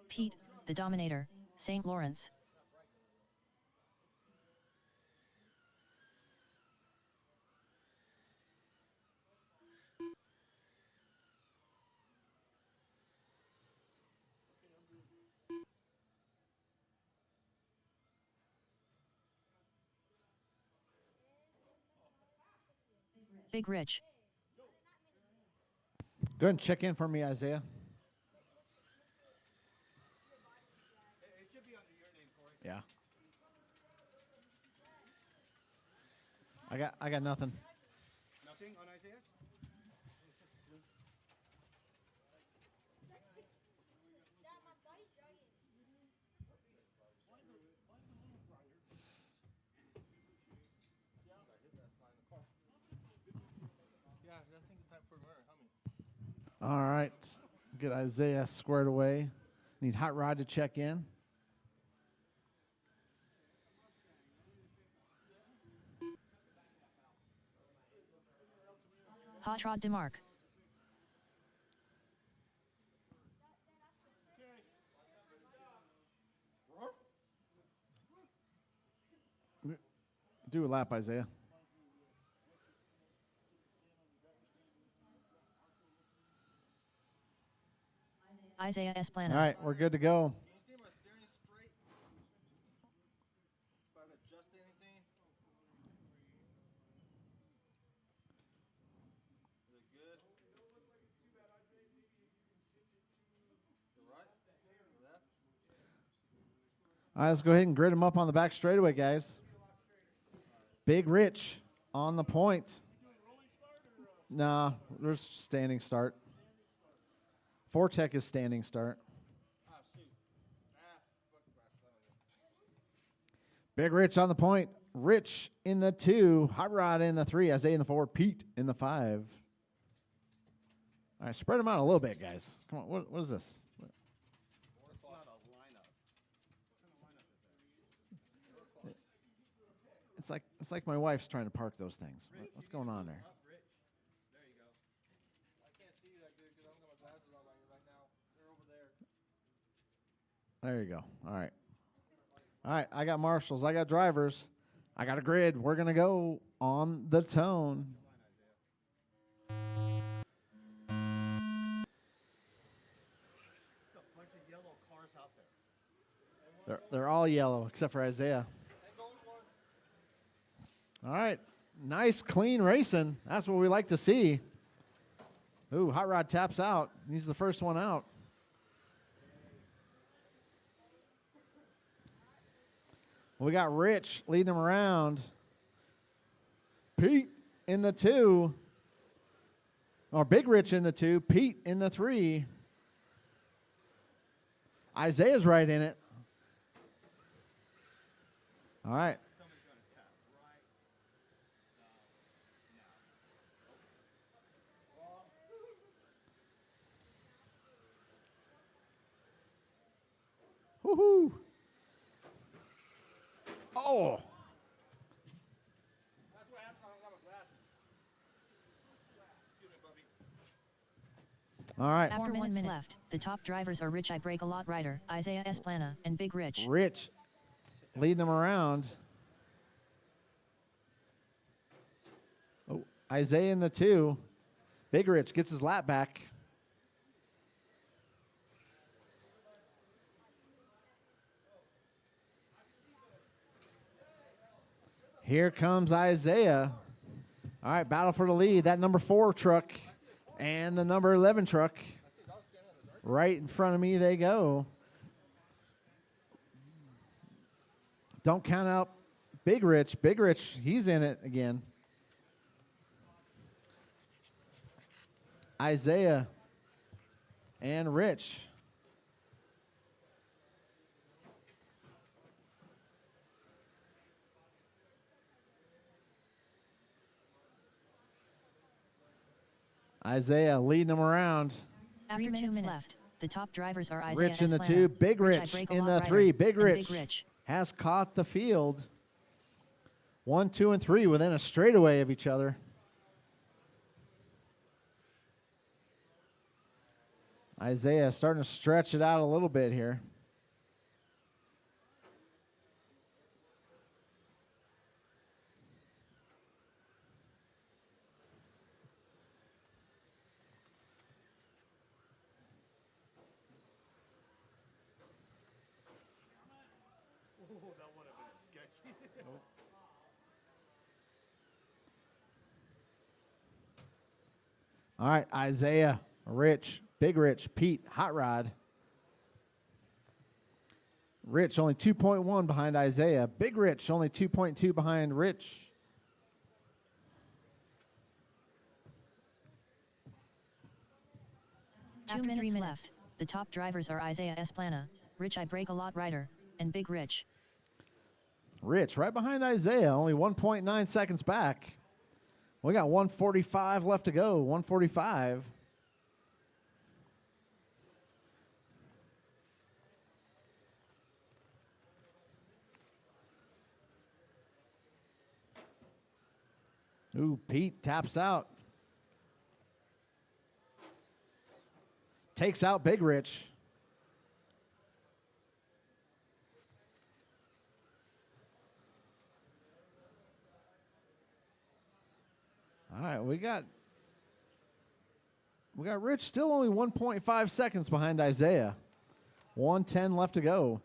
Pete, the Dominator, St. Lawrence. Big Rich. Go ahead and check in for me, Isaiah. It should be under your name, Corey. Yeah. I got nothing. Nothing on Isaiah's? Yeah, I think it's time for murder. How many? All right. Get Isaiah squared away. Need Hot Rod to check in. Hot Rod DeMarc. Do a lap, Isaiah. Isaiah Esplana. All right, we're good to go. Can you see my steering straight? If I adjust anything? Is it good? The right? The left? All right, let's go ahead and grid him up on the back straightaway, guys. Big Rich on the point. Nah, there's standing start. Fortec is standing start. Ah, shoot. Fuck the brass. Big Rich on the point. Rich in the 2. Hot Rod in the 3. Isaiah in the 4. Pete in the 5. All right, spread them out a little bit, guys. Come on, what is this? It's not a lineup. What kind of lineup is that? It's like my wife's trying to park those things. What's going on there? Up, Rich. There you go. I can't see that good because I don't got my glasses on right now. They're over there. There you go. All right. All right, I got marshals. I got drivers. I got a grid. We're going to go on the tone. There's a bunch of yellow cars out there. They're all yellow except for Isaiah. All right. Nice, clean racing. That's what we like to see. Ooh, Hot Rod taps out. He's the first one out. We got Rich leading him around. Pete in the 2. Or Big Rich in the 2. Pete in the 3. Isaiah's right in it. All right. Someone's going to tap right Woohoo! Oh! That's what happened. I don't got my glasses. Excuse me, Bubby. All right. After 1 minute left, the top drivers are Rich I Break a Lot Rider, Isaiah Esplana, and Big Rich. Rich leading them around. Oh, Isaiah in the 2. Big Rich gets his lap back. Here comes Isaiah. All right, battle for the lead. That number 4 truck and the number 11 truck. Right in front of me they go. Don't count out Big Rich. Big Rich, he's in it again. Isaiah and Rich. Isaiah leading them around. After 2 minutes left, the top drivers are Isaiah Rich in the Esplana, 2, Big Rich I Rich Break a in Lot the 3. Rider, Big and Rich has caught the field. 1, 2, and 3 within a straightaway of each other. Isaiah starting to stretch it out a little bit here. Oh, that would have been sketchy. All right, Isaiah, Rich, Big Rich, Pete, Hot Rod. Rich only 2.1 behind Isaiah. Big Rich only 2.2 behind Rich. After 3 minutes, the top drivers are Isaiah Esplana, Rich I Break a Lot Rider, and Big Rich. Rich right behind Isaiah, only 1.9 seconds back. We got 145 left to go. 145. Ooh, Pete taps out. Takes out Big Rich. All right, we got Rich still only 1.5 seconds behind Isaiah. 1:10 left to go.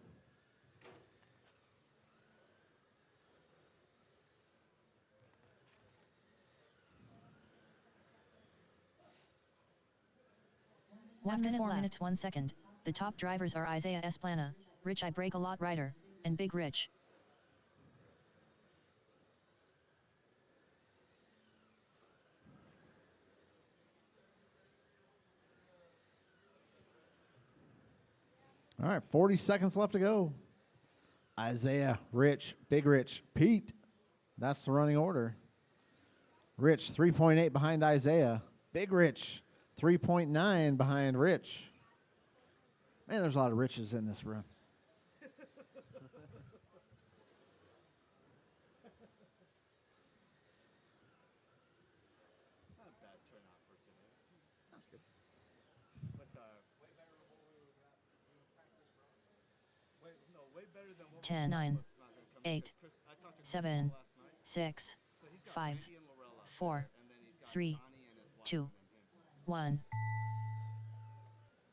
After 4 minutes 1 second, the top drivers are Isaiah Esplana, Rich I Break a Lot Rider, and Big Rich. All right, 40 seconds left to go. Isaiah, Rich, Big Rich, Pete. That's the running order. Rich, 3.8 behind Isaiah. Big Rich, 3.9 behind Rich. Man, there's a lot of Riches in this room. Not a bad turnout for today. That's good. But way better than what 10, 9, 8, Chris, I talked to Chris 7, last night. 6, So he's got 5, Randy and Lorella, 4, and then he's got 3, Donnie and his wife 2, and him. 1.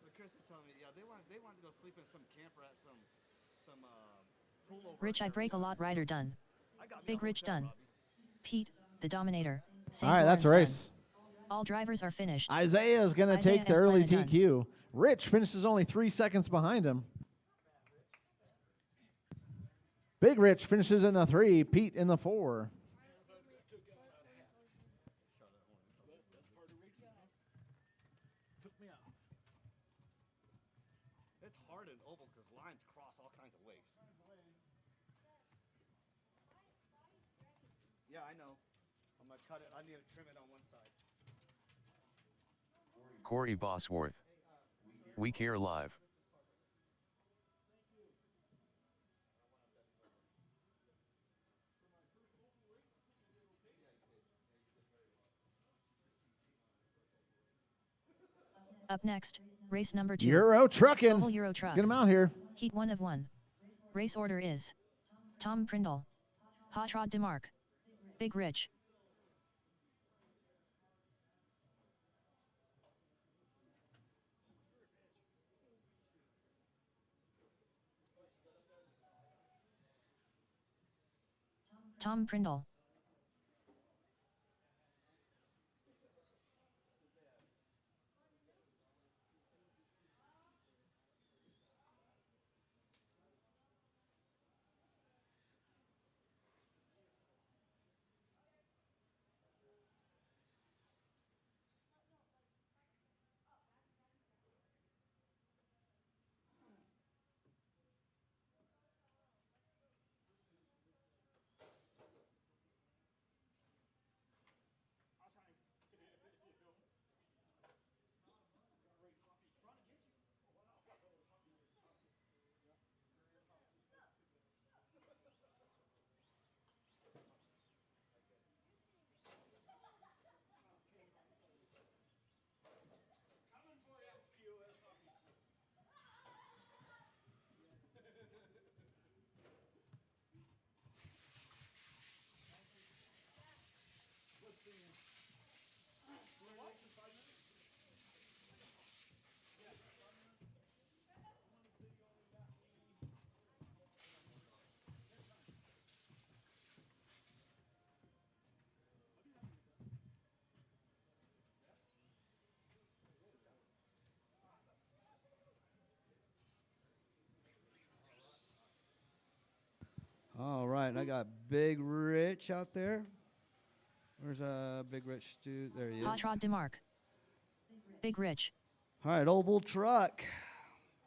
But Chris is telling me, yeah, they want to go sleep in some camper at some pool over. Rich I Break a Lot Rider done. I got me Big a Rich hotel, done. Robbie. Pete, the Dominator. St. All right, that's a Lawrence race. done. All drivers are finished. Isaiah is going to Isaiah take the early Esplana done. TQ. Rich finishes only 3 seconds behind him. Big Rich finishes in the 3. Pete in the 4. Took me out. It's hard in oval because lines cross all kinds of ways. Yeah, I know. I'm gonna cut it. I need to trim it on one side. Corey Bosworth. We Care Live. Up next, race number 2. Euro trucking. Oval Euro Let's truck. get him out here. Heat 1 of 1. Race order is Tom Prindle, Hot Rod DeMarc, Big Rich. Tom Prindle. All right, and I got Big Rich out there. Where's Big Rich? Dude? There he is. Hot Rod DeMarc. Big Rich. All right, oval truck.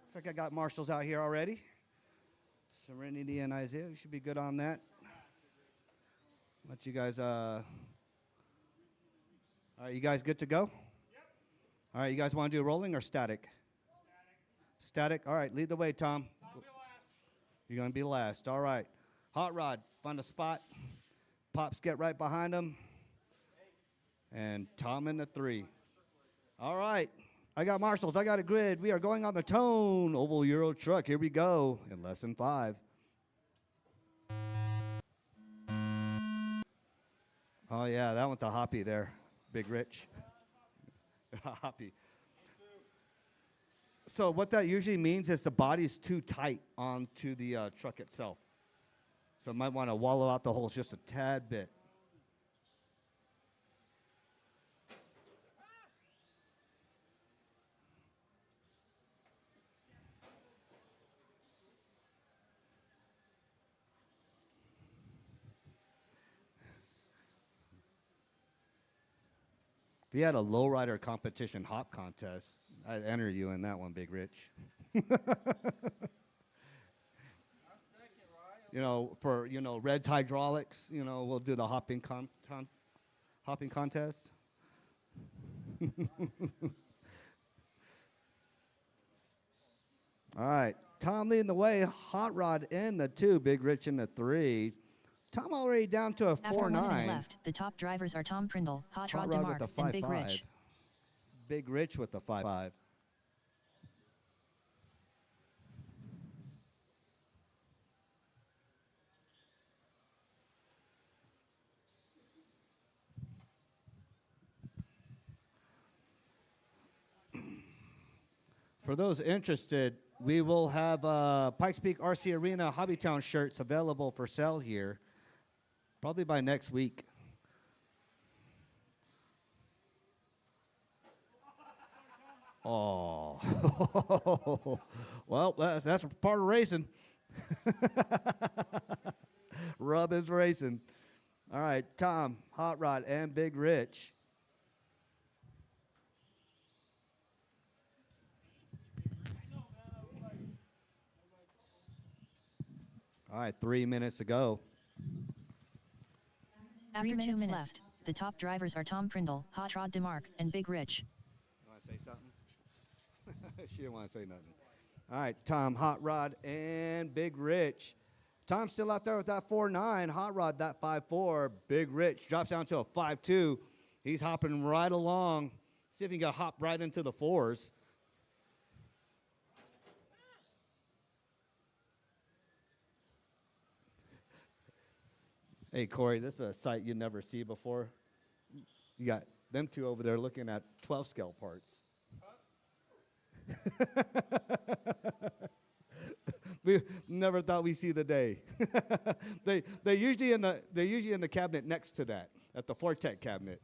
Looks like I got marshals out here already. Serenity and Isaiah, we should be good on that. Let you guys, all right, you guys good to go? Yep. All right, you guys want to do rolling or static? Static. All right, lead the way, Tom. I'll be last. You're going to be last. All right. Hot Rod, find a spot. Pops get right behind him. And Tom in the 3. All right. I got marshals. I got a grid. We are going on the Tone Oval Euro truck. Here we go in lesson 5. Oh, yeah, that one's a hoppy there, Big Rich. Hoppy. So what that usually means is the body's too tight onto the truck itself. So might want to wallow out the holes just a tad bit. If you had a lowrider competition hop contest, I'd enter you in that one, Big Rich. You know, for, you know, Red's Hydraulics, you know, we'll do the hopping contest. All right, Tom leading the way, Hot Rod in the 2, Big Rich in the 3. Tom already down to a 4.9. After 1 minute is left, the top drivers are Tom Prindle, Hot Rod DeMarc, and Big Rich. Big Rich with the 5.5. For those interested, we will have Pikes Peak RC Arena Hobbytown shirts available for sale here, probably by next week. Oh, well, that's part of racing. Rub is racing. All right, Tom, Hot Rod, and Big Rich. All right, 3 minutes to go. After 2 minutes left, the top drivers are Tom Prindle, Hot Rod DeMarc, and Big Rich. You want to say something? She didn't want to say nothing. All right, Tom, Hot Rod, and Big Rich. Tom's still out there with that 4.9. Hot Rod, that 5.4. Big Rich drops down to a 5.2. He's hopping right along. See if he can hop right into the 4s. Hey, Corey, this is a sight you never see before. You got them two over there looking at 12 scale parts. We never thought we'd see the day. they usually in the cabinet next to that, at the Fortec cabinet.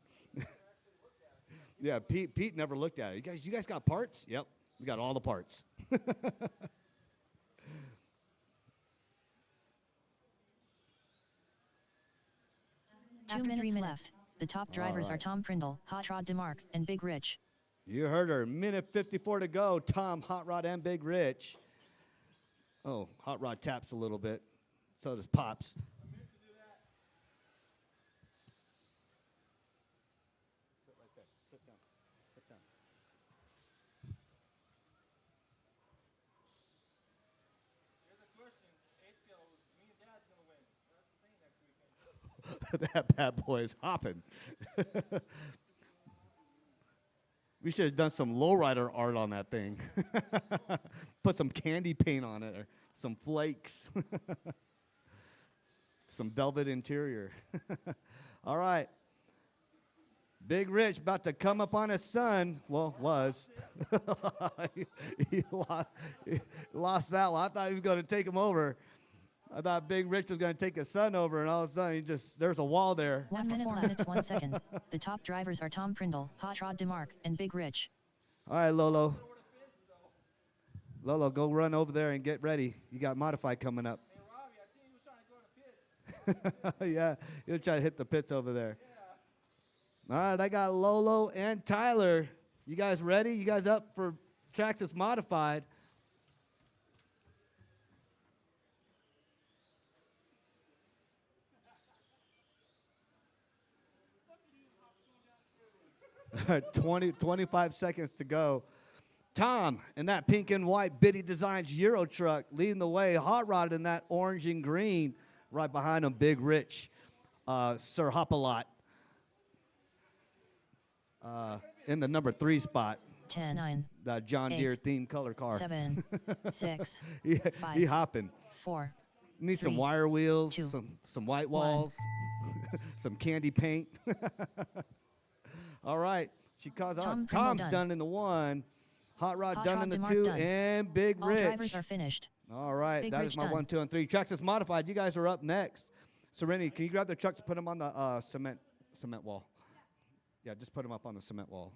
Yeah, Pete never looked at it. You guys got parts? Yep, we got all the parts. After 3 minutes left, the top drivers are Tom Prindle, Hot Rod DeMarc, and Big Rich. You heard her. Minute 54 to go. Tom, Hot Rod, and Big Rich. Oh, Hot Rod taps a little bit. So does Pops. Sit right there. Sit down. Sit down. Here's a question. 8 scale, me and Dad's going to win. That's the thing next weekend. That bad boy is hopping. We should have done some lowrider art on that thing. Put some candy paint on it, or some flakes. Some velvet interior. All right. Big Rich about to come up on his son. Well, was. he lost that one. I thought he was going to take him over. I thought Big Rich was going to take his son over, and all of a sudden, there's a wall there. 1 minute, 4 minutes, 1 second. The top drivers are Tom Prindle, Hot Rod DeMarc, and Big Rich. All right, Lolo. Lolo, go run over there and get ready. You got modified coming up. Hey, Robbie, I think he was trying to go to Yeah, you'll try to hit the pits over there. All right, I got Lolo and Tyler. You guys ready? You guys up for tracks that's modified? Twenty 25 seconds to go. Tom in that pink and white Biddy Designs Euro truck leading the way. Hot Rod in that orange and green. Right behind him, Big Rich, Sir Hopalot in the number 3 spot. 10, 9, The John 8, Deere themed color car. 7, 6, he 5, hopping. 4. Need some 3, wire wheels, 2, some white 1. walls, some candy paint. All right, Tom's done in the 1. Hot Rod Hot done Rod in the DeMarc 2, done. and Big All Rich. drivers are finished. All right, Big that Rich is my done. 1, 2, and 3. Tracks is modified. You guys are up next. Serenity, can you grab the trucks and put them on the cement wall? Yeah, just put them up on the cement wall.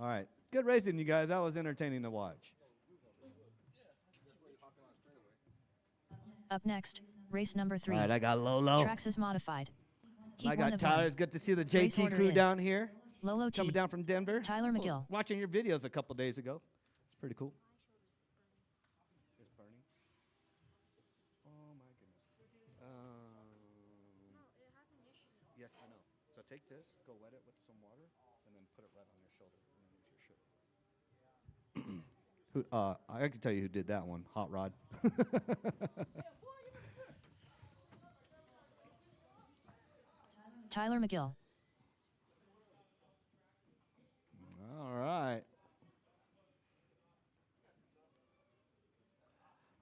All right, good racing, you guys. That was entertaining to watch. Up next, race number 3. All right, I got Lolo. Tracks is modified. Heat I 1 got of Tyler. 1. It's good to see the Race JT order crew is down here. Lolo T, Coming down from Denver. Tyler Oh, McGill. watching your videos a couple days ago. It's pretty cool. It's burning. Oh my goodness. Yes, I know. So take this, go wet it with some water, and then put it right on your shoulder underneath your shirt. I can tell you who did that one. Hot Rod. Tyler McGill. All right.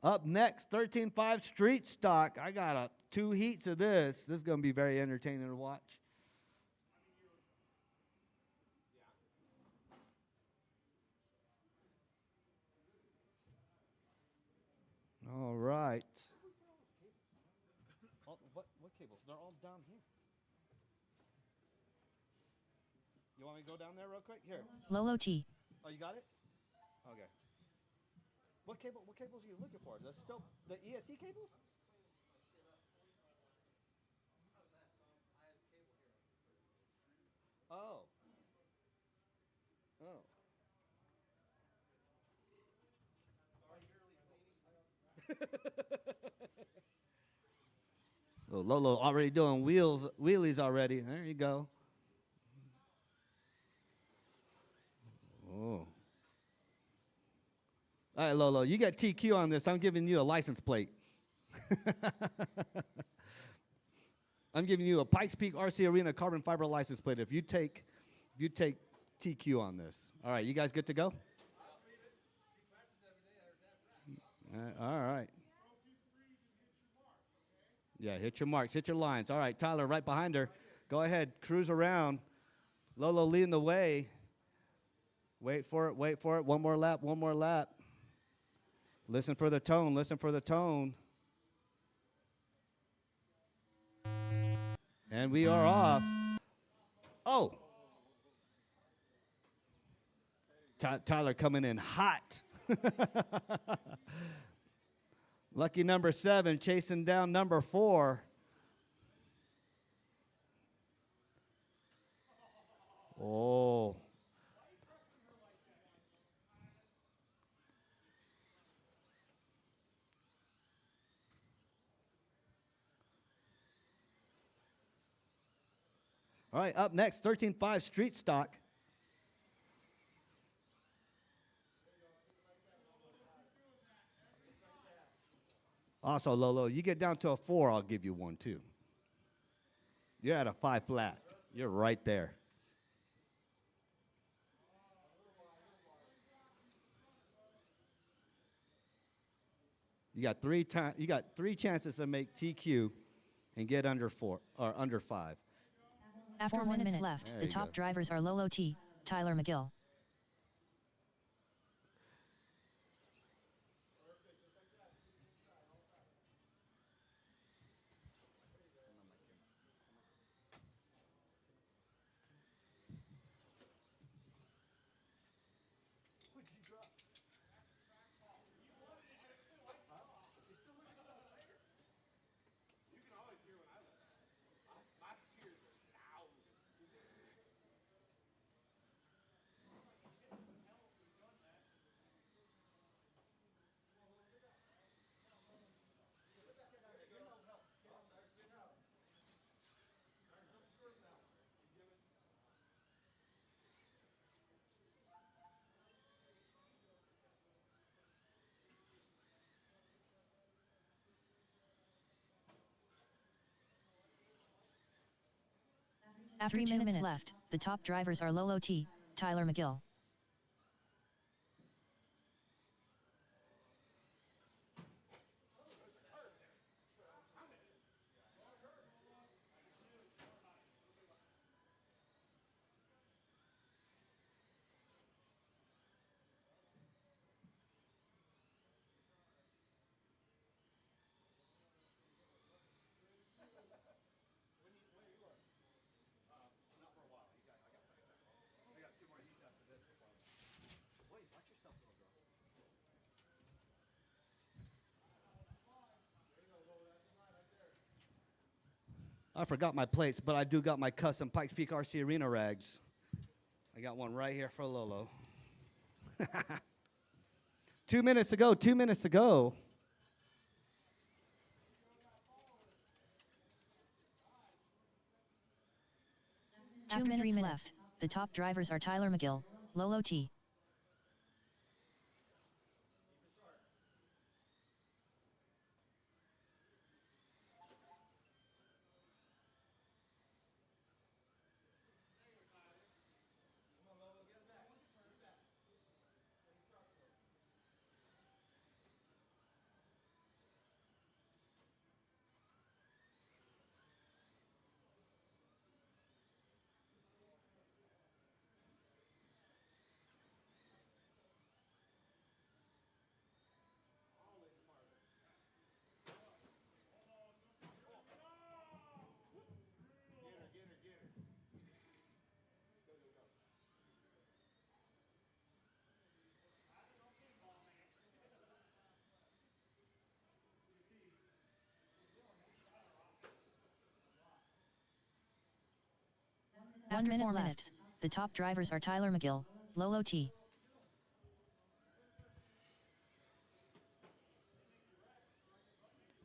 Up next, 13.5 Street Stock. I got 2 heats of this. This is going to be very entertaining to watch. All right. What cables? They're all down here. You want me to go down there real quick? Here. Lolo T. Oh, you got it? Okay. What cables are you looking for? That's still the ESC cables? Oh. Oh. Oh, Lolo already doing wheelies already. There you go. Oh. All right, Lolo, you got TQ on this. I'm giving you a license plate. I'm giving you a Pikes Peak RC Arena carbon fiber license plate if you take TQ on this. All right, you guys good to go? All right. Yeah, hit your marks, hit your lines. All right, Tyler right behind her. Go ahead, cruise around. Lolo leading the way. Wait for it, wait for it. One more lap, one more lap. Listen for the tone, listen for the tone. And we are off. Oh. Tyler coming in hot. Lucky number 7 chasing down number 4. Oh. All right, up next, 13.5 Street Stock. Also, Lolo, you get down to a 4, I'll give you one too. You're at a 5 flat. You're right there. You got 3 chances to make TQ and get under 4 or under 5. After 1 minute left, There the you top go. drivers are Lolo T, Tyler McGill. After 3 minutes left, the top drivers are Lolo T, Tyler McGill. I forgot my plates, but I do got my custom Pikes Peak RC Arena rags. I got one right here for Lolo. 2 minutes to go, 2 minutes to go. After 3 minutes, the top drivers are Tyler McGill, Lolo T. After 4 minutes, the top drivers are Tyler McGill, Lolo T.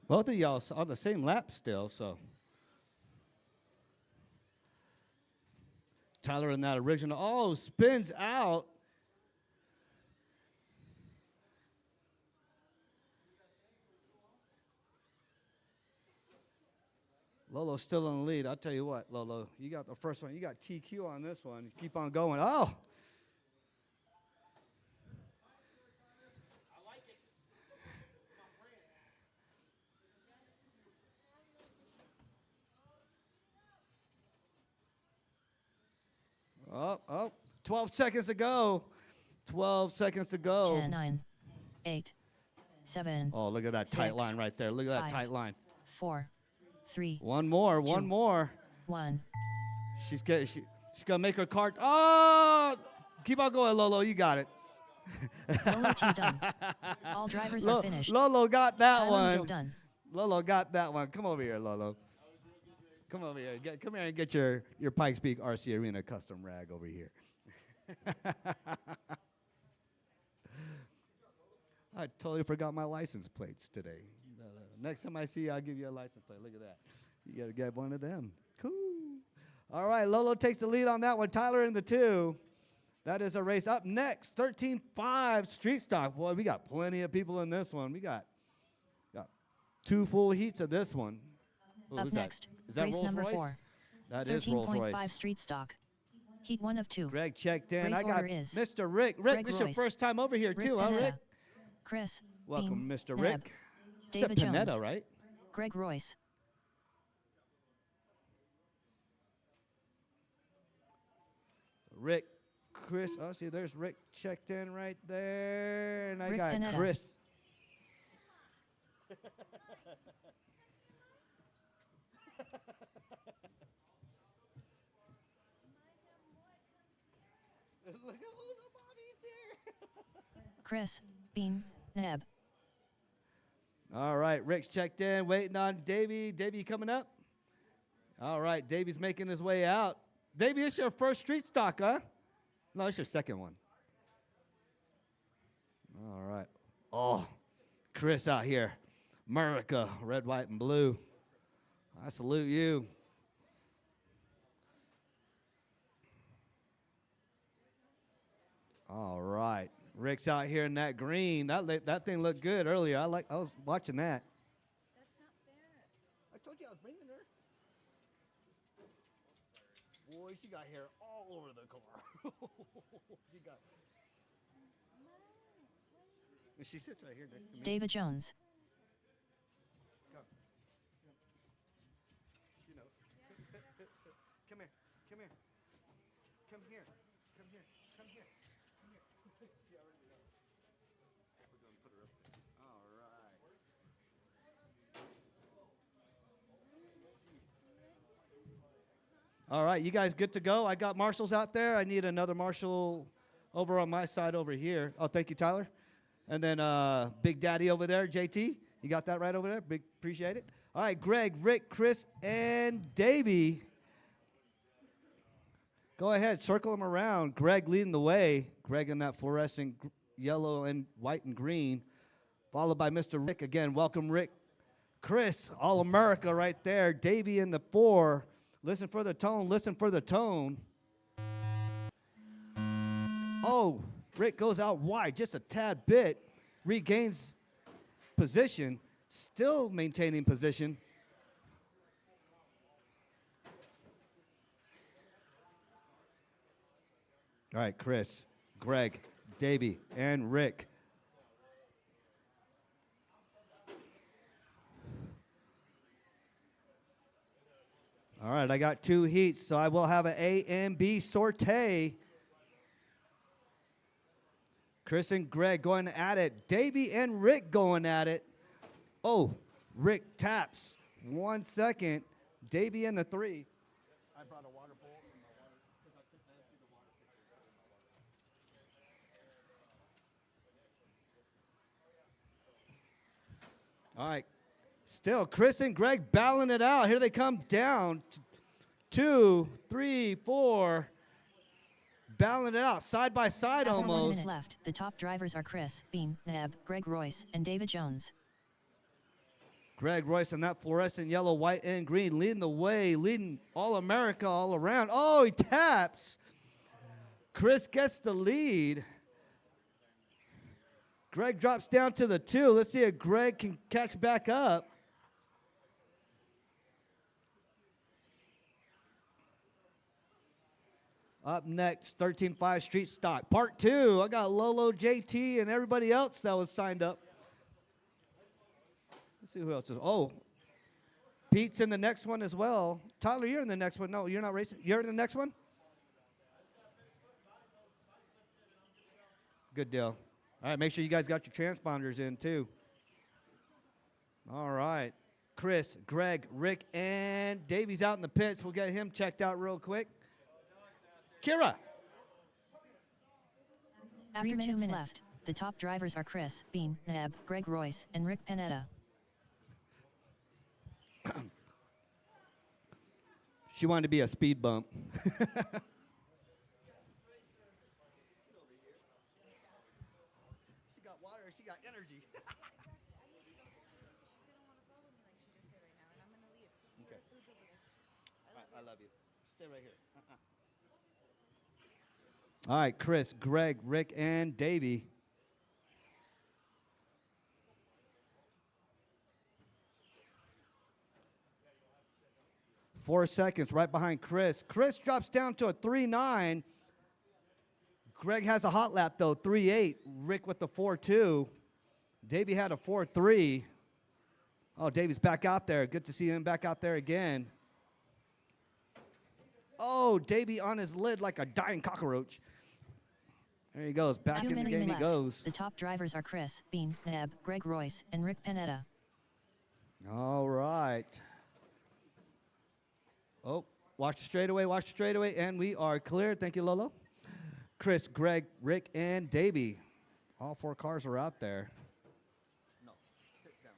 Both of y'all on the same lap still, so. Tyler in that original. Oh, spins out. Lolo's still in the lead. I'll tell you what, Lolo, you got the first one. You got TQ on this one. Keep on going. Oh! Oh, 12 seconds to go. 12 seconds to go. 10, 9, 8, 7. Oh, look at that tight line right there. Look at that tight line. 4, 3. One more, 2, one more. 1. She's going to make her cart. Oh! Keep on going, Lolo. You got it. Lolo T done. All drivers are finished. Lolo got that Tyler one. McGill done. Lolo got that one. Come over here, Lolo. Come over here. Come here and get your Pikes Peak RC Arena custom rag over here. I totally forgot my license plates today. Next time I see you, I'll give you a license plate. Look at that. You got to get one of them. Cool. All right, Lolo takes the lead on that one. Tyler in the 2. That is a race. Up next, 13.5 street stock. Boy, we got plenty of people in this one. We got 2 full heats of this one. Ooh, Up next, is that race Rolls number Royce? 4. That is Rolls Royce. 13.5 street stock. Heat 1 of 2. Greg checked in. Race I got order is Mr. Rick. Rick, this is your Royce, first time over here Rick too, huh, Panetta, Rick? Chris, Welcome, Bean, Mr. Neb, Rick. David It's a Panetta, Jones, right? Greg Royce. Rick, Chris. Oh, see, there's Rick checked in right there, and I Rick got Panetta. Chris. Look at all the bodies there. Chris, Bean, Neb. All right, Rick's checked in, waiting on Davey. Davey coming up? All right, Davey's making his way out. Davey, it's your first street stock, huh? No, it's your second one. All right. Oh, Chris out here. America, red, white, and blue. I salute you. All right. Rick's out here in that green. That thing looked good earlier. I was watching that. That's not fair. I told you I was bringing her. Boy, she got hair all over the car. She got. And she sits right here next to me. David Jones. Come. She knows. Come here. Come here. Come here. Come here. Come here. Come here. She already knows. We're going to put her up there. All right. All right, you guys good to go? I got marshals out there. I need another marshal over on my side over here. Oh, thank you, Tyler. And then Big Daddy over there, JT. You got that right over there? Big, appreciate it. All right, Greg, Rick, Chris, and Davey. Go ahead, circle them around. Greg leading the way. Greg in that fluorescent yellow and white and green, followed by Mr. Rick. Again, welcome, Rick. Chris, All-America right there. Davey in the 4. Listen for the tone. Listen for the tone. Oh, Rick goes out wide just a tad bit. Regains position. Still maintaining position. All right, Chris, Greg, Davey, and Rick. All right, I got 2 heats, so I will have an A and B sortie. Chris and Greg going at it. Davey and Rick going at it. Oh, Rick taps. 1 second. Davey in the 3. I brought a water bowl and my water because I took that through the water pitcher. All right. Still, Chris and Greg battling it out. Here they come down. 2, 3, 4. Battling it out, side by side After 1 almost. minute left, the top drivers are Chris, Bean, Neb, Greg Royce, and David Jones. Greg Royce in that fluorescent yellow, white, and green, leading the way, leading All-America all around. Oh, he taps. Chris gets the lead. Greg drops down to the 2. Let's see if Greg can catch back up. Up next, 13.5 Street Stock. Part 2. I got Lolo, JT, and everybody else that was signed up. Let's see who else is. Oh, Pete's in the next one as well. Tyler, you're in the next one. No, you're not racing. You're in the next one? Good deal. All right, make sure you guys got your transponders in, too. All right. Chris, Greg, Rick, and Davey's out in the pits. We'll get him checked out real quick. Kira. After 2 minutes left, the top drivers are Chris, Bean, Neb, Greg Royce, and Rick Panetta. She wanted to be a speed bump. She got water, she got energy. Okay. I love you. Stay right here. All right, Chris, Greg, Rick, and Davey. Four seconds right behind Chris. Chris drops down to a 3.9. Greg has a hot lap, though, 3.8. Rick with the 4.2. Davey had a 4.3. Oh, Davey's back out there. Good to see him back out there again. Oh, Davey on his lid like a dying cockroach. There he goes. Back 2 in the minutes game left. he goes. The top drivers are Chris, Bean, Neb, Greg Royce, and Rick Panetta. All right. Oh, watch the straightaway, and we are clear. Thank you, Lolo. Chris, Greg, Rick, and Davey. All 4 cars are out there. No, sit down.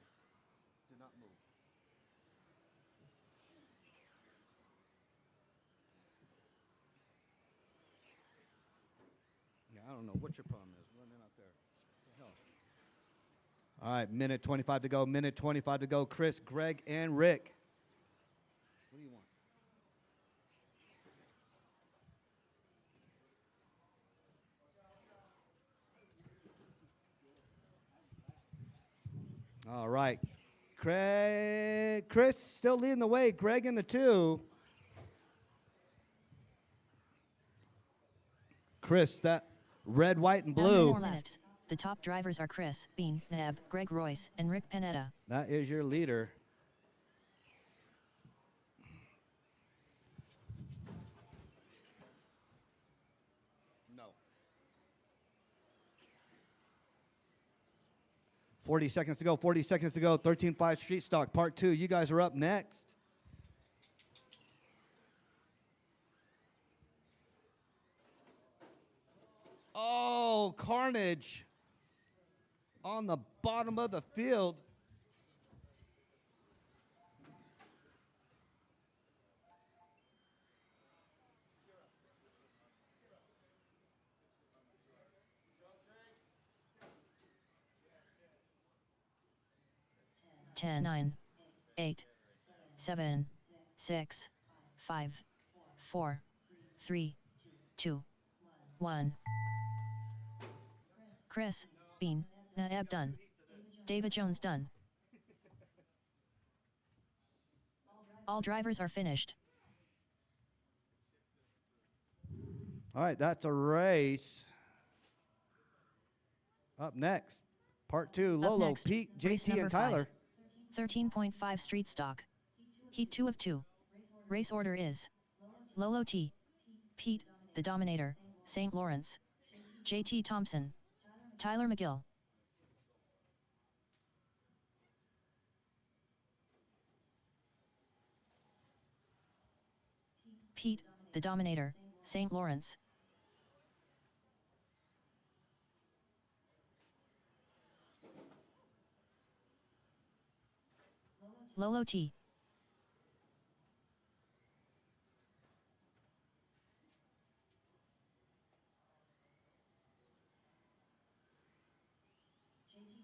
Do not move. Yeah, I don't know what your problem is. Running out there. What the hell? All right, minute 25 to go. Minute 25 to go. Chris, Greg, and Rick. What do you want? All right. Chris still leading the way. Greg in the 2. Chris, that red, white, and 4 blue, minutes. The top drivers are Chris, Bean, Neb, Greg Royce, and Rick Panetta. that is your leader. No. 40 seconds to go, 40 seconds to go. 13.5 Street Stock, Part 2. You guys are up next. Oh, carnage on the bottom of the field. Ten, 9, 8, 7, 6, 5, 4, 3, 2, 1. Chris, Bean, Naeb done. David Jones done. All drivers are finished. All right, that's a race. Up next, Part 2, Up Lolo, next, Pete, race JT, number and Tyler. 5. 13.5 Street Stock. Heat 2 of 2. Race order is Lolo T. Pete, the Dominator, St. Lawrence. JT Thompson. Tyler McGill. Pete, the Dominator, St. Lawrence. Lolo T.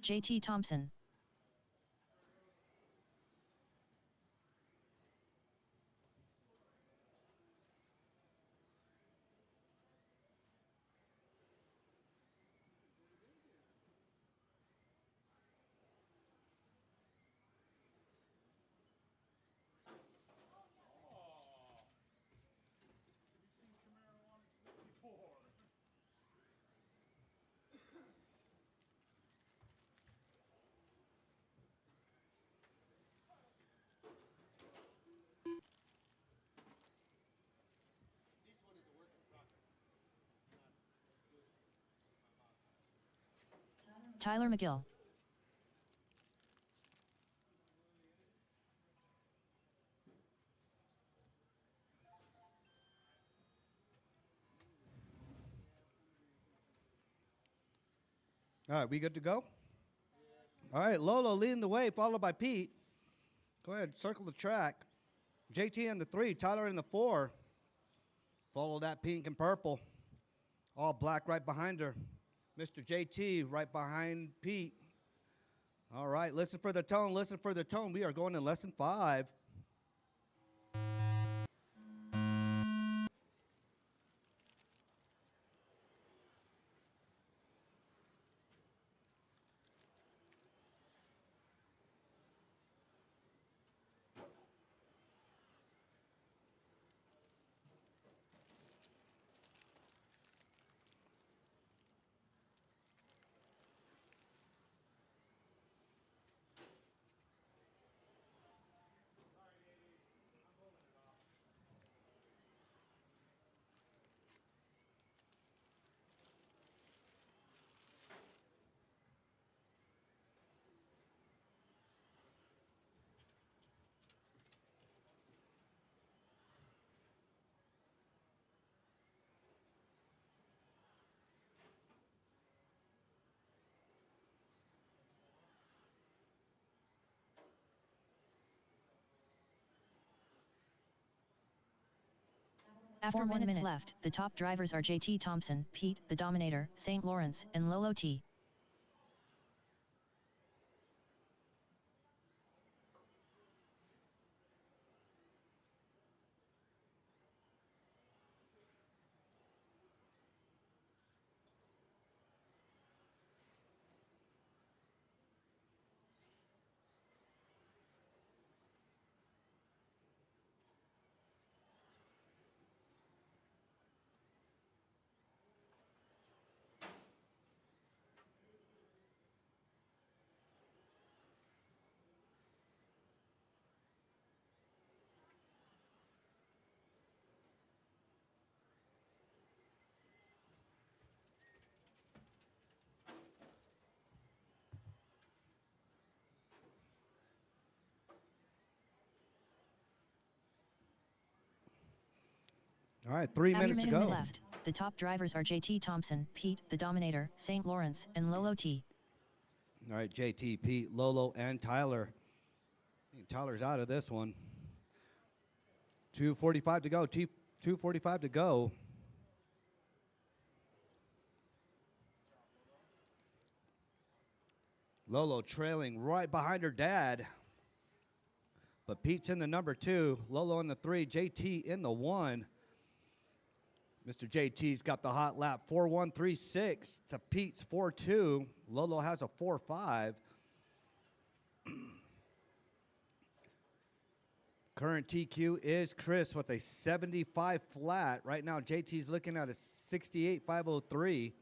JT Thompson. Tyler McGill. All right, we good to go? All right, Lolo leading the way, followed by Pete. Go ahead, circle the track. JT in the 3, Tyler in the 4. Follow that pink and purple. All black right behind her. Mr. JT right behind Pete. All right, listen for the tone, listen for the tone. We are going in lesson 5. After 1 minute left, the top drivers are JT Thompson, Pete, the Dominator, St. Lawrence, and Lolo T. All right, 3 Have your minutes to minutes go. left. The top drivers are JT Thompson, Pete, the Dominator, St. Lawrence, and Lolo T. All right, JT, Pete, Lolo, and Tyler. I think Tyler's out of this one. 2:45 to go. 2:45 to go. Lolo trailing right behind her dad. But Pete's in the number 2, Lolo in the 3, JT in the 1. Mr. JT's got the hot lap, 4:136 to Pete's 4:2. Lolo has a 4:5. Current TQ is Chris with a 75 flat. Right now, JT's looking at a 68.503.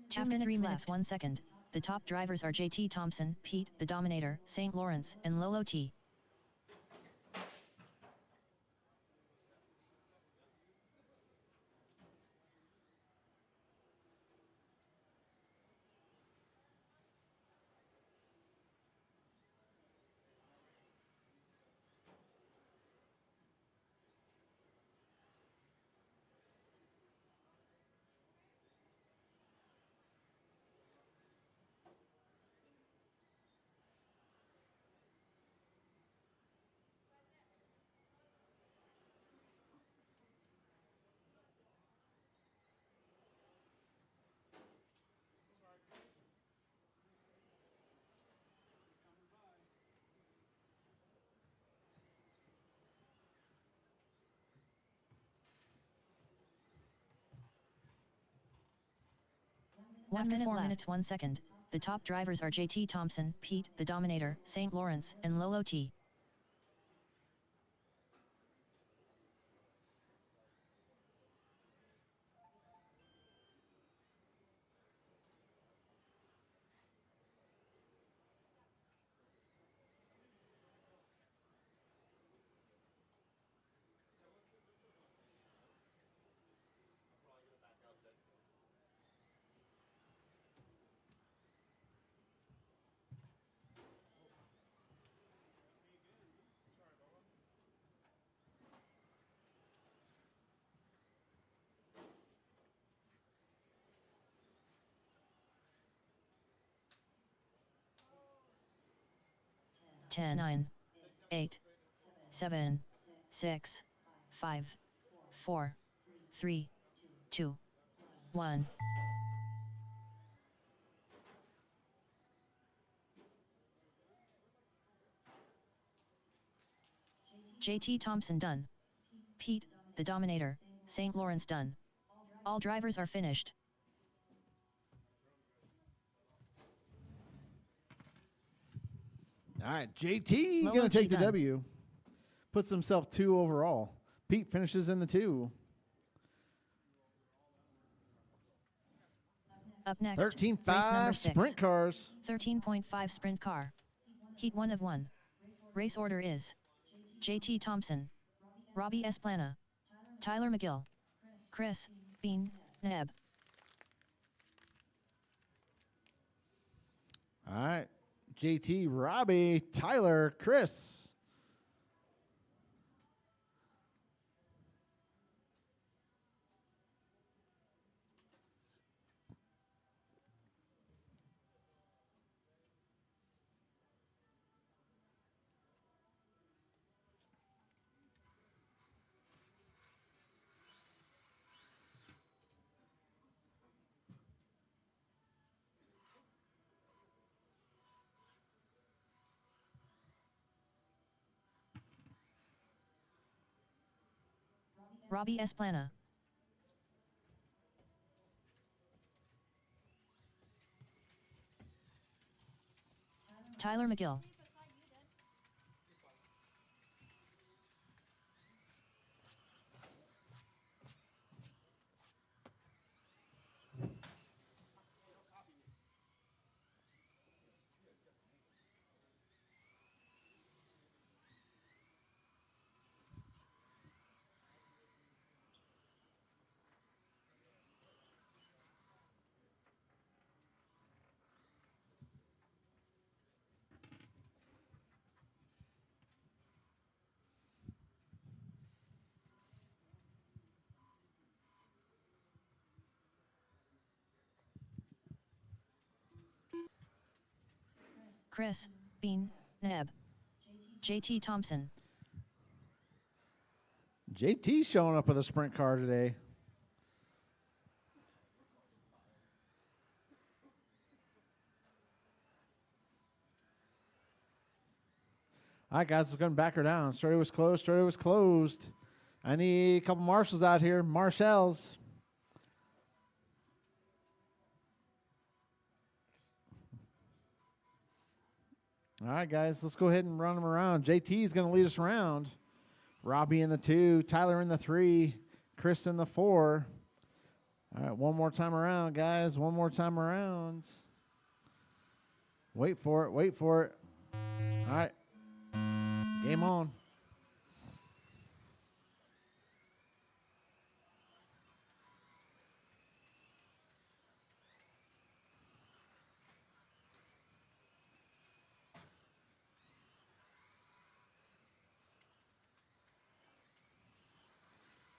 Two minutes 3 minutes 1 second. The top drivers are JT Thompson, Pete, the Dominator, St. Lawrence, and Lolo T. One minute 4 minutes 1 second. The top drivers are JT Thompson, Pete, the Dominator, St. Lawrence, and Lolo T. Ten, 9, 8, 7, 6, 5, 4, 3, 2, 1. JT Thompson done. Pete, the Dominator, St. Lawrence done. All drivers are finished. All right, JT Lolo going to take T the done. W. Puts himself 2 overall. Pete finishes in the 2. Up next, race number 13.5 6. sprint cars. 13.5 sprint car. Heat 1 of 1. Race order is JT Thompson, Robbie Esplana, Tyler McGill, Chris, Bean, Neb. All right, JT, Robbie, Tyler, Chris. Robbie Esplana. Tyler McGill. Chris, Bean, Neb. JT Thompson. JT showing up with a sprint car today. All right, guys, let's go and back her down. Straightaway was closed. Straightaway was closed. I need a couple marshals out here. Marshals. All right, guys, let's go ahead and run them around. JT is going to lead us around. Robbie in the 2, Tyler in the 3, Chris in the 4. All right, one more time around, guys. One more time around. Wait for it. Wait for it. All right. Game on.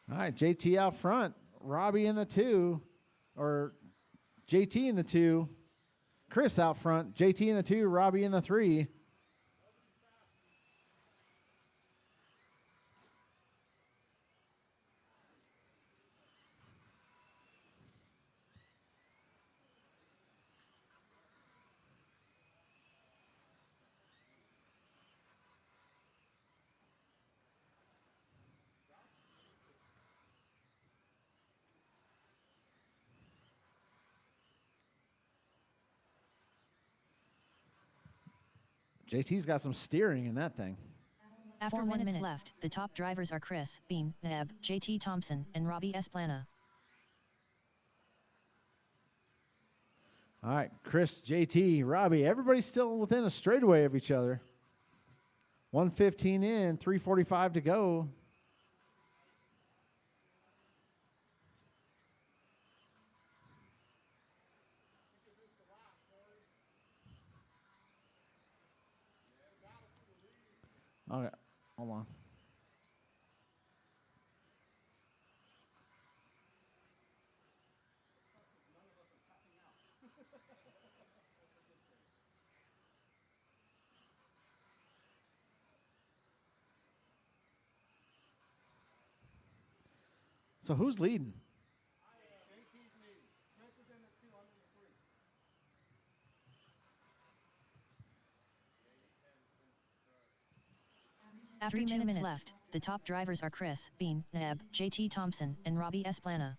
All right, JT out front. Robbie in the 2, or JT in the 2. Chris out front. JT in the 2, Robbie in the 3. JT's got some steering in that thing. After 1 minute left, the top drivers are Chris, Bean, Neb, JT Thompson, and Robbie Esplana. All right, Chris, JT, Robbie, everybody's still within a straightaway of each other. 1:15 in, 3:45 to go. Okay, hold on. So who's leading? After 2 minutes left, the top drivers are Chris, Bean, Neb, JT Thompson, and Robbie Esplana.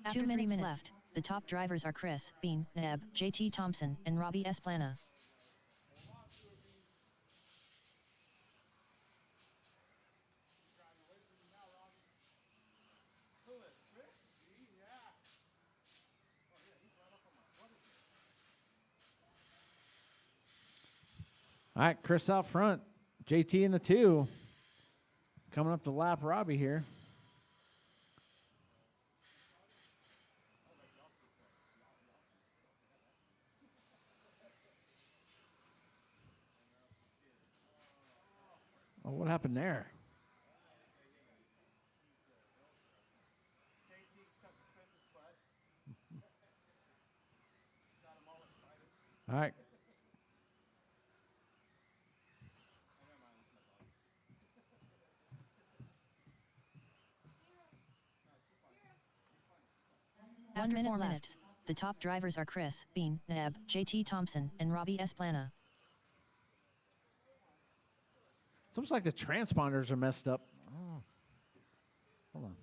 After 2 minutes left, the top drivers are Chris, Bean, Neb, JT Thompson, and Robbie Esplana. All right, Chris out front. JT in the 2. Coming up to lap Robbie here. Oh, what happened there? All right. After 4 minutes, the top drivers are Chris, Bean, Neb, JT Thompson, and Robbie Esplana. It's almost like the transponders are messed up. Oh. Hold on.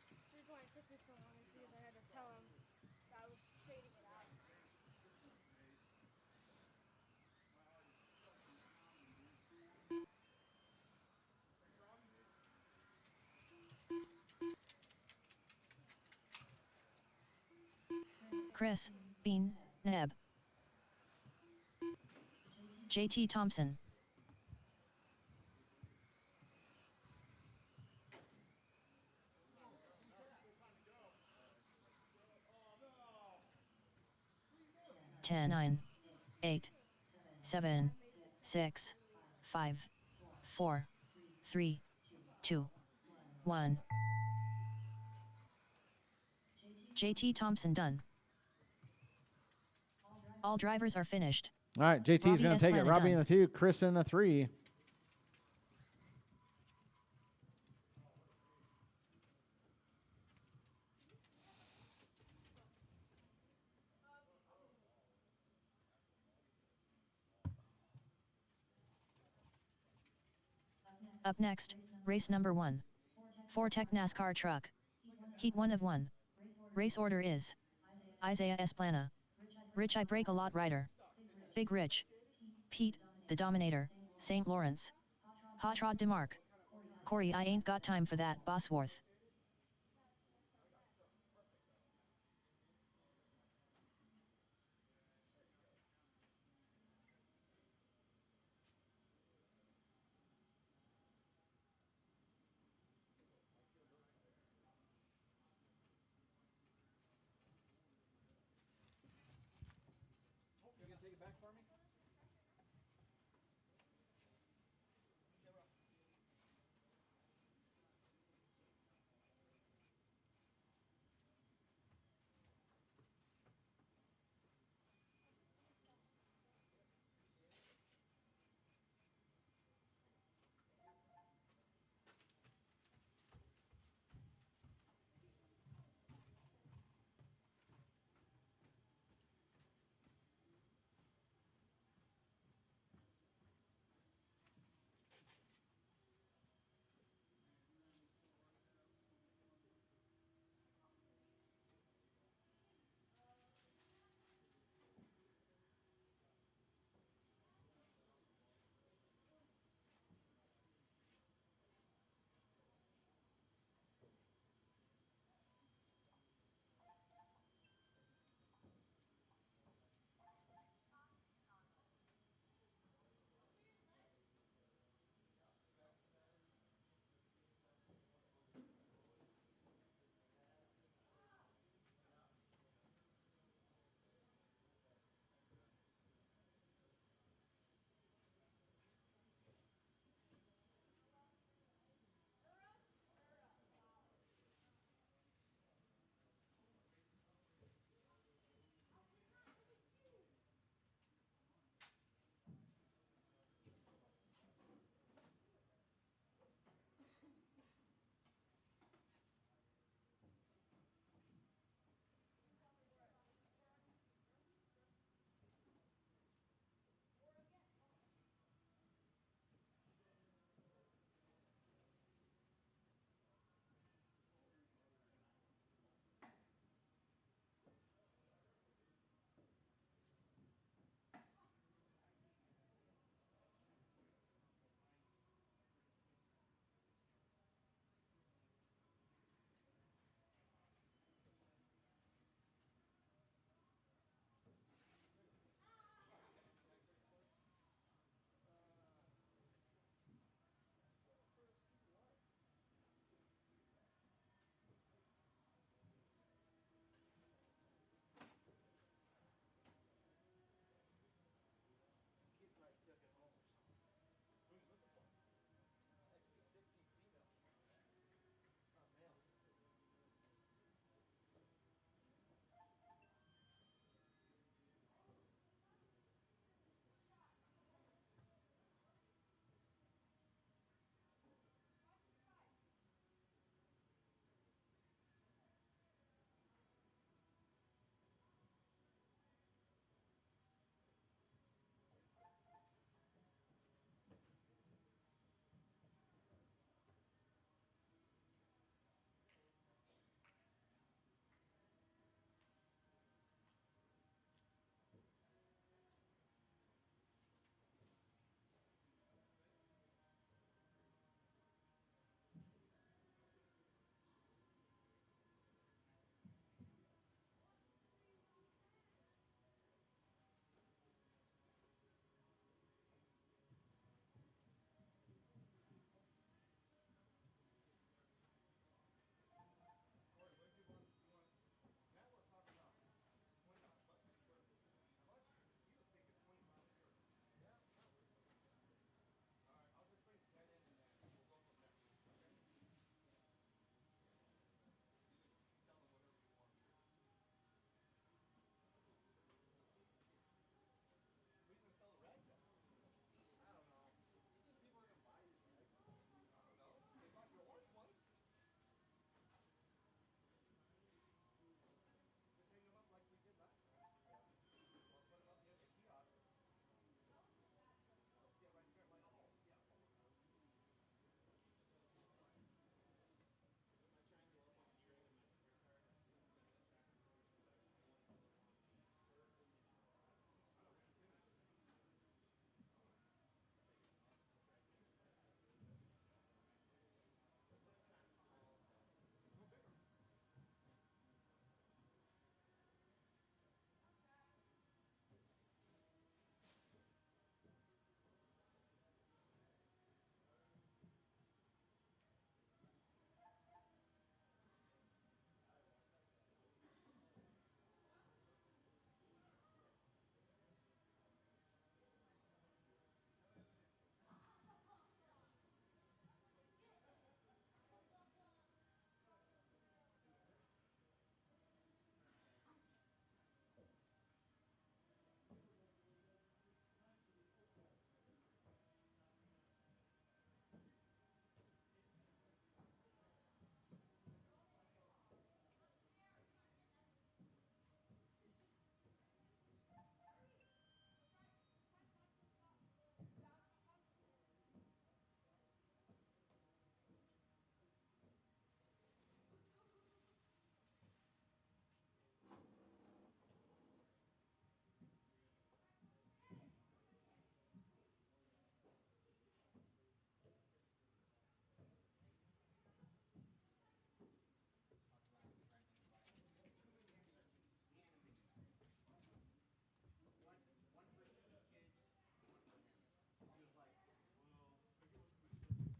The reason why I took this so long is because I had to tell him that I was fading it out. Chris, Bean, Neb. JT Thompson. Ten, 9, 8, 7, 6, 5, 4, 3, 2, 1. JT Thompson done. All drivers are finished. All right, JT's going to take it. Esplana Robbie in done. the 2, Chris in the 3. Up next, race number 1. 4 Tech NASCAR truck. Heat 1 of 1. Race order is Isaiah Esplana, Rich I Break a Lot Rider, Big Rich, Pete, the Dominator, St. Lawrence, Hot Rod DeMarc, Corey I ain't got time for that Bosworth. You gonna take it back for me?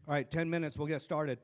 All right, 10 minutes. We'll get started.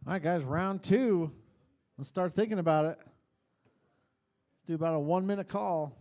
All right, guys, round 2. Let's start thinking about it. Let's do about a 1-minute call.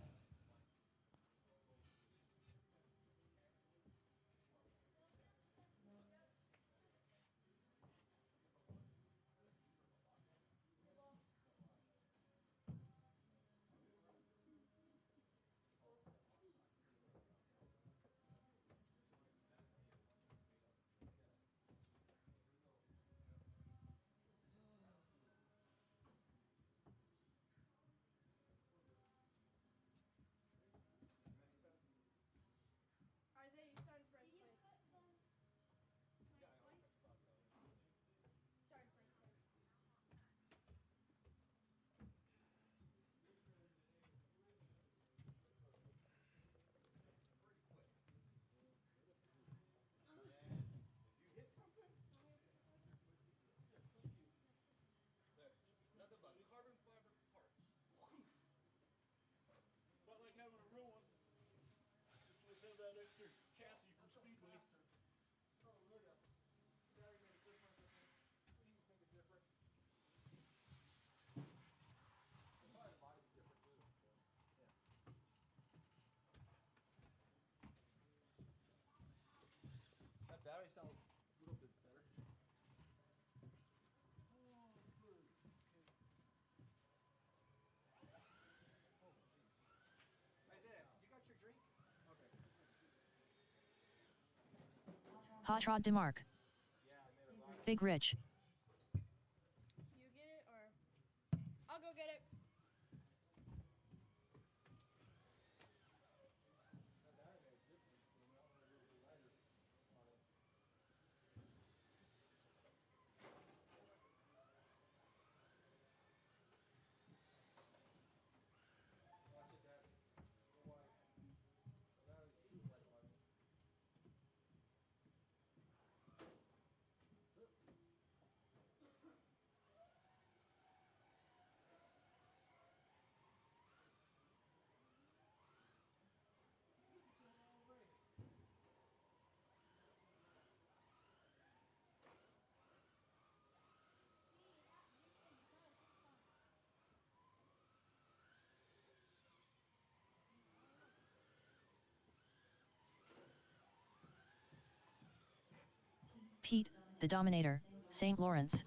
Isaiah, you started first place. Started first place. Nothing but carbon fiber parts. Not like having a real one. Just was have that extra chassis from Speedway. Oh, look at battery made a difference, I think. Keys make a difference. Probably the body's different too. Yeah. That battery sounds a little bit better. Oh, good. Okay. Oh, geez. Isaiah, you got your drink? Okay. Hot Rod DeMarc. Big Rich. You get it or I'll go get it. Watch it, Dad. Go wide. That is too wide. Pete, the Dominator, St. Lawrence.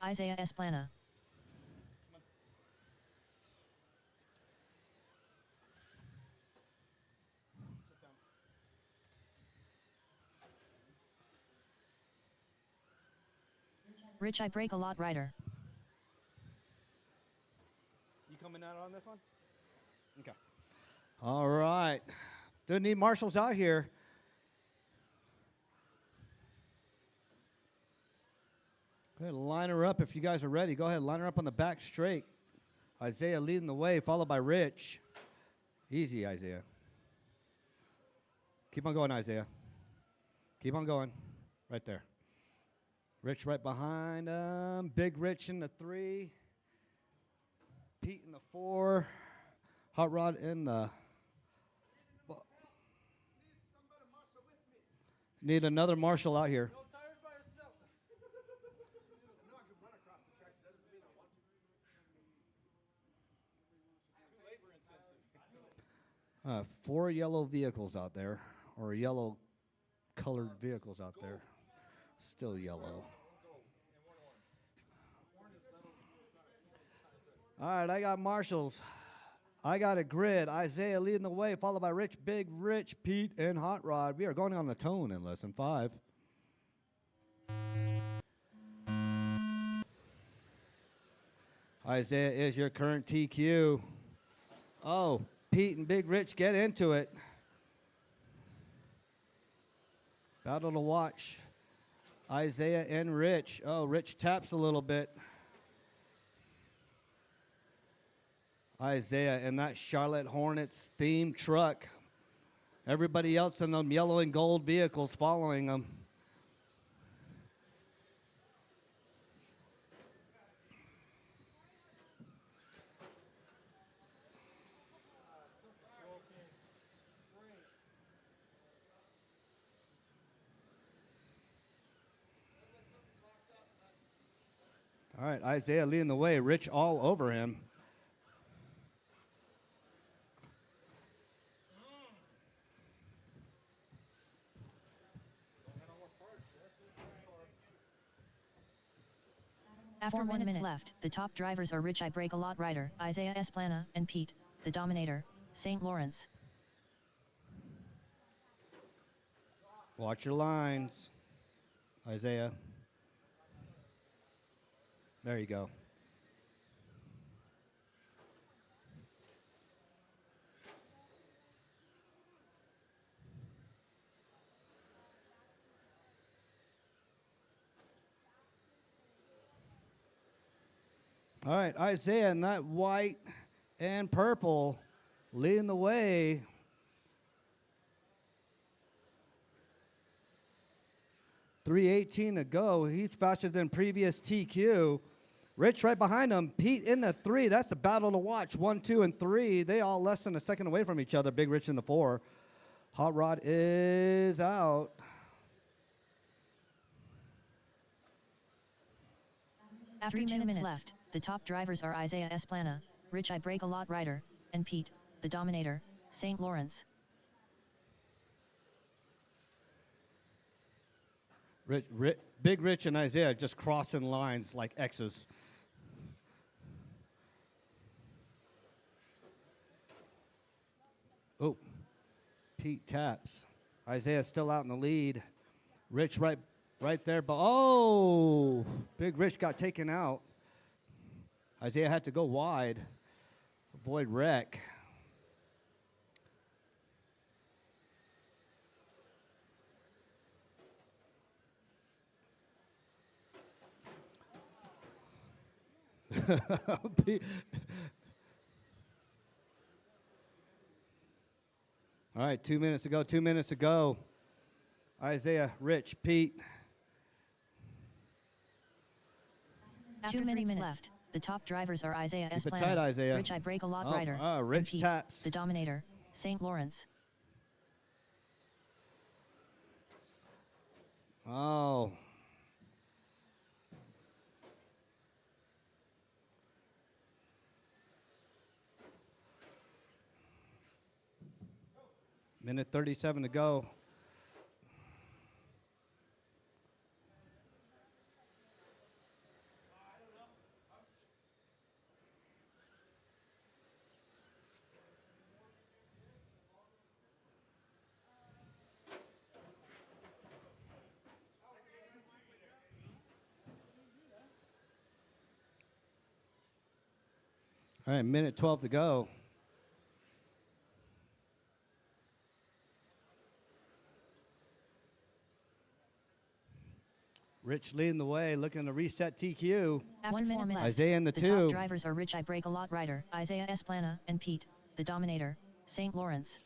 Isaiah Esplana. Rich I Break a Lot Rider. You coming out on this one? Okay. All right. Do need marshals out here. Go ahead and line her up if you guys are ready. Go ahead, line her up on the back straight. Isaiah leading the way, followed by Rich. Easy, Isaiah. Keep on going, Isaiah. Keep on going. Right there. Rich right behind him. Big Rich in the 3. Pete in the 4. Hot Rod in the... Need another marshal out here. No tires by yourself. I know I can run across the track. That doesn't mean I want to. Too labor intensive. 4 yellow vehicles out there, or yellow colored vehicles out there. Still yellow. All right, I got marshals. I got a grid. Isaiah leading the way, followed by Rich, Big Rich, Pete, and Hot Rod. We are going on the tone in lesson 5. Isaiah is your current TQ. Oh, Pete and Big Rich get into it. Battle to watch. Isaiah and Rich. Oh, Rich taps a little bit. Isaiah in that Charlotte Hornets themed truck. Everybody else in them yellow and gold vehicles following them. All right, Isaiah leading the way. Rich all over him. After 1 minute left, the top drivers are Rich I Break a Lot rider, Isaiah Esplana, and Pete, the Dominator, St. Lawrence. Watch your lines, Isaiah. There you go. All right, Isaiah in that white and purple leading the way. .318 to go. He's faster than previous TQ. Rich right behind him. Pete in the 3. That's a battle to watch. 1, 2, and 3. They all less than a second away from each other. Big Rich in the 4. Hot Rod is out. After 2 minutes left, the top drivers are Isaiah Esplana, Rich I Break a Lot rider, and Pete, the Dominator, St. Lawrence. Big Rich and Isaiah just crossing lines like X's. Oh, Pete taps. Isaiah's still out in the lead. Rich right there. But oh, Big Rich got taken out. Isaiah had to go wide. Avoid wreck. All right, 2 minutes to go, 2 minutes to go. Isaiah, Rich, Pete. 2 minutes left. The top drivers are Isaiah Keep it Esplana, tight, Isaiah. Rich I Break a Lot rider, Rich and Pete, taps. the Dominator, St. Lawrence. Oh. Minute 37 to go. All right, minute 12 to go. Rich leading the way, looking to reset TQ. After 1 minute left, Isaiah in the the 2. top drivers are Rich I Break a Lot rider, Isaiah Esplana, and Pete, the Dominator, St. Lawrence.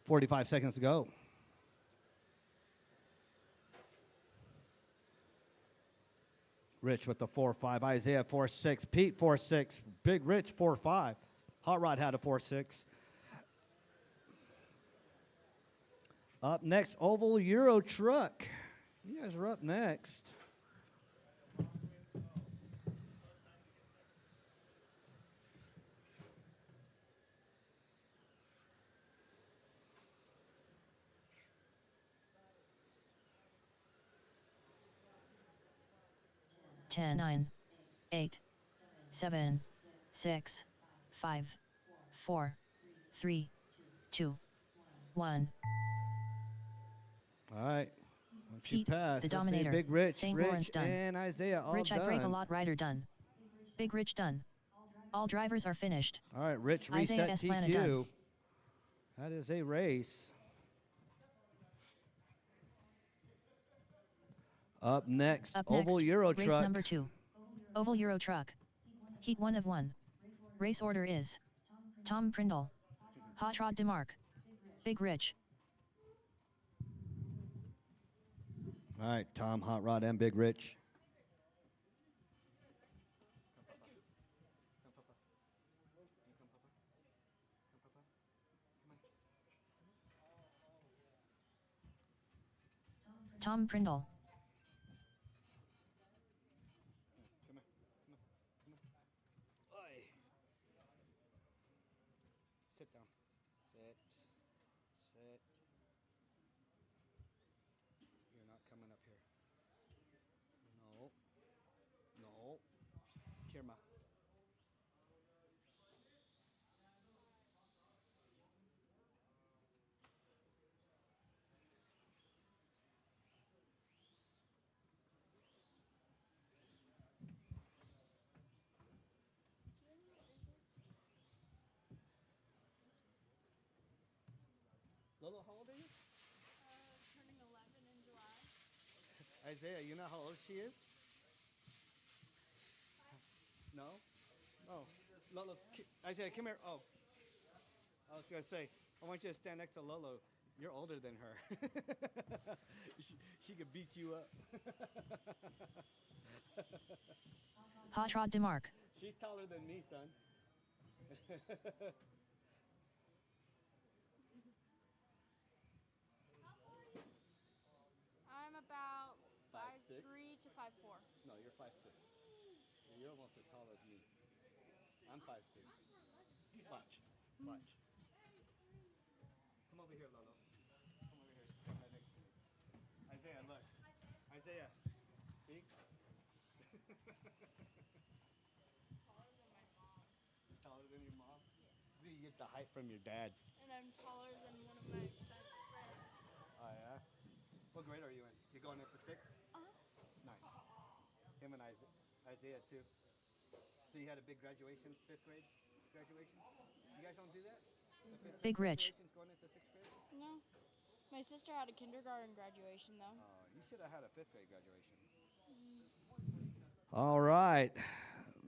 .45 seconds to go. Rich with the 4.5. Isaiah 4.6. Pete 4.6. Big Rich 4.5. Hot Rod had a 4.6. Up next, Oval Euro Truck. You guys are up next. Ten, 9, 8, 7, 6, 5, 4, 3, 2, 1. All right. Once you Pete, pass, the let's say Dominator, Big Rich, St. Lawrence done. and Isaiah all Rich done. I Break a Lot rider done. Big Rich done. All drivers are finished. All right, Rich Isaiah reset Esplana TQ. done. That is a race. Up next, Up Oval next, Euro race Truck. number 2. Oval Euro Truck. Heat 1 of 1. Race order is Tom Prindle, Hot Rod DeMarc, Big Rich. All right, Tom, Hot Rod, and Big Rich. Tom Prindle. Come here. Oi. Sit down. Sit. You're not coming up here. No. Kirma. Lolo, how old are you? Turning 11 in July. Isaiah, you know how old she is? No? Oh. Lolo, Isaiah, come here. Oh. I was going to say, I want you to stand next to Lolo. You're older than her. she could beat you up. Hot Rod DeMarc. She's taller than me, son. I'm about 5'6"? 5'3" to 5'4". No, you're 5'6". You're almost as tall as me. I'm 5'6". Watch. Come over here, Lolo. Come over here. Stand right next to me. Isaiah, look. Isaiah. See? You're taller than your mom? You get the height from your dad. And I'm taller than one of my best friends. Oh, yeah? What grade are you in? You're going into 6? Nice. Him and Isaiah, too. So you had a big graduation, 5th grade graduation? You guys don't do that? Big Rich. Graduation's going into 6th grade? No. My sister had a kindergarten graduation, though. You should have had a 5th grade graduation. All right.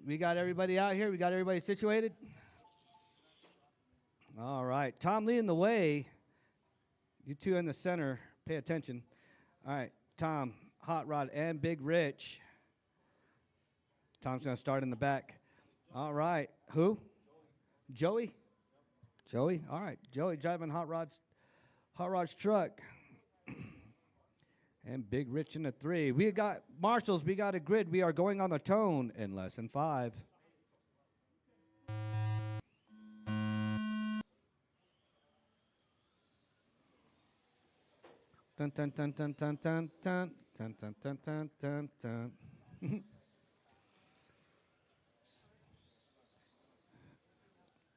We got everybody out here. We got everybody situated. All right. Tom leading the way. You two in the center. Pay attention. All right. Tom, Hot Rod, and Big Rich. Tom's going to start in the back. All right. Who? Joey? Joey? All right. Joey driving Hot Rod's truck. And Big Rich in the 3. We got marshals. We got a grid. We are going on the tone in lesson 5. Dun dun dun dun dun dun dun dun dun dun dun dun dun.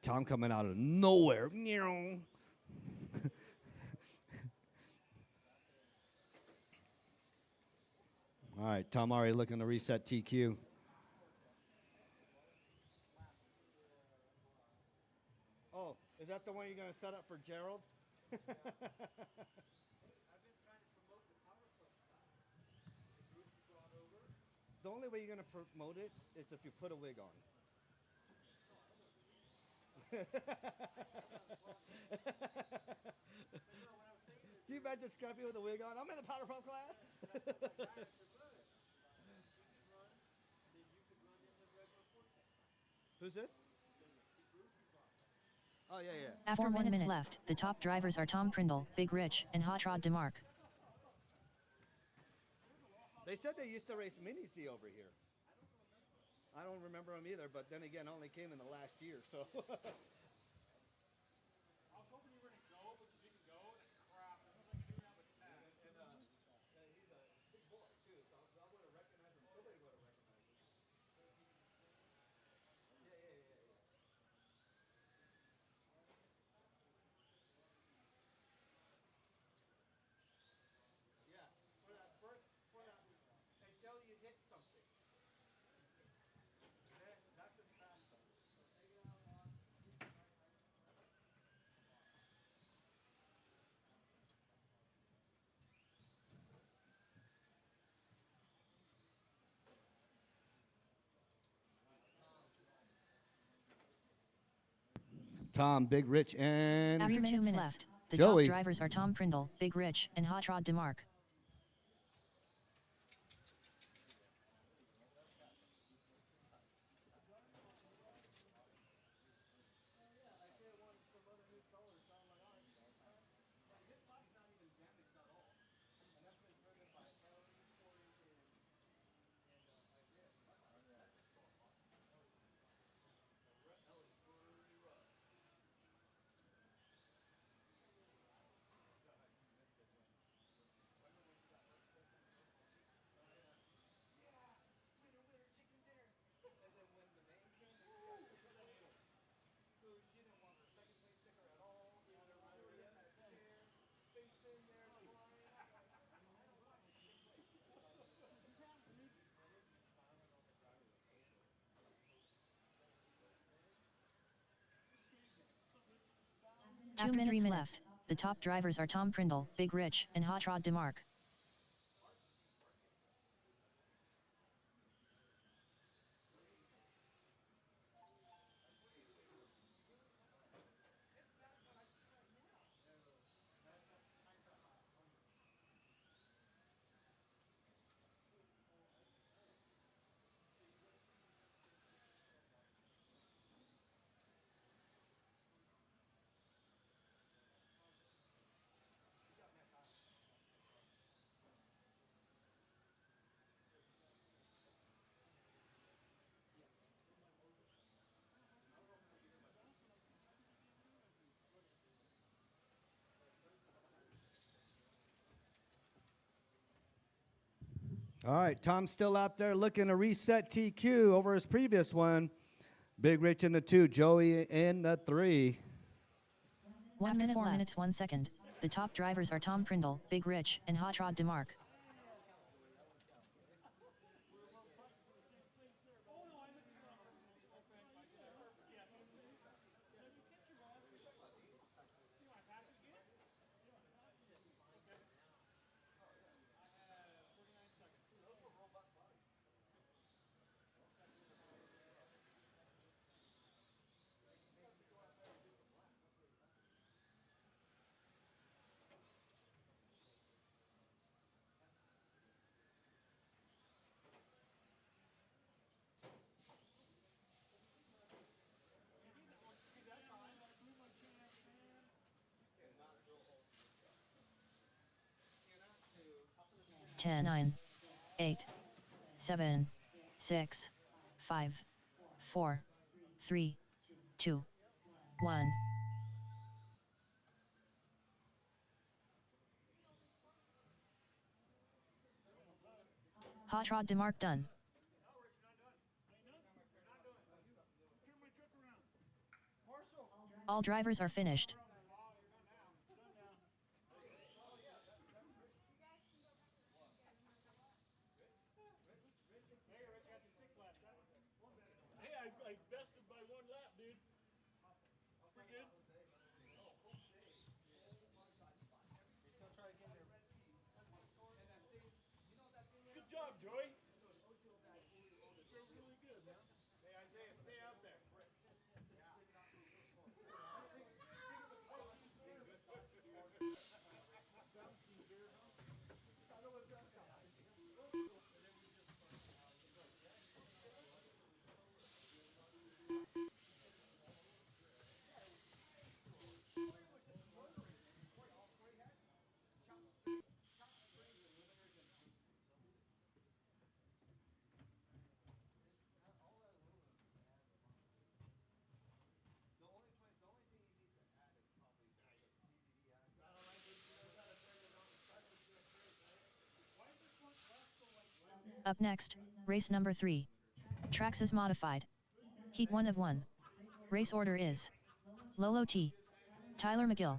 Tom coming out of nowhere. All right, Tom already looking to reset TQ. Oh, is that the one you're going to set up for Gerald? The only way you're going to promote it is if you put a wig on. Can you imagine Scrappy with a wig on? I'm in the powder puff class. Who's this? Oh, yeah. After 1 minute left, the top drivers are Tom Prindle, Big Rich, and Hot Rod DeMarc. They said they used to race Mini C over here. I don't remember them either, but then again, I only came in the last year, so. I was hoping you were going to go, but you didn't go, and crap. It looks like you didn't have a tag. He's a big boy, too, so I would have recognized him. Somebody would have recognized him. Yeah. Yeah, for that, until you hit something. That's his fast stuff. Tom, Big Rich, and After 2 minutes left, the Joey. top drivers are Tom Prindle, Big Rich, and Hot Rod DeMarc. After 2 minutes left, the top drivers are Tom Prindle, Big Rich, and Hot Rod DeMarc. All right, Tom's still out there looking to reset TQ over his previous one. Big Rich in the 2, Joey in the 3. 1 minute 4 minutes 1 second. The top drivers are Tom Prindle, Big Rich, and Hot Rod DeMarc. Ten, 9, 8, 7, 6, 5, 4, 3, 2, 1. Hot Rod DeMarc done. All drivers are finished. Hey, I bested by 1 lap, dude. Pretty good. Good job, Joey. You're really good, man. Hey, Isaiah, stay out there. Up next, race number 3. Tracks is modified. Heat 1 of 1. Race order is Lolo T. Tyler McGill.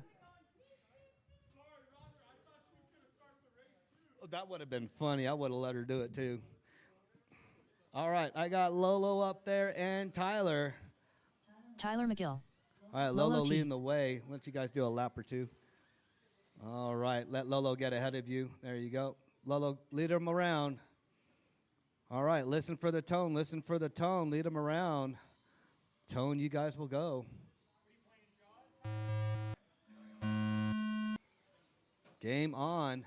Oh, that would have been funny. I would have let her do it too. All right, I got Lolo up there and Tyler. Tyler McGill. All right, Lolo Lolo T. leading the way. Let you guys do a lap or two. All right, let Lolo get ahead of you. There you go. Lolo, lead him around. All right, listen for the tone. Listen for the tone. Lead him around. Tone, you guys will go. Game on.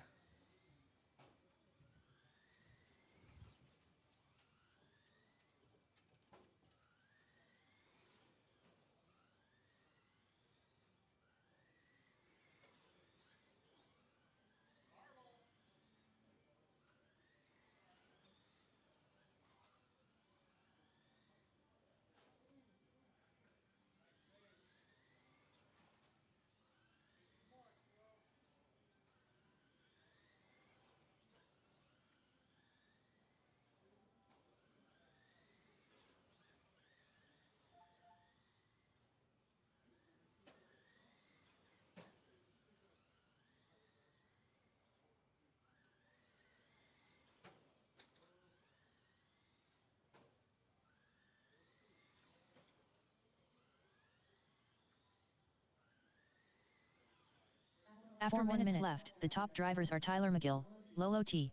After 1 minute left, the top drivers are Tyler McGill, Lolo T.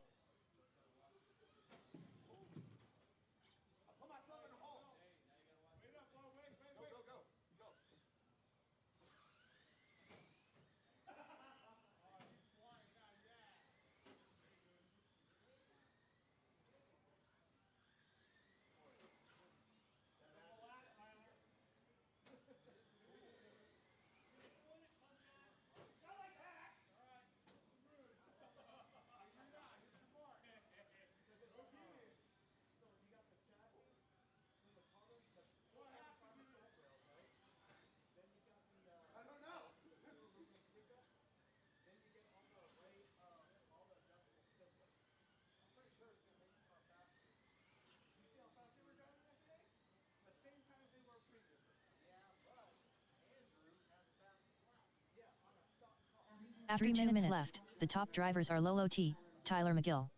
After 3 minutes left, the top drivers are Lolo T, Tyler McGill.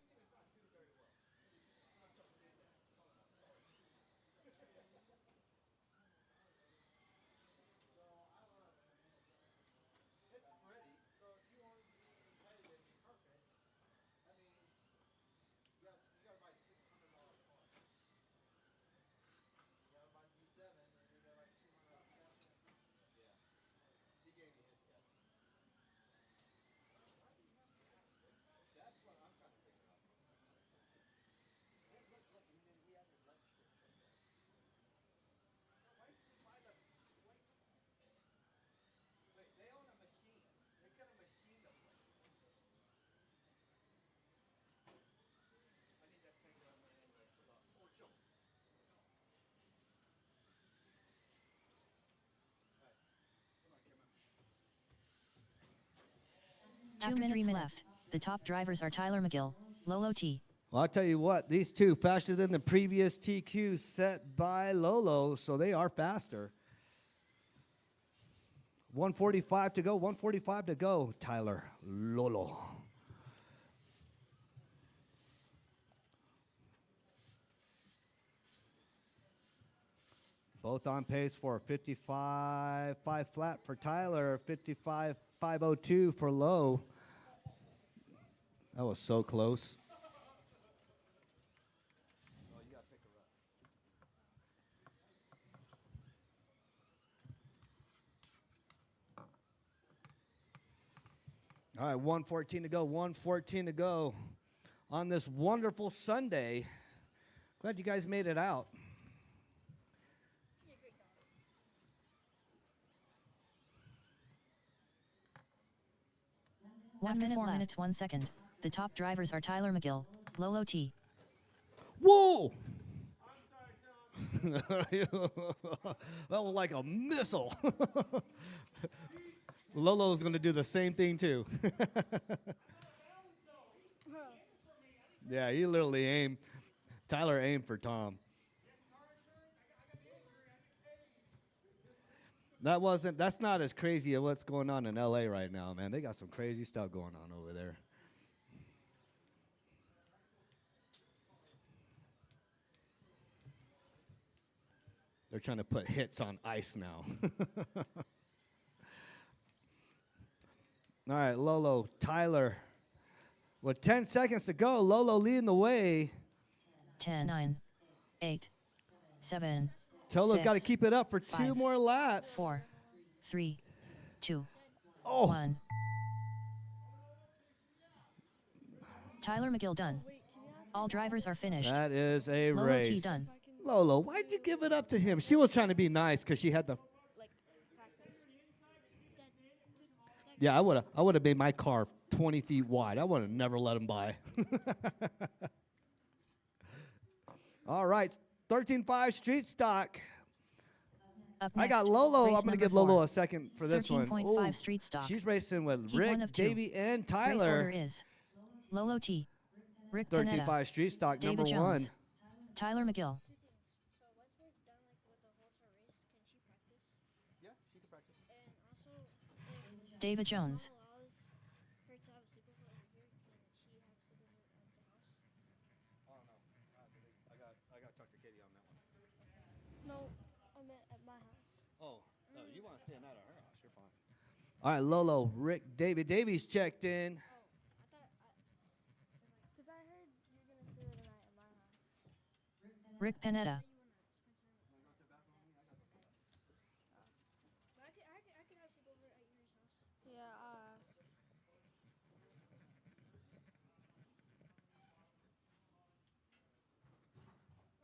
After 3 minutes left, the top drivers are Tyler McGill, Lolo T. Well, I'll tell you what, these two faster than the previous TQ set by Lolo, so they are faster. 145 to go, 145 to go, Tyler, Lolo. Both on pace for 55.5 flat for Tyler, 55.502 for Low. That was so close. All right, 1:14 to go, 1:14 to go on this wonderful Sunday. Glad you guys made it out. One minute 4 minutes 1 second. The top drivers are Tyler McGill, Lolo T. Whoa! That was like a missile. Lolo's going to do the same thing too. Yeah, he literally aimed. Tyler aimed for Tom. That's not as crazy as what's going on in LA right now, man. They got some crazy stuff going on over there. They're trying to put hits on ice now. All right, Lolo, Tyler. With 10 seconds to go, Lolo leading the way. 10, 9, 8, 7. Tolo's got to keep it up for 2 more laps. 4, 3, 2, Oh. 1. Tyler McGill done. All drivers are finished. That is a Lolo race. T done. Lolo, why'd you give it up to him? She was trying to be nice because she had the. Yeah, I would have made my car 20 feet wide. I would have never let him by. All right, 13.5 street stock. Up I next, got Lolo. race I'm going to number give 4. Lolo a second for this one. 13.5 Ooh, street stock. she's racing with Heat 1 Rick, of 2. Davey, and Race Tyler. order is Lolo T, Rick Panetta, 13.5 street stock, David number Jones, 1. Tyler McGill. So once we're done like with the whole tour race, can she practice? Yeah, she can practice. And also, if David Jones. mom allows her to have a sleepover over here, can she have a sleepover at the house? Oh, no. I got to talk to Katie on that one. No, I meant at my house. Oh, you want to stay a night at her house. You're fine. All right, Lolo, Rick, David. Davies checked in. Because I heard you're going to stay the night at my house. Rick Panetta. I can have sleep over at Erie's house. Yeah, I'll ask.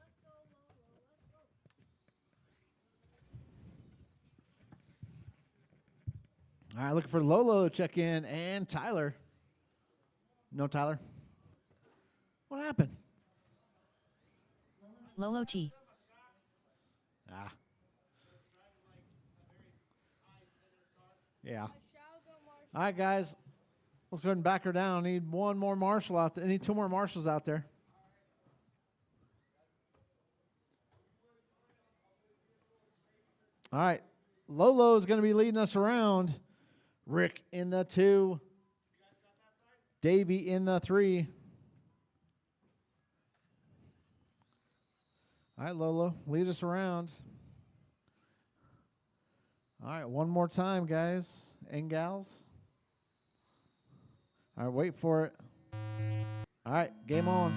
Let's go, Lolo. Let's go. All right, looking for Lolo to check in and Tyler. No, Tyler. What happened? Lolo T. Ah. Yeah. All right, guys. Let's go ahead and back her down. Need one more marshal out there. Need two more marshals out there. All right. Lolo is going to be leading us around. Rick in the 2. Davey in the 3. All right, Lolo, lead us around. All right, one more time, guys and gals. All right, wait for it. All right, game on.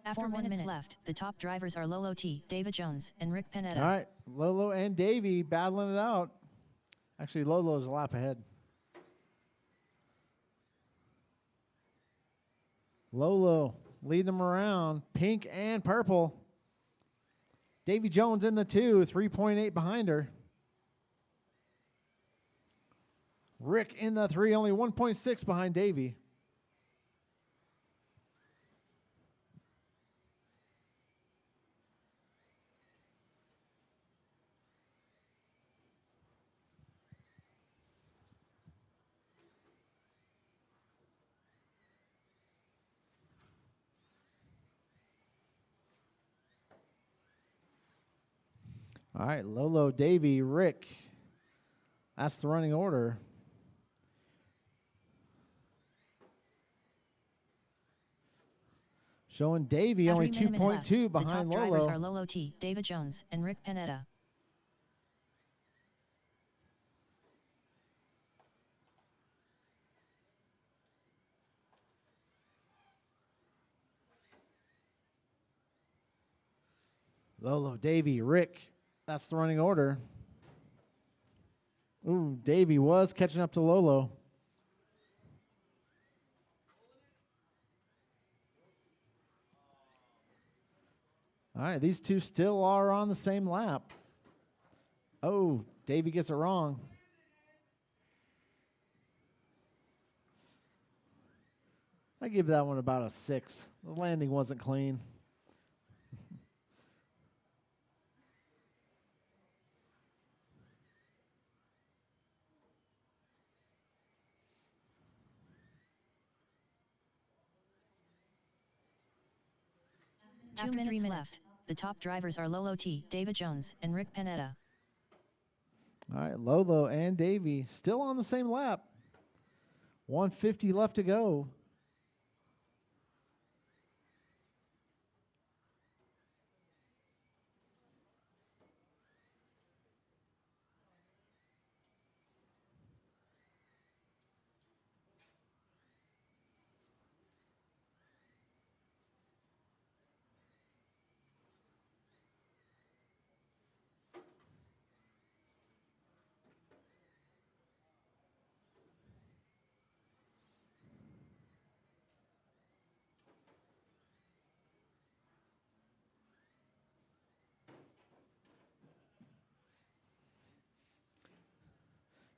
After 1 minute left, the top drivers are Lolo T, David Jones, and Rick Panetta. All right, Lolo and Davey battling it out. Actually, Lolo's a lap ahead. Lolo leading them around, pink and purple. Davy Jones in the 2, 3.8 behind her. Rick in the 3, only 1.6 behind Davy. All right, Lolo, Davy, Rick. That's the running order. Showing Davy only 2.2 behind the top Lolo. drivers are Lolo T, David Jones, and Rick Panetta. Lolo, Davy, Rick. That's the running order. Ooh, Davy was catching up to Lolo. All right, these two still are on the same lap. Oh, Davy gets it wrong. I give that one about a 6. The landing wasn't clean. After 3 minutes, the top drivers are Lolo T, David Jones, and Rick Panetta. All right, Lolo and Davy still on the same lap. 150 left to go.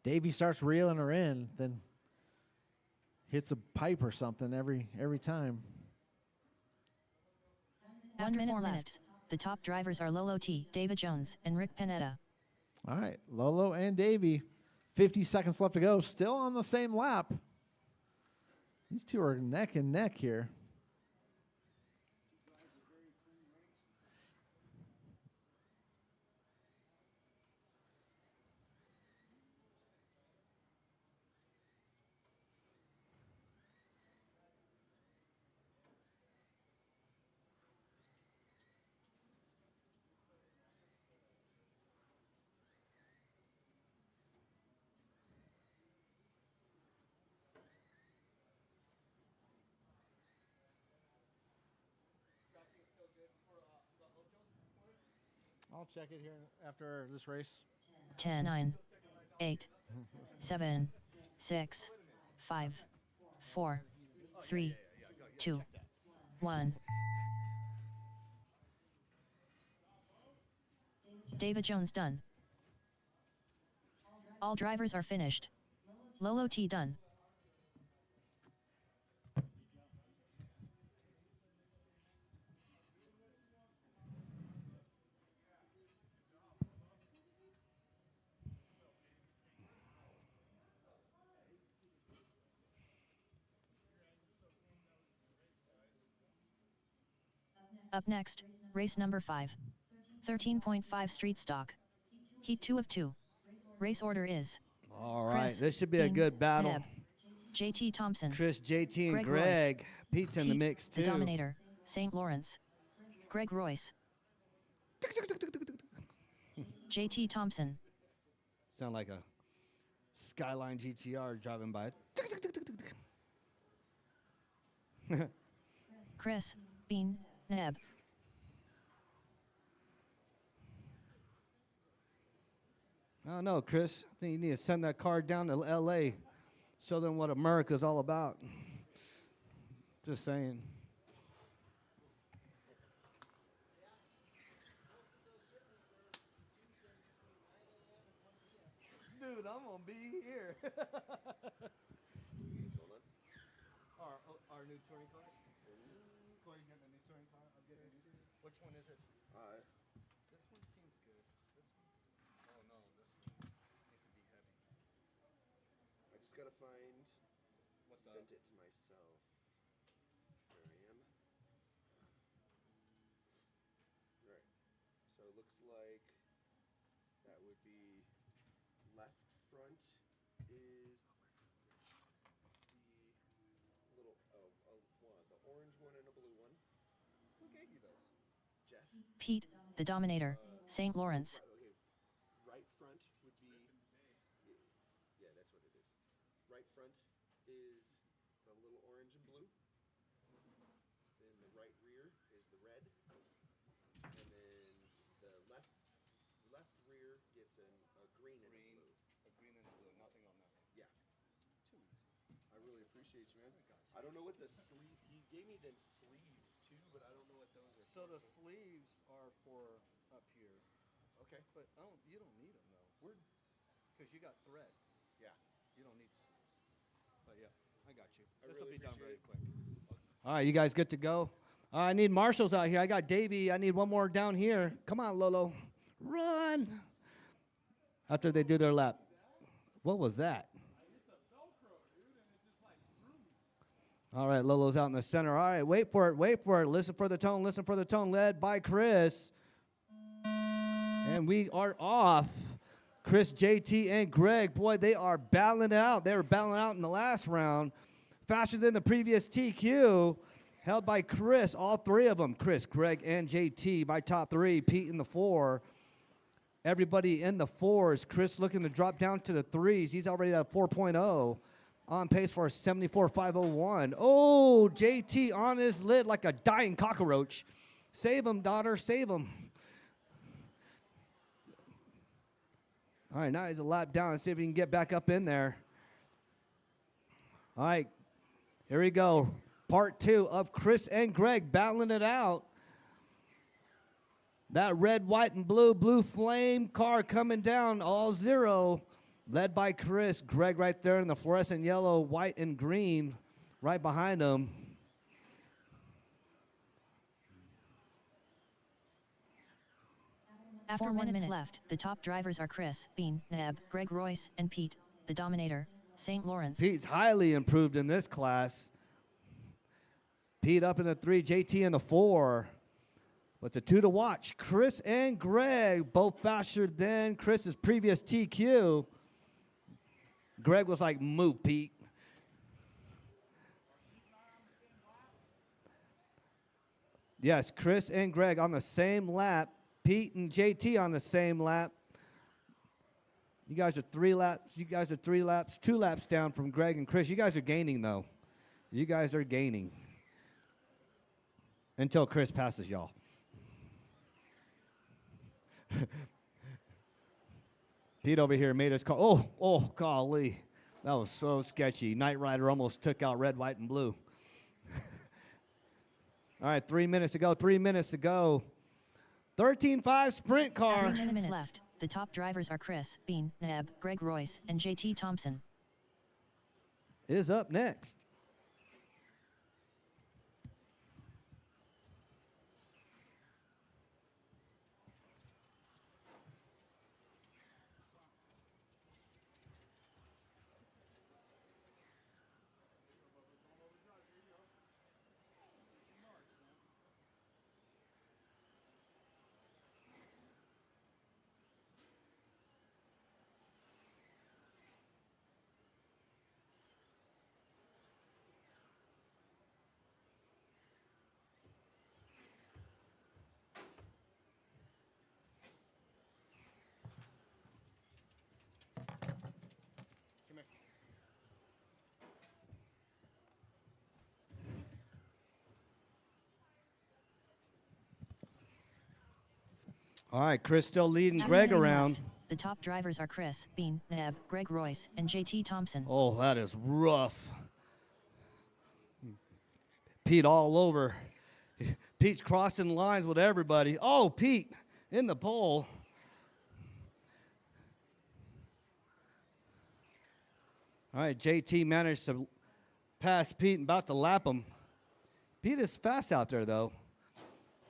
Davey starts reeling her in, then hits a pipe or something every time. After 4 minutes, the top drivers are Lolo T, David Jones, and Rick Panetta. All right, Lolo and Davey, 50 seconds left to go, still on the same lap. These two are neck and neck here. I'll check it here after this race. 10, 9, 8, 7, 6, 5, 4, 3, 2, 1. David Jones done. All drivers are finished. Lolo T done. Up next, race number 5. 13.5 street stock. Heat 2 of 2. Race order is All right, Chris, this should be a Bean, good battle. Neb, JT Thompson, Chris, JT, and Greg Greg. Pete's in the Pete, mix, the too. Dominator, St. Lawrence, Greg Royce, JT Thompson, Sound like a Skyline GTR driving by. Chris, Bean, Neb, I don't know, Chris. I think you need to send that car down to L.A. Show them what America's all about. Just saying. Dude, I'm gonna be here. Our new touring car. Corey's getting a new touring car. I'm getting a new. Which one is it? This one seems good. This one's. Oh no, this one needs to be heavy. I just gotta find. What's Sent it to myself. There I am. Right. So it looks like that would be left front is the little one, the orange one and a blue one. Who gave you those? Jeff. Pete, the Dominator, St. Lawrence, Okay. Right front would be. Yeah, that's what it is. Right front is the little orange and blue. Then the right rear is the red. And then the left rear gets a green and a blue. A green and a blue. Nothing on that one. Yeah. Too easy. I really appreciate you, man. I don't know what the sleeve. He gave me them sleeves too, but I don't know what those are. So the sleeves are for up here. Okay. But you don't need them though. Because you got thread. Yeah. You don't need sleeves. But yeah, I got you. I This will really be done very appreciate quick. All right, you guys good to go? I need marshals out here. I got Davey. I need one more down here. Come on, Lolo. Run. After they do their lap. What was that? All right, Lolo's out in the center. All right, wait for it, wait for it. Listen for the tone, listen for the tone. Led by Chris. And we are off. Chris, JT, and Greg. Boy, they are battling it out. They were battling out in the last round. Faster than the previous TQ. Held by Chris, all three of them. Chris, Greg, and JT by top three. Pete in the 4. Everybody in the 4s. Chris looking to drop down to the 3s. He's already at a 4.0. On pace for a 74.501. Oh, JT on his lid like a dying cockroach. Save him, daughter, save him. All right, now he's a lap down. Let's see if he can get back up in there. All right, here we go. Part 2 of Chris and Greg battling it out. That red, white, and blue flame car coming down, all 0. led by Chris. Greg right there in the fluorescent yellow, white, and green right behind him. After 1 minute left, the top drivers are Chris, Bean, Neb, Greg Royce, and Pete, the Dominator, St. Lawrence. Pete's highly improved in this class. Pete up in the 3, JT in the 4. What's a 2 to watch? Chris and Greg both faster than Chris's previous TQ. Greg was like, move, Pete. Yes, Chris and Greg on the same lap. Pete and JT on the same lap. You guys are 3 laps. You guys are 3 laps, 2 laps down from Greg and Chris. You guys are gaining, though. You guys are gaining. Until Chris passes y'all. Pete over here made us call. Oh, golly. That was so sketchy. Knight Rider almost took out red, white, and blue. All right, 3 minutes to go. 3 minutes to go. 13.5 sprint car. 3 minutes left. The top drivers are Chris, Bean, Neb, Greg Royce, and JT Thompson. Is up next. All right, Chris still leading Greg around. The top drivers are Chris, Bean, Neb, Greg Royce, and JT Thompson. Oh, that is rough. Pete all over. Pete's crossing lines with everybody. Oh, Pete in the pole. All right, JT managed to pass Pete and about to lap him. Pete is fast out there, though.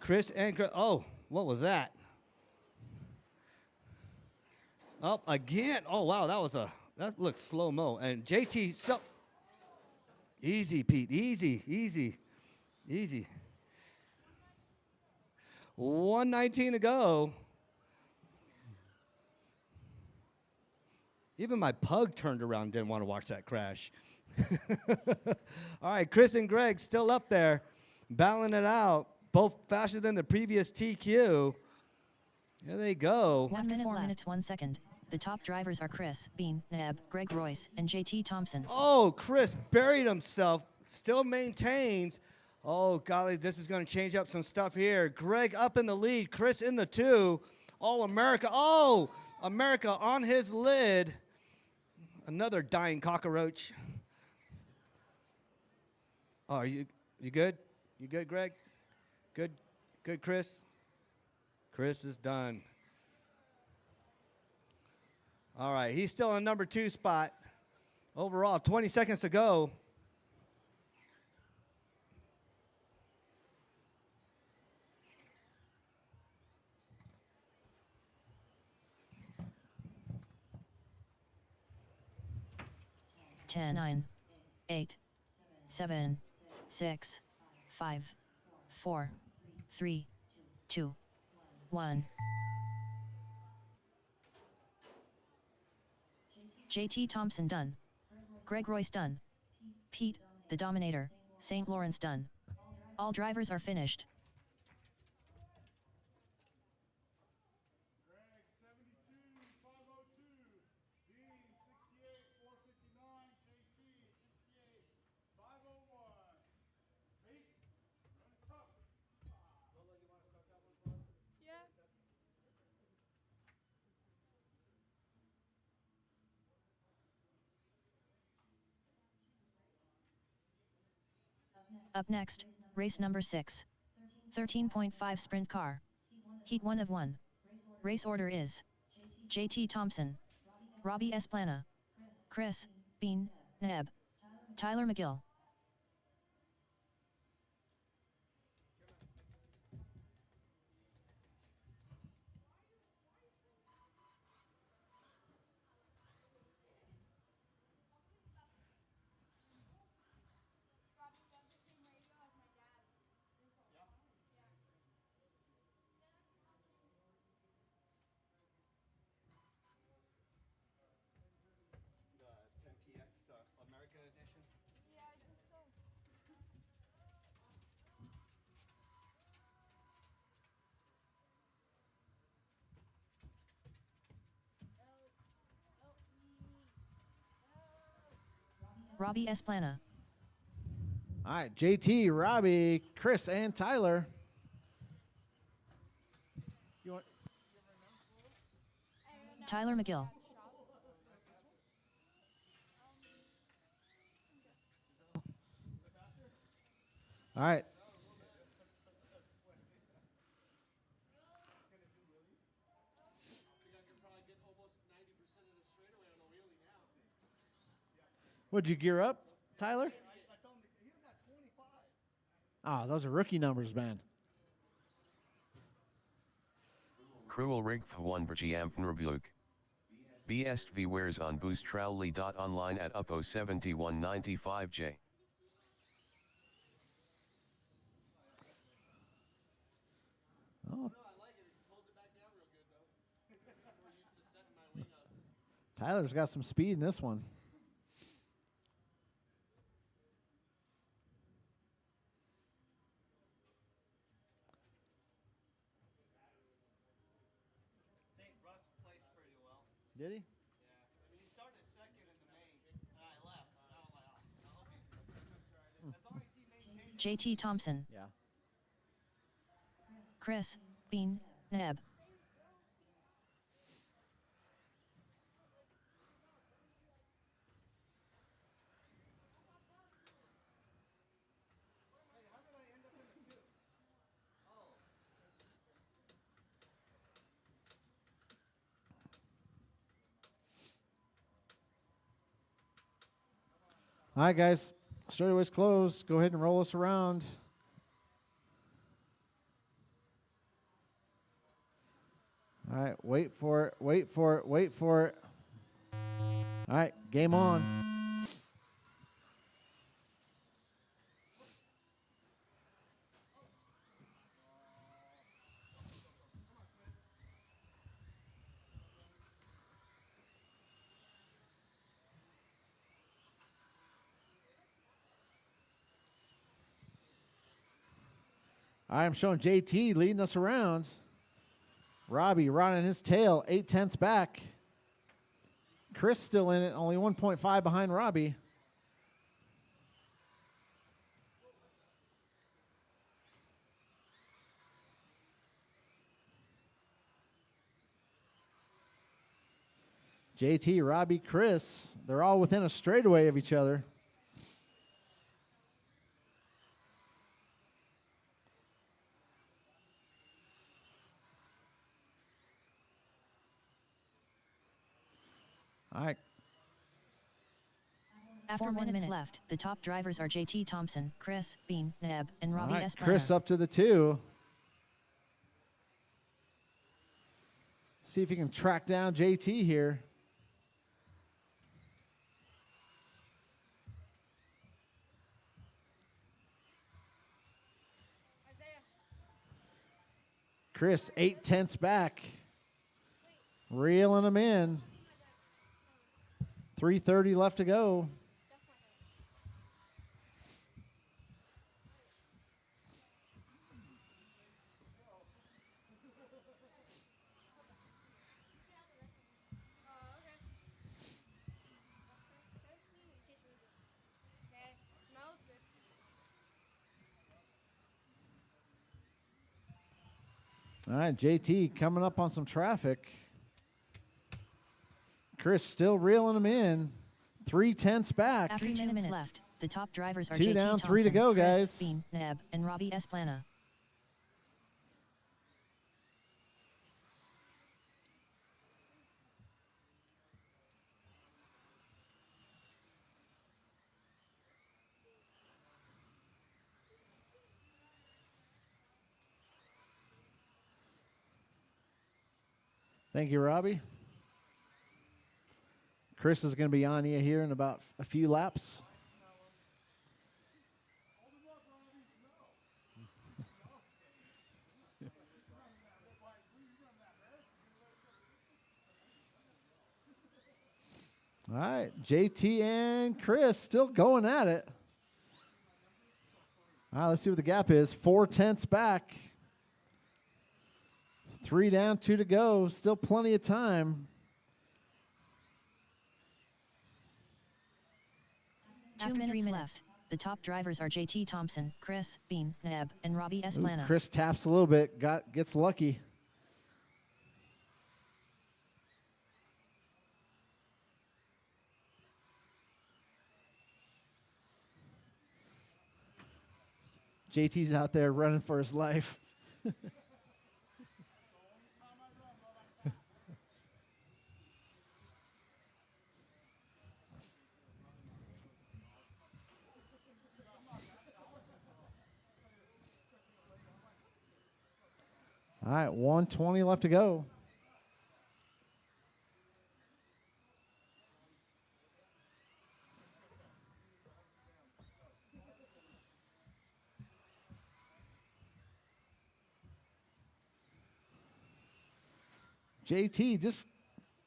Chris and Chris. Oh, what was that? Oh, again. Oh, wow, that looks slow-mo. And JT, so easy, Pete, easy. 1:19 to go. Even my pug turned around and didn't want to watch that crash. All right, Chris and Greg still up there, battling it out, both faster than the previous TQ. Here they go. 1 minute, 4 minutes, 1 second. The top drivers are Chris, Bean, Neb, Greg Royce, and JT Thompson. Oh, Chris buried himself, still maintains. Oh, golly, this is going to change up some stuff here. Greg up in the lead, Chris in the 2. All America. Oh, America on his lid. Another dying cockroach. Oh, are you good? You good, Greg? Good, Chris? Chris is done. All right, he's still in number 2 spot. Overall, 20 seconds to go. Ten, 9, 8, 7, 6, 5, 4, 3, 2, 1. JT Thompson done. Greg Royce done. Pete, the Dominator, St. Lawrence done. All drivers are finished. Greg 72,502. Dean 68,459. JT 68,501. Pete running tough. Yeah. Up next, race number 6. 13.5 sprint car. Heat 1 of 1. Race order is JT Thompson, Robbie Esplana. Chris, Bean, Neb. Tyler McGill. The 10PX, the America edition. Yeah, I think so. Robbie Esplana. All right, JT, Robbie, Chris, and Tyler. You want? Tyler McGill. All right. Would you gear up, Tyler? I told him he was at 25. Oh, those are rookie numbers, man. Cruel rig for 1 Bergiamfnrebluk. BSV wears on boostrowley.online at Uppo 7195J. Oh. Tyler's got some speed in this one. I think Russ placed pretty well. Did he? Yeah. I mean, he started second in the main, and I left. And I was like, oh, I hope he tried it. As long as he maintains. JT Thompson. Yeah. Chris, Bean, Neb. All right, guys. Straightaway's closed. Go ahead and roll us around. All right, wait for it, wait for it, wait for it. All right, game on. All right, I'm showing JT leading us around. Robbie running his tail, 0.8 back. Chris still in it, only 1.5 behind Robbie. JT, Robbie, Chris, they're all within a straightaway of each other. All right. After 1 minute left, the top drivers are JT Thompson, Chris, Bean, Neb, and Robbie All right, Esplana. Chris up to the 2. See if he can track down JT here. Isaiah. Chris, 0.8 back. Reeling him in. 3:30 left to go. Okay, smells good. All right, JT coming up on some traffic. Chris still reeling him in. 0.3 back. After 2 minutes left, the top drivers are 2 JT down, Thompson, 3 to go, Chris, guys. Bean, Neb, and Robbie Esplana. Thank you, Robbie. Chris is going to be on you here in about a few laps. All right, JT and Chris still going at it. All right, let's see what the gap is. 4/10 back. 3 down, 2 to go. Still plenty of time. After 3 minutes left. The top drivers are JT Thompson, Chris, Bean, Neb, and Robbie Ooh, Esplana. Chris taps a little bit, gets lucky. JT's out there running for his life. All right, 1:20 left to go. JT just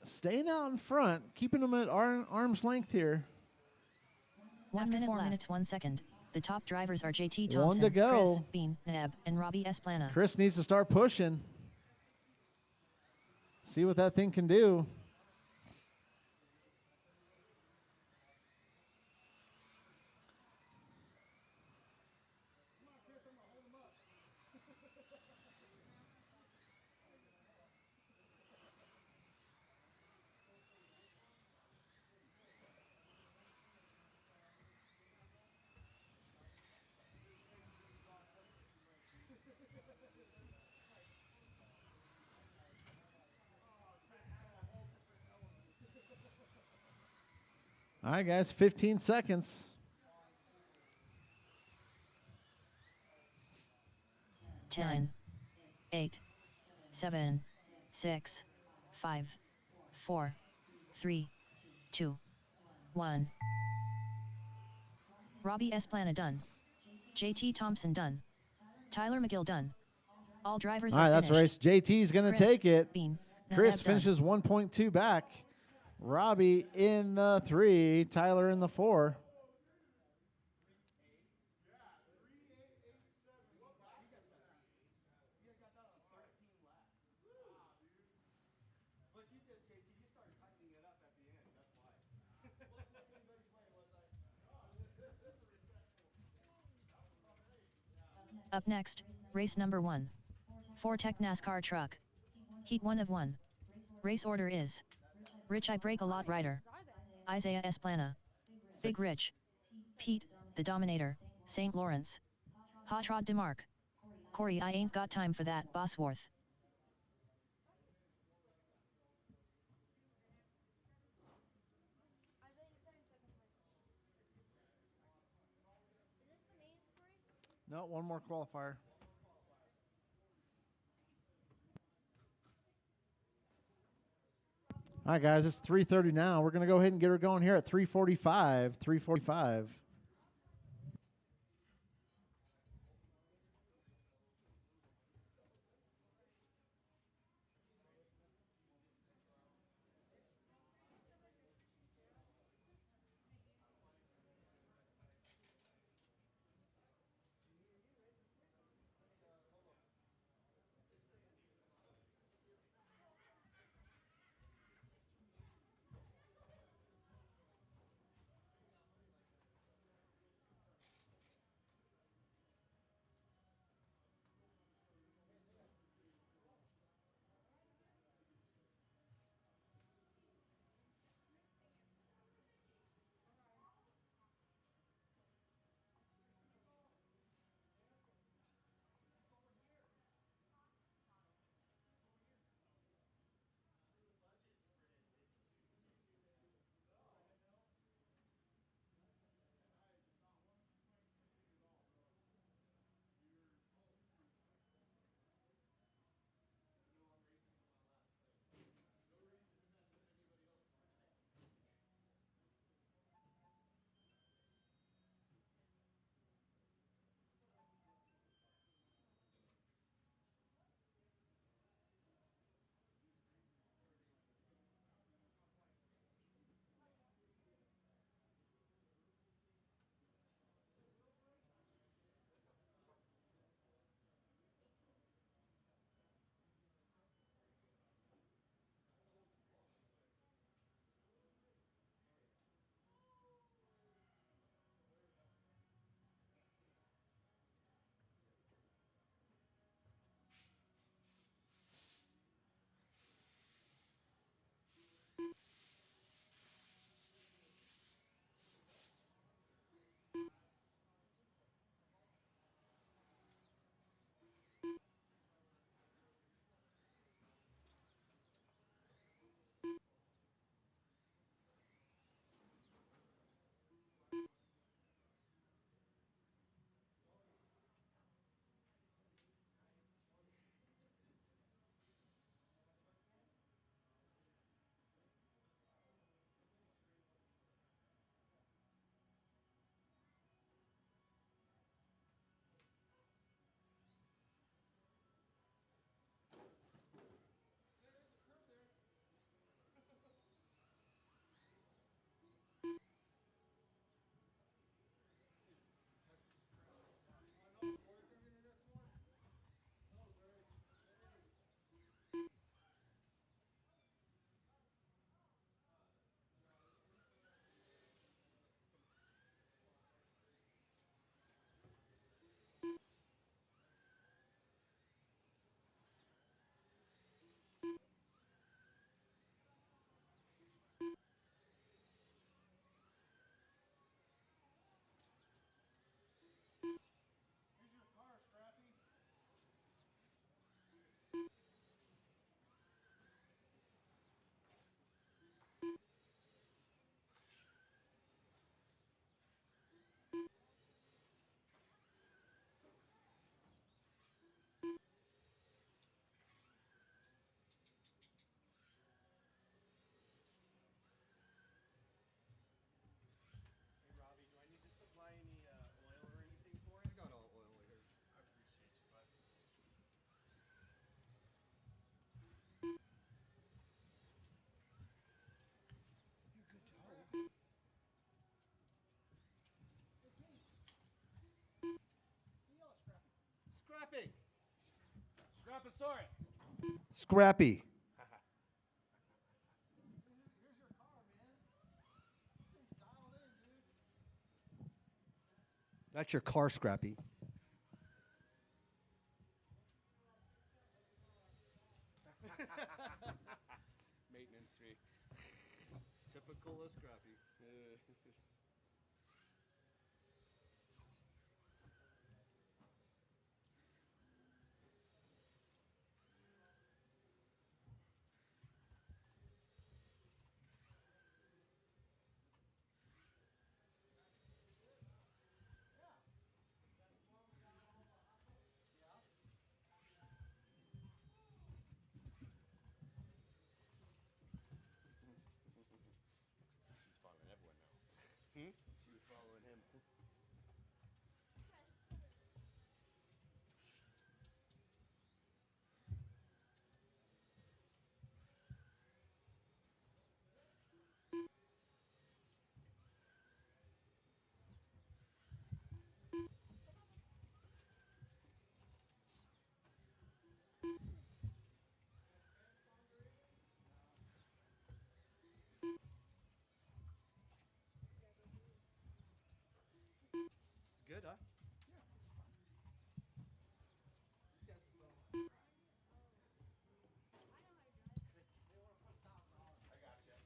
staying out in front, keeping them at arm's length here. 1 minute, 4 minutes, 1 second. The top drivers are JT 1 Thompson, to go. Chris, Bean, Neb, and Robbie Esplana. Chris needs to start pushing. See what that thing can do. All right, guys, 15 seconds. Ten, 8, 7, 6, 5, 4, 3, 2, 1. Robbie Esplana done. JT Thompson done. Tyler McGill done. All drivers All right, are that's the race. finished. JT's going to Chris, take it. Bean, Chris Neb done. finishes 1.2 back. Robbie in the 3, Tyler in the 4. Up next, race number 1. Tech NASCAR truck. Heat 1 of 1. Race order is Rich I Break a Lot Rider, Isaiah Esplana, Big Rich, Pete, the Dominator, St. Lawrence, Hot Rod DeMarc, Corey I Ain't Got Time for That Bosworth. No, one more qualifier. All right, guys, it's 3:30 now. We're going to go ahead and get her going here at 3:45. 3:45. Dilophosaurus. Scrappy. That's your car, Scrappy. Maintenance fee. Typical of Scrappy. She's following everyone now. She was following him. It's good, huh? I gotcha.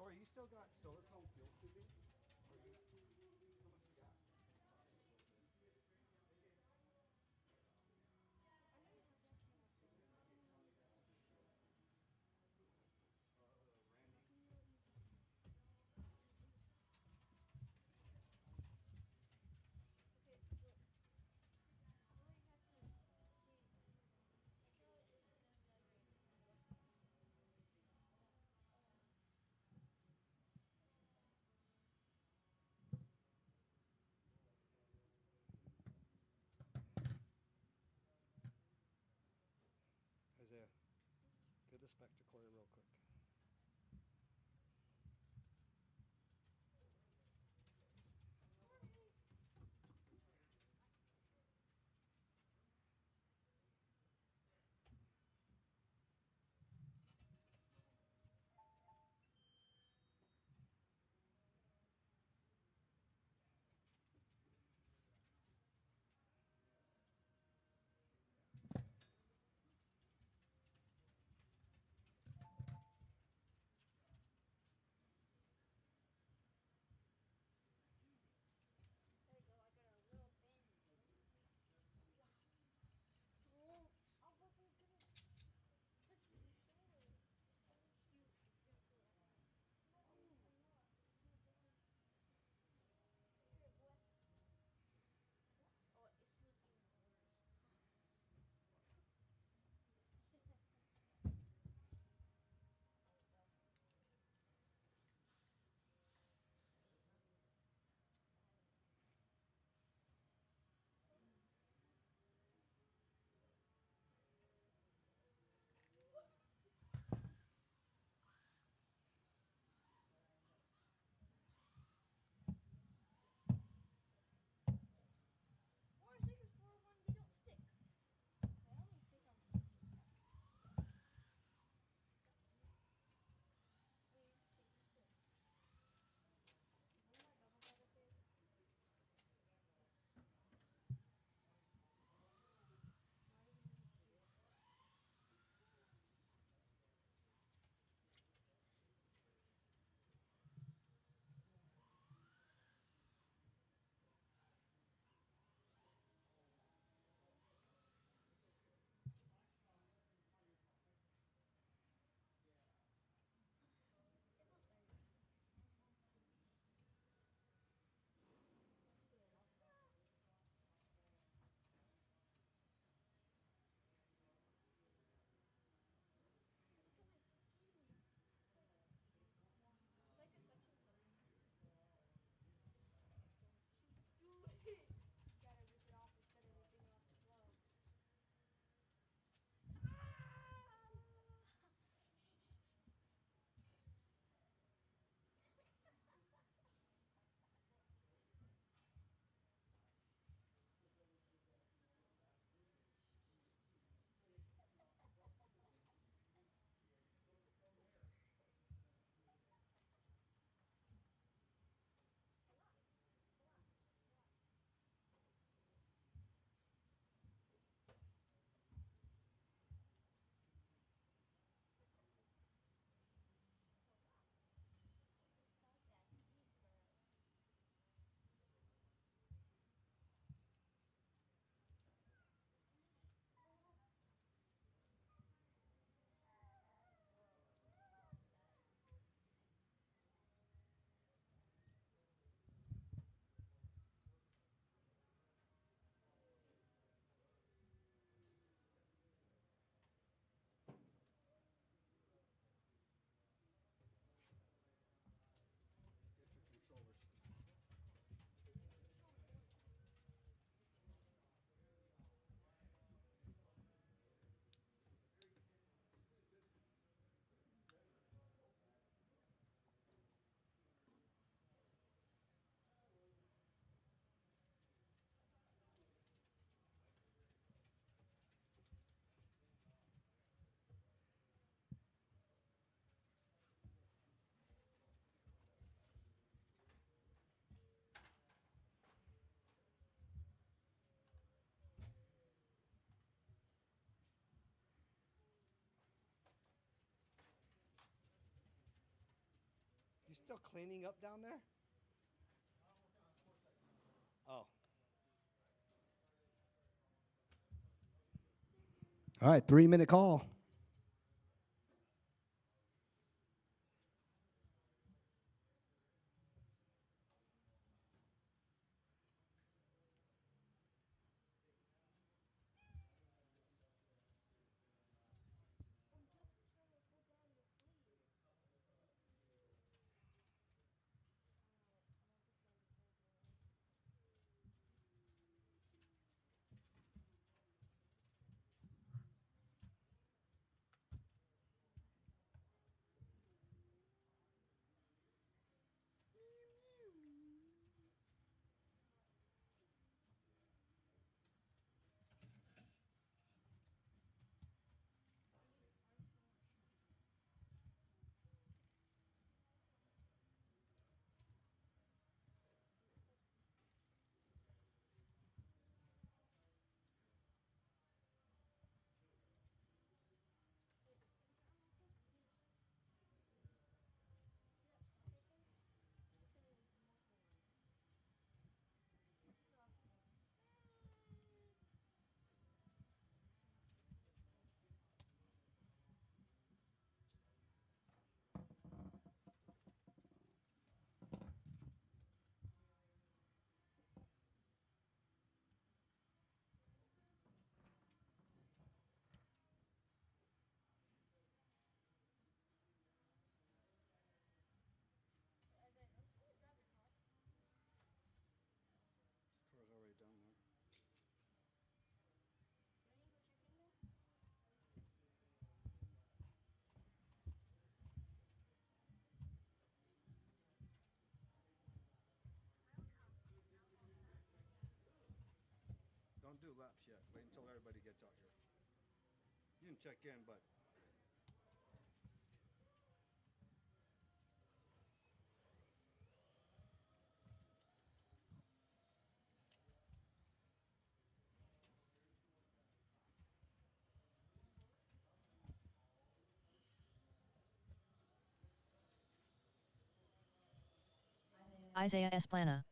Corey, you still got silicone fuel tubing? Or you, how much you got? Isaiah, give this back to Corey real quick. still cleaning up down there? Oh. All right, 3-minute call. Car's already down there. Don't do laps yet. Wait until everybody gets out here. You can check in, but Isaiah Esplana.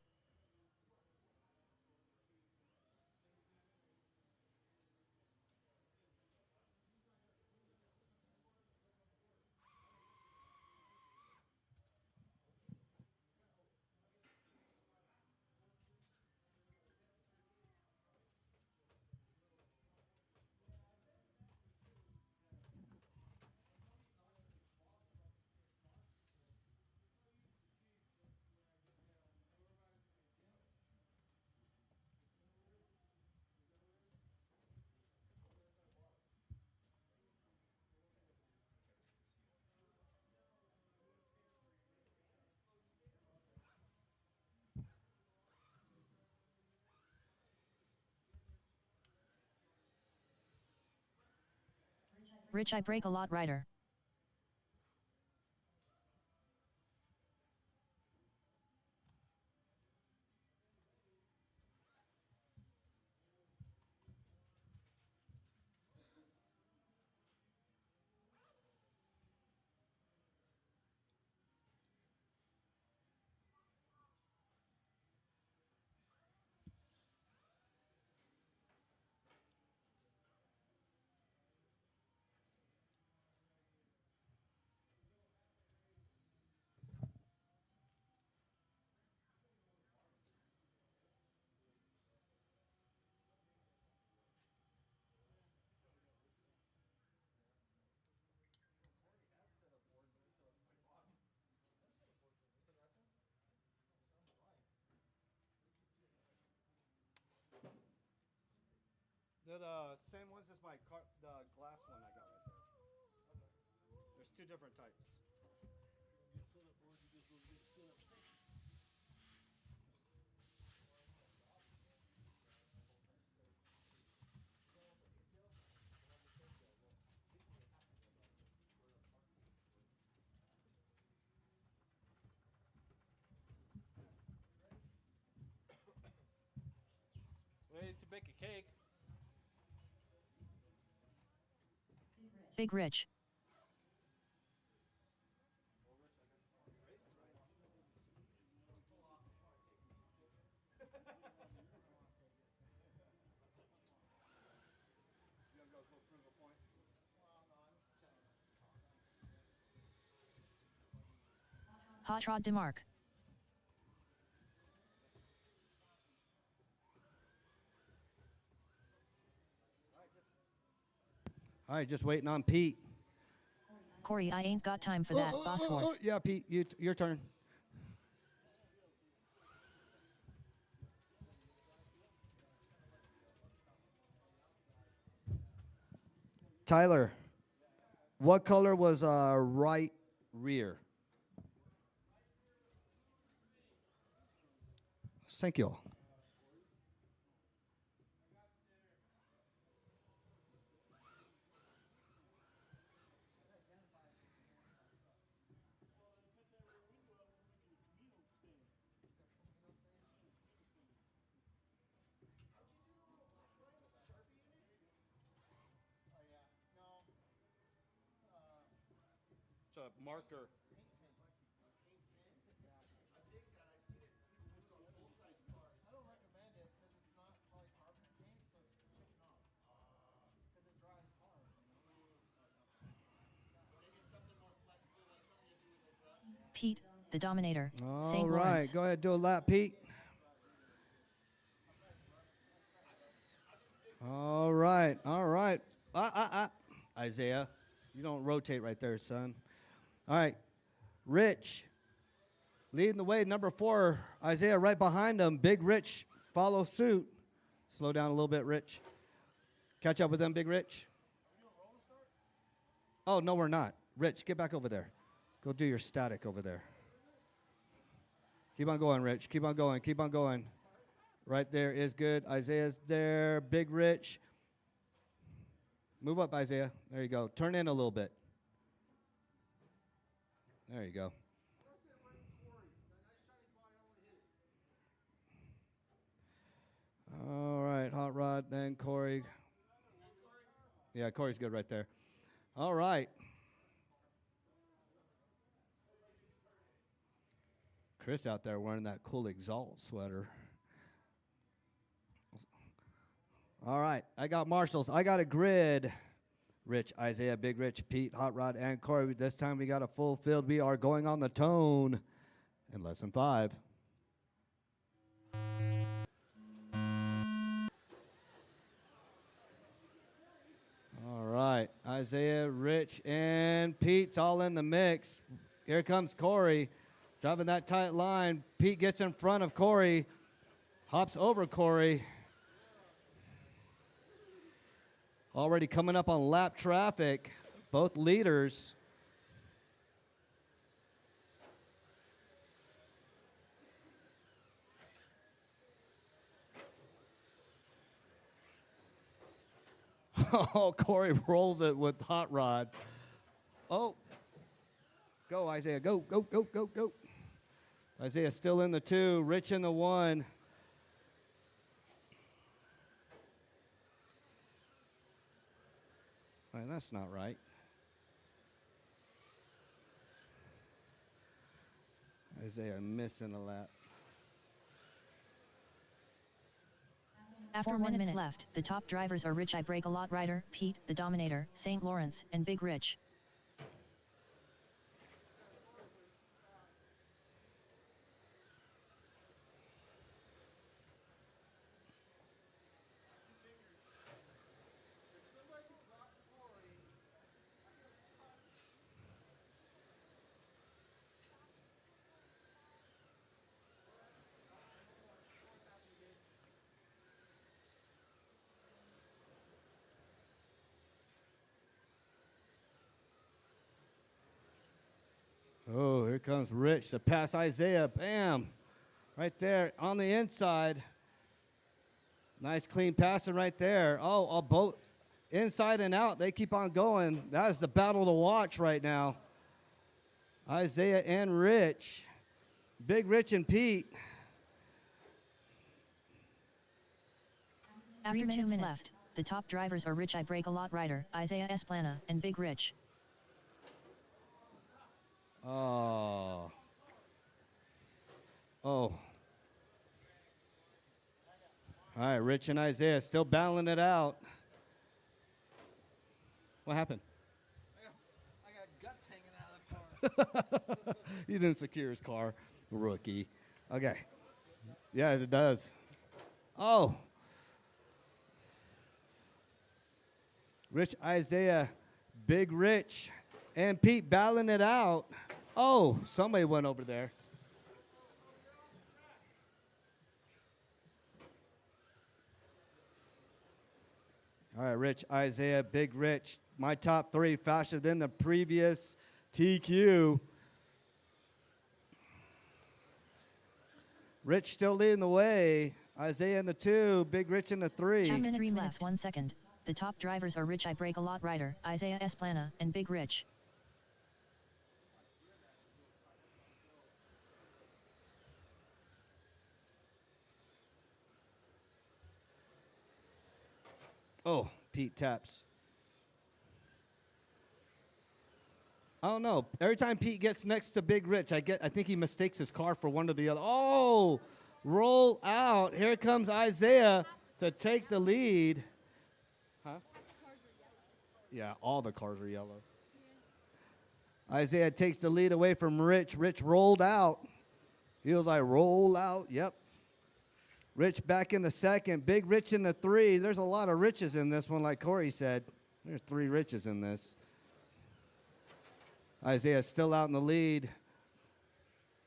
Rich I break a lot rider. they're the same ones as the glass one I got right there. There's 2 different types. Get setup boards, you just go get a setup station. Ready to bake a cake. Big Rich. Hot Rod DeMark. All right, just waiting on Pete. Corey, I ain't got time for that, Bosworth. Yeah, Pete, your turn. Tyler, what color was our right rear? Thank you. It's a marker. I don't recommend it because it's not polycarbonate paint, so it's chipping off. Because it dries hard. Pete, the Dominator, All St. right, Lawrence. go ahead, do a lap, Pete. All right, all right. Isaiah, you don't rotate right there, son. All right, Rich, leading the way, number 4. Isaiah right behind him. Big Rich follow suit. Slow down a little bit, Rich. Catch up with them, Big Rich. Oh, no, we're not. Rich, get back over there. Go do your static over there. Keep on going, Rich. Keep on going. Keep on going. Right there is good. Isaiah's there. Big Rich. Move up, Isaiah. There you go. Turn in a little bit. There you go. All right, Hot Rod, then Corey. Yeah, Corey's good right there. All right. Chris out there wearing that cool Exalt sweater. All right, I got marshals. I got a grid. Rich, Isaiah, Big Rich, Pete, Hot Rod, and Corey. This time we got a full field. We are going on the tone in less than 5. All right, Isaiah, Rich, and Pete's all in the mix. Here comes Corey, driving that tight line. Pete gets in front of Corey, hops over Corey. Already coming up on lap traffic, both leaders. Oh, Corey rolls it with Hot Rod. Oh, go Isaiah, go, go, go, go, go. Isaiah still in the 2, Rich in the 1. Man, that's not right. Isaiah missing a lap. After 1 minute left, the top drivers are Rich I Break a Lot Rider, Pete, the Dominator, St. Lawrence, and Big Rich. Oh, here comes Rich to pass Isaiah. Bam. Right there on the inside. Nice clean passing right there. Oh, both inside and out. They keep on going. That is the battle to watch right now. Isaiah and Rich. Big Rich and Pete. After 2 minutes left, the top drivers are Rich I Break a Lot Rider, Isaiah Esplana, and Big Rich. Oh. Oh. All right, Rich and Isaiah still battling it out. What happened? I got guts hanging out of the car. He didn't secure his car. Rookie. Okay. Yes, it does. Oh. Rich Isaiah, Big Rich, and Pete battling it out. Oh, somebody went over there. All right, Rich Isaiah, Big Rich. My top three faster than the previous TQ. Rich still leading the way. Isaiah in the 2, Big Rich in the 3. 2 minutes 3 minutes 1 second. The top drivers are Rich I Break a Lot rider, Isaiah Esplana, and Big Rich. Oh, Pete taps. I don't know. Every time Pete gets next to Big Rich, I think he mistakes his car for one or the other. Oh, roll out. Here comes Isaiah to take the lead. Huh? Yeah, all the cars are yellow. Isaiah takes the lead away from Rich. Rich rolled out. He was like, roll out. Yep. Rich back in the second. Big Rich in the 3. There's a lot of Riches in this one, like Corey said. There's 3 Riches in this. Isaiah still out in the lead.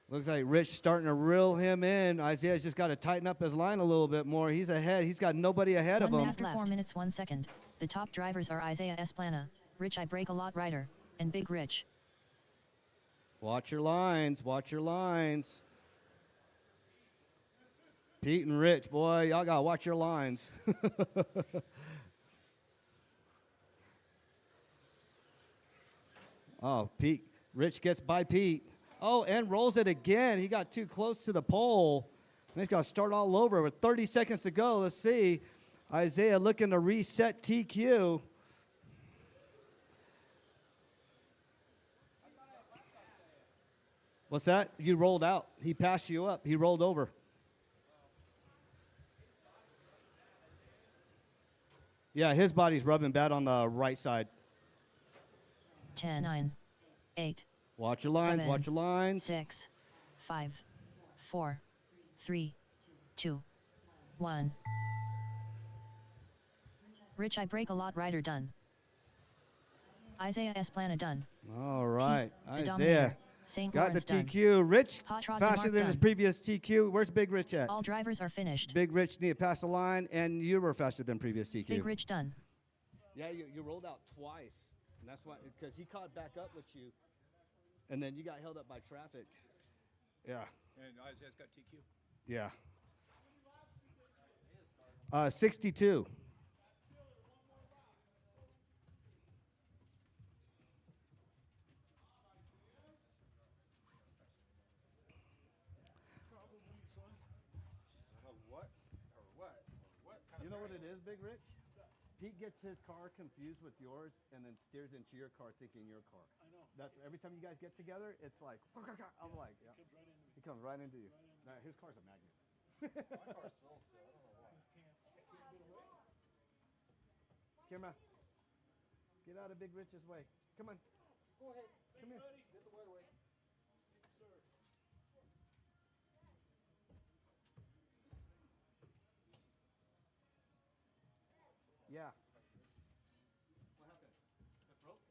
Looks like Rich starting to reel him in. Isaiah's just got to tighten up his line a little bit more. He's ahead. He's got nobody ahead of him. After 4 minutes 1 second, the top drivers are Isaiah Esplana, Rich I Break a Lot rider, and Big Rich. Watch your lines. Watch your lines. Pete and Rich, boy, y'all got to watch your lines. Oh, Pete. Rich gets by Pete. Oh, and rolls it again. He got too close to the pole. And he's got to start all over with 30 seconds to go. Let's see. Isaiah looking to reset TQ. What's that? You rolled out. He passed you up. He rolled over. Yeah, his body's rubbing bad on the right side. 10, 9, 8. Watch your lines. 7, Watch your lines. 6, 5, 4, 3, 2, 1. Rich I Break a Lot rider done. Isaiah Esplana done. All right. Pete, the Isaiah Dominator, St. got the Lawrence done. TQ. Rich Hot Rod faster DeMarc than his done. previous TQ. Where's Big Rich at? All drivers are finished. Big Rich need to pass the line, and you were faster than previous TQ. Big Rich done. Yeah, you rolled out twice, and that's why, because he caught back up with you, and then you got held up by traffic. Yeah, And Isaiah's got TQ. yeah. 62. You know what it is, Big Rich? Pete gets his car confused with yours and then steers into your car thinking your car. I know. That's every time you guys get together, it's like, I'm like, yeah. He comes right into you. Nah, his car's a magnet. My car's slow, so I don't know why. Camera, get out of Big Rich's way. Come on. Go ahead. Come here. Get the right away. Yeah. What happened? It broke?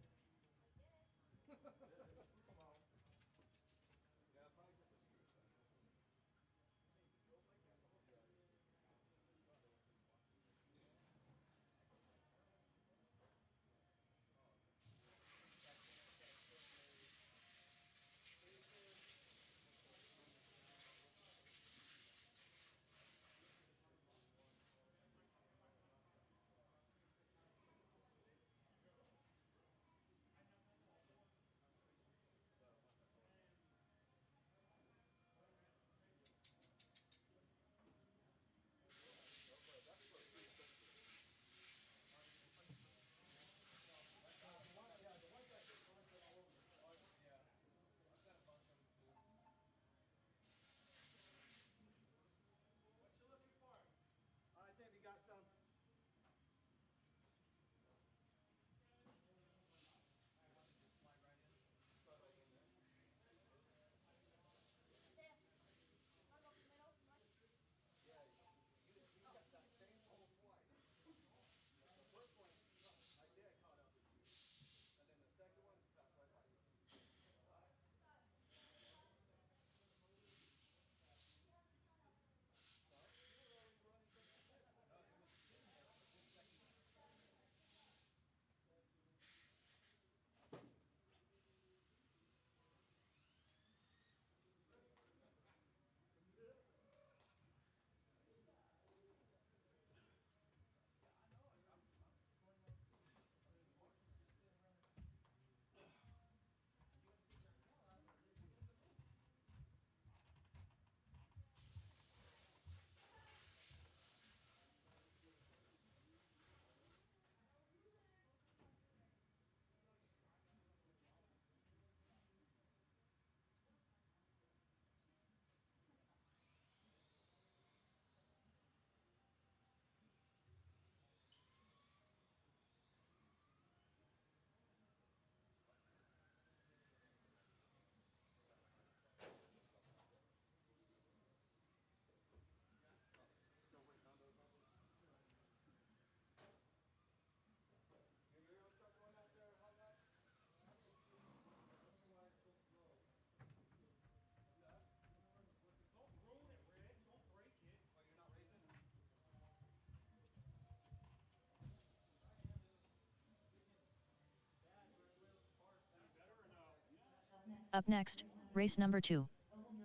Up next, race number 2.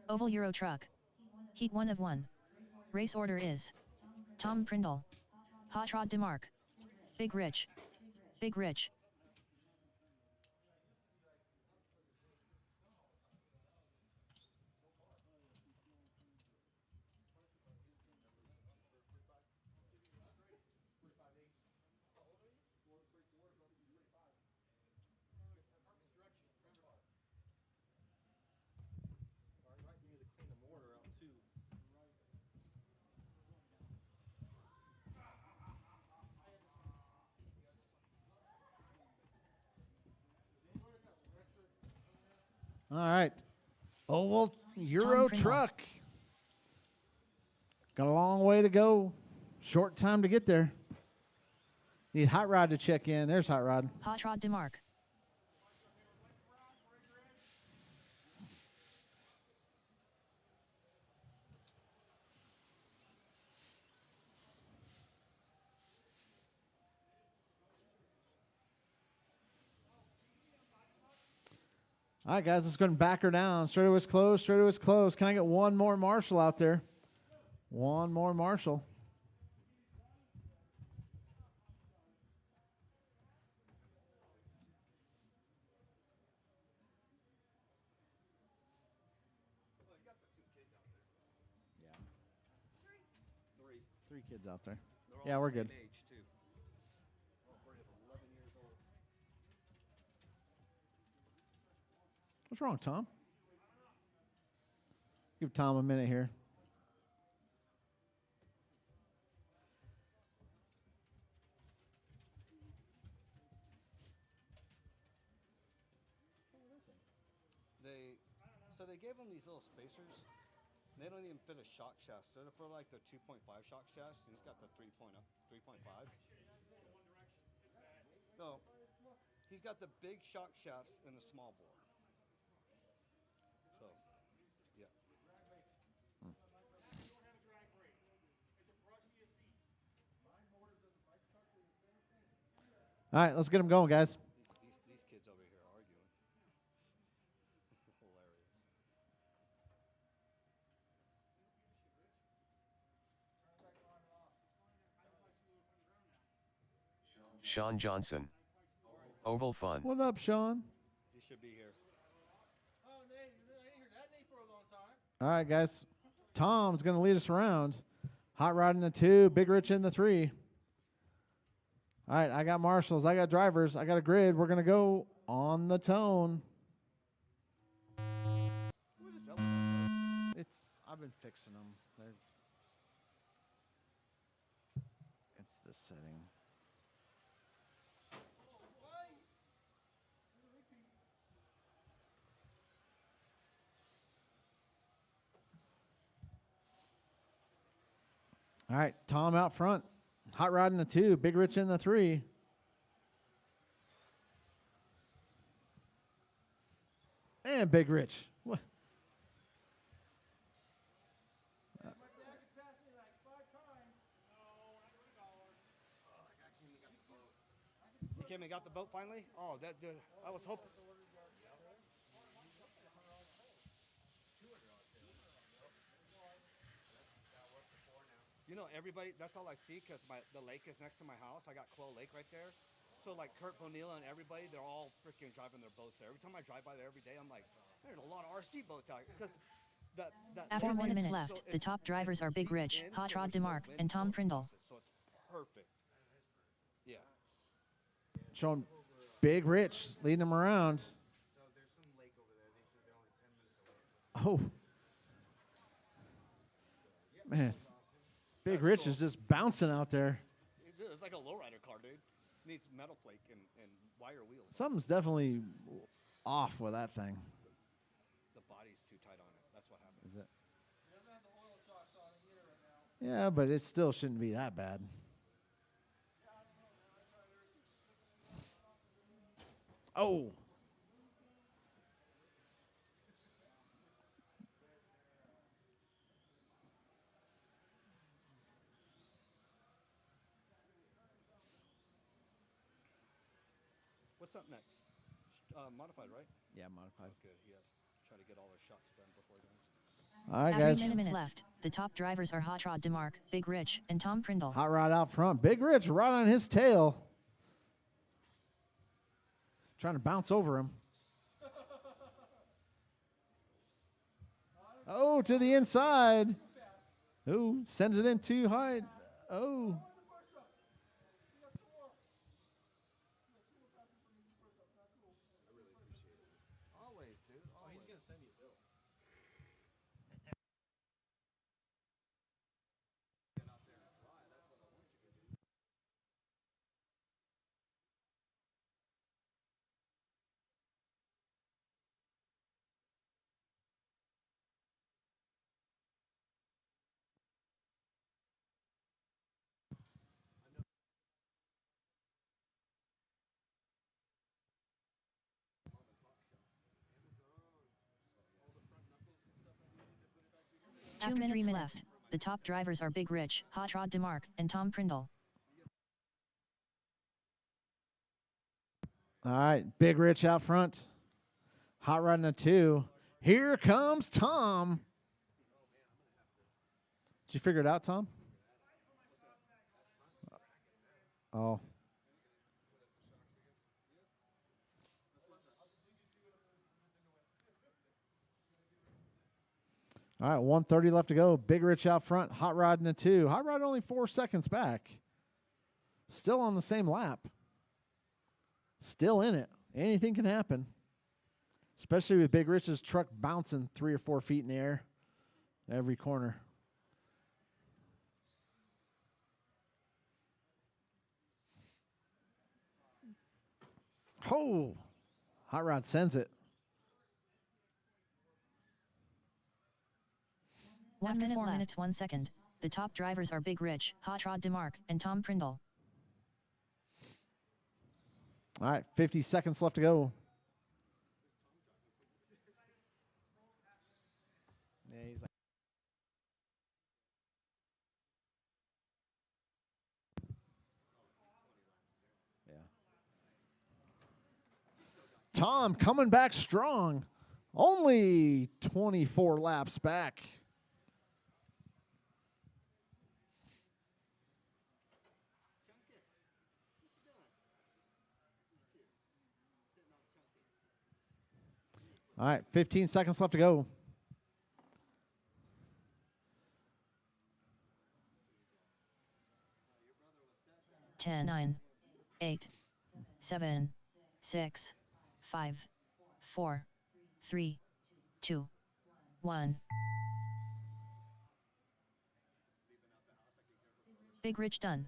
Oval Euro Truck. Heat 1 of 1. Race order is Tom Prindle, Hot Rod DeMarc, Big Rich, Big Rich. Right, we need to clean the mortar out too. All right. Oval Euro Prindle. Truck. Got a long way to go. Short time to get there. Need Hot Rod to check in. There's Hot Rod. Hot Rod DeMarc. All right, guys, let's go and back her down. Straightaway was closed. Straightaway was closed. Can I get one more Marshall out there? One more Marshall. Three kids out there. They're all Yeah, the we're same good. Age too. We're 11 years old. What's wrong, Tom? Give Tom a minute here. They gave them these little spacers. They don't even fit a shock shaft. So they're for like the 2.5 shock shafts, and he's got the 3.5. No, he's got the big shock shafts and the small bore. So, yeah. All right, let's get him going, guys. These kids over here are arguing. Hilarious. Sean Johnson. Oval Fun. What up, Sean? He should be here. Oh, Nate, I didn't hear that name for a long time. All right, guys. Tom's going to lead us around. Hot Rod in the 2, Big Rich in the 3. All right, I got marshals. I got drivers. I got a grid. We're going to go on the tone. What is that? I've been fixing them. It's this setting. All right, Tom out front. Hot Rod in the 2, Big Rich in the 3. And Big Rich. What? You came and got the boat finally? Oh, I was hoping. You know, everybody, that's all I see because the lake is next to my house. I got Quail Lake right there. So, like, Kurt Bonilla and everybody, they're all freaking driving their boats there. Every time I drive by there every day, I'm like, there's a lot of RC boats out here. Because After 1 minute left, the top drivers are Big Rich, Hot Rod DeMarc, and Tom Prindle. So it's perfect. Yeah. Showing Big Rich leading them around. So there's some lake over there. They said they're only 10 minutes away. Oh. Man. Big Rich is just bouncing out there. It's like a lowrider car, dude. Needs metal flake and wire wheels. Something's definitely off with that thing. The body's too tight on it. That's what happens. Is it? Yeah, but it still shouldn't be that bad. Oh. What's up next? modified, right? Yeah, modified. Good. He has try to get all the shots done before then. All right, After guys. 10 minutes left, the top drivers are Hot Rod DeMarc, Big Rich, and Tom Prindle. Hot Rod out front. Big Rich right on his tail. Trying to bounce over him. Oh, to the inside. Oh, sends it in too high. Oh. Always, dude. Oh, he's gonna send you a bill. After 3 minutes, the top drivers are Big Rich, Hot Rod DeMarc, and Tom Prindle. All right, Big Rich out front. Hot Rod in a 2. Here comes Tom. Did you figure it out, Tom? Oh. All right, 1:30 left to go. Big Rich out front. Hot Rod in a 2. Hot Rod only 4 seconds back. Still on the same lap. Still in it. Anything can happen. Especially with Big Rich's truck bouncing 3 or 4 feet in the air every corner. Oh, Hot Rod sends it. 1 minute 4 minutes 1 second. The top drivers are Big Rich, Hot Rod DeMarc, and Tom Prindle. All right, 50 seconds left to go. Yeah, he's like. Yeah. Tom coming back strong. Only 24 laps back. All right, 15 seconds left to go. 10, 9, 8, 7, 6, 5, 4, 3, 2, 1. Big Rich done.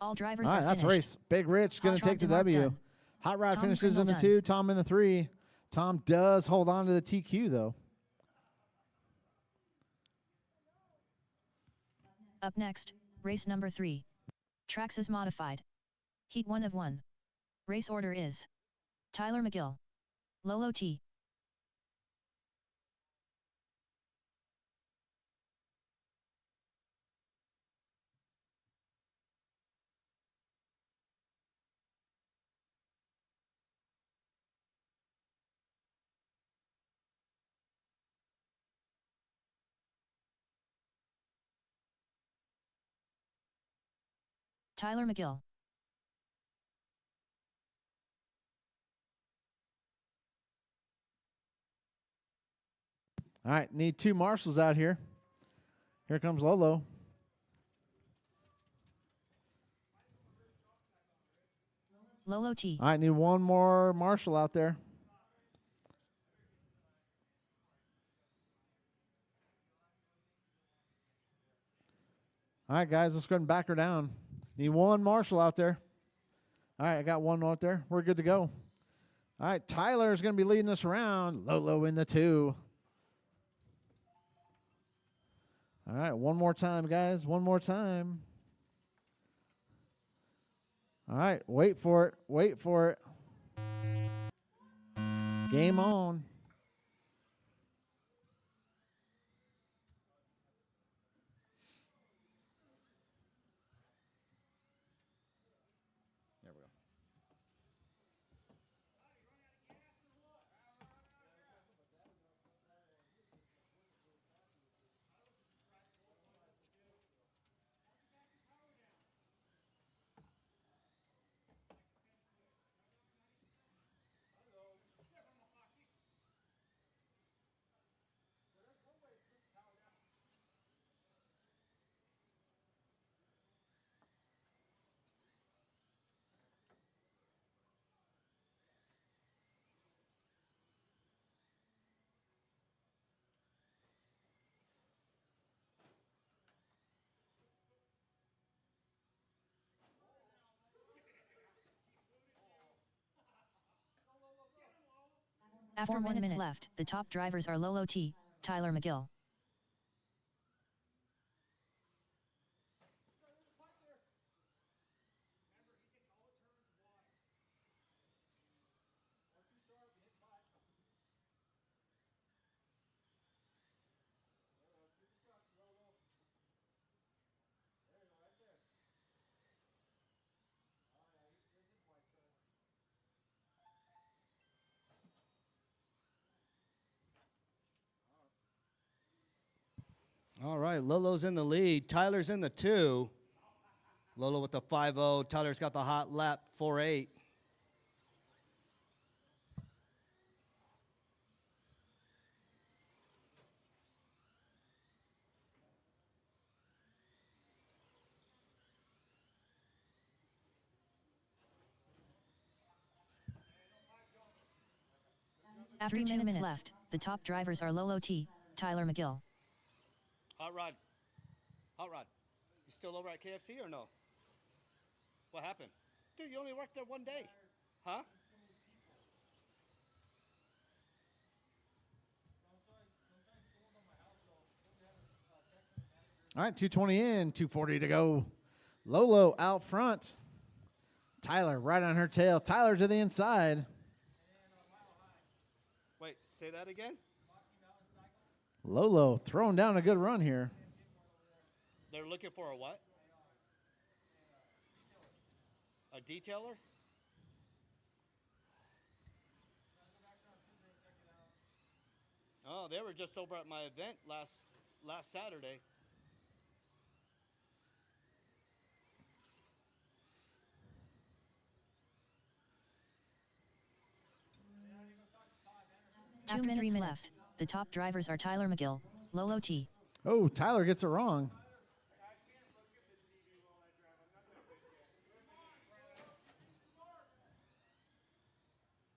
All drivers All right, are that's finished. race. Big Rich going to Hot Rod take the DeMarc W. done. Hot Rod Tom finishes in Prindle the done. 2, Tom in the 3. Tom does hold on to the TQ, though. Up next, race number 3. Tracks is modified. Heat 1 of 1. Race order is Tyler McGill, Lolo T. Tyler McGill. All right, need 2 marshals out here. Here comes Lolo. Lolo T. All right, need 1 more marshal out there. All right, guys, let's go ahead and back her down. Need 1 marshal out there. All right, I got 1 out there. We're good to go. All right, Tyler's going to be leading us around. Lolo in the 2. All right, 1 more time, guys. 1 more time. All right, wait for it. Wait for it. Game on. There we go. After 1 minute left, the top drivers are Lolo T, Tyler McGill. All right, Lolo's in the lead. Tyler's in the 2. Lolo with the 5-0. Tyler's got the hot lap 4-8. After 2 minutes left, the top drivers are Lolo T, Tyler McGill. Hot Rod. Hot Rod. You still over at KFC or no? What happened? Dude, you only worked there one day. Huh? All right, 220 in, 240 to go. Lolo out front. Tyler right on her tail. Tyler to the inside. Wait, say that again? Lolo throwing down a good run here. They're looking for a what? A detailer? Oh, they were just over at my event last Saturday. After 3 minutes left, the top drivers are Tyler McGill, Lolo T. Oh, Tyler gets it wrong.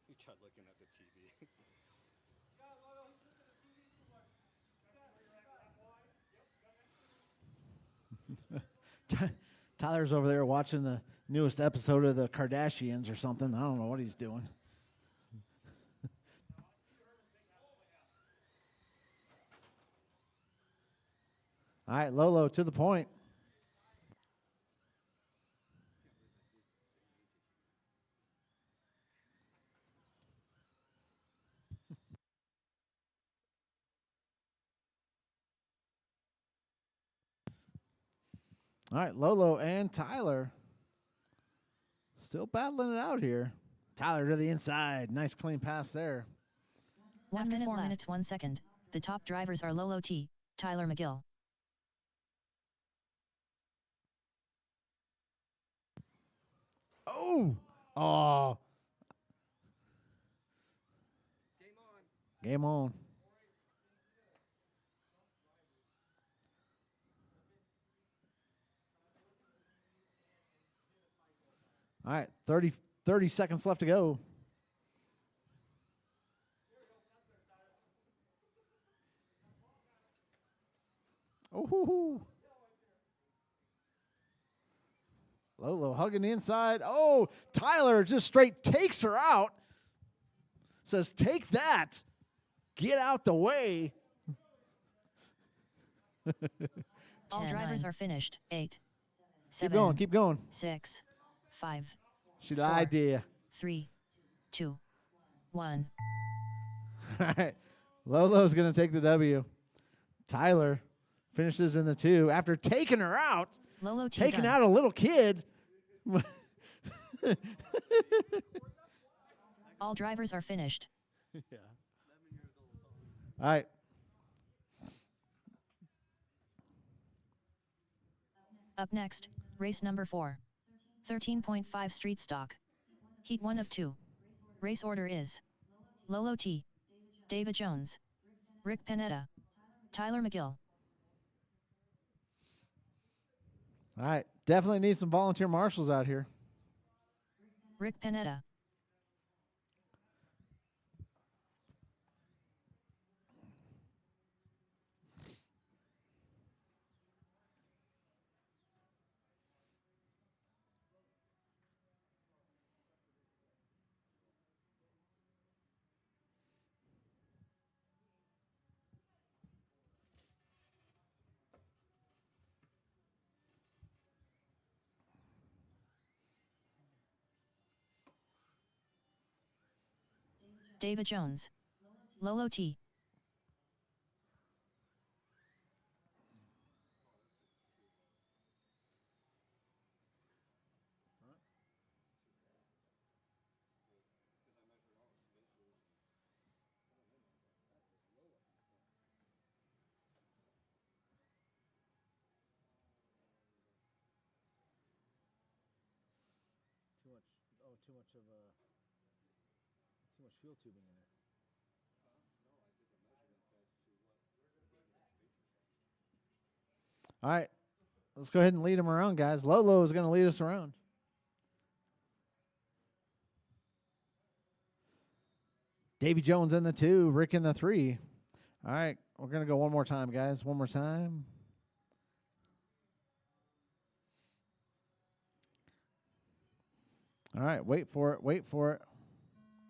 You tried looking at the TV. Tyler's over there watching the newest episode of the Kardashians or something. I don't know what he's doing. All right, Lolo to the point. All right, Lolo and Tyler still battling it out here. Tyler to the inside. Nice clean pass there. 1 minute 4 minutes 1 second. The top drivers are Lolo T, Tyler McGill. Oh! Oh! Game on. All right, 30 seconds left to go. Oh, hoo, hoo. Lolo hugging the inside. Oh, Tyler just straight takes her out. Says, take that. Get out the way. All drivers are finished. 8. 7. Keep going, keep going. 6. 5. She lied to you. 3. 2. 1. All right. Lolo's going to take the W. Tyler finishes in the 2 after taking her out. Lolo T taking done. out a little kid. All drivers are finished. Yeah. All right. Up next, race number 4. 13.5 street stock. Heat 1 of 2. Race order is Lolo T, David Jones, Rick Panetta, Tyler McGill. All right. Definitely need some volunteer marshals out here. Rick Panetta. David Jones. Lolo T. Too much of too much fuel tubing in it. All right, let's go ahead and lead them around, guys. Lolo is going to lead us around. Davy Jones in the 2, Rick in the 3. All right, we're going to go one more time, guys. One more time. All right, wait for it. Wait for it.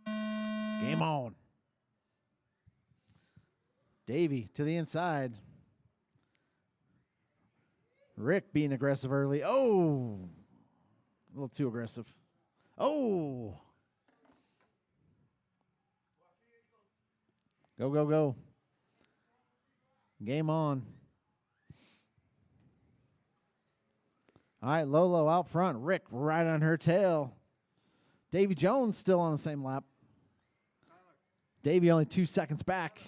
Game on. Davy to the inside. Rick being aggressive early. Oh, a little too aggressive. Oh. Go, go, go. Game on. All right, Lolo out front. Rick right on her tail. Davy Jones still on the same lap. Davy only 2 seconds back.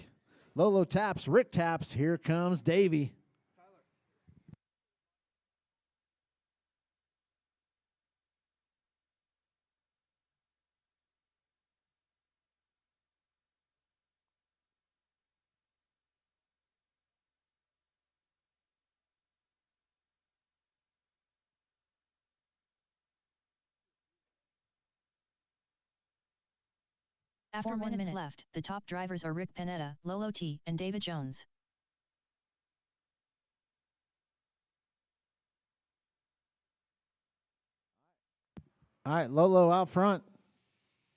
Lolo taps. Rick taps. Here comes Davy. After 1 minute left, the top drivers are Rick Panetta, Lolo T, and David Jones. All right, Lolo out front.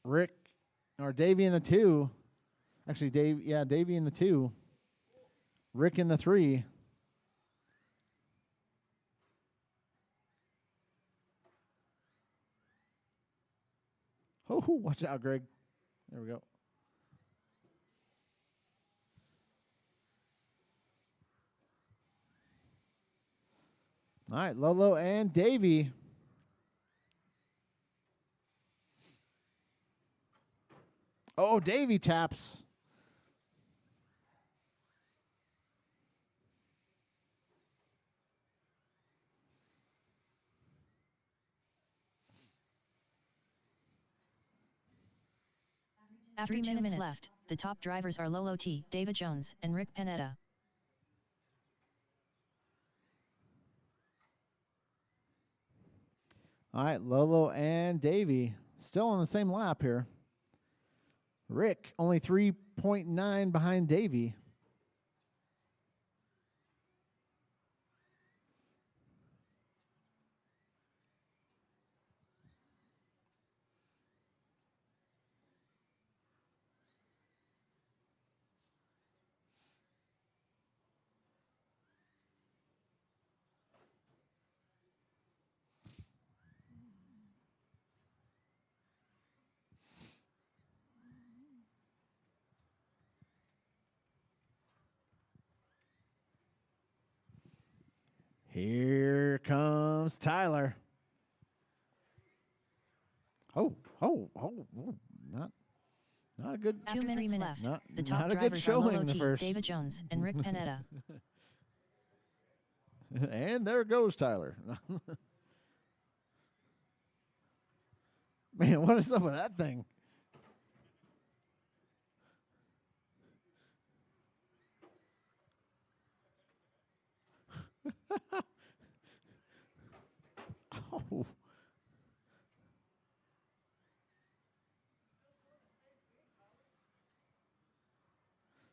Rick or Davy in the 2. Actually, Davy in the 2. Rick in the 3. Oh, watch out, Greg. There we go. All right, Lolo and Davy. Oh, Davy taps. After 2 minutes left, the top drivers are Lolo T, David Jones, and Rick Panetta. All right, Lolo and Davy still on the same lap here. Rick only 3.9 behind Davy. Here comes Tyler. Oh, not a good. After 3 minutes left, Not, the top not a good drivers are showing Lolo in the T, first. David Jones, and Rick Panetta. And there goes Tyler. Man, what is up with that thing? Oh.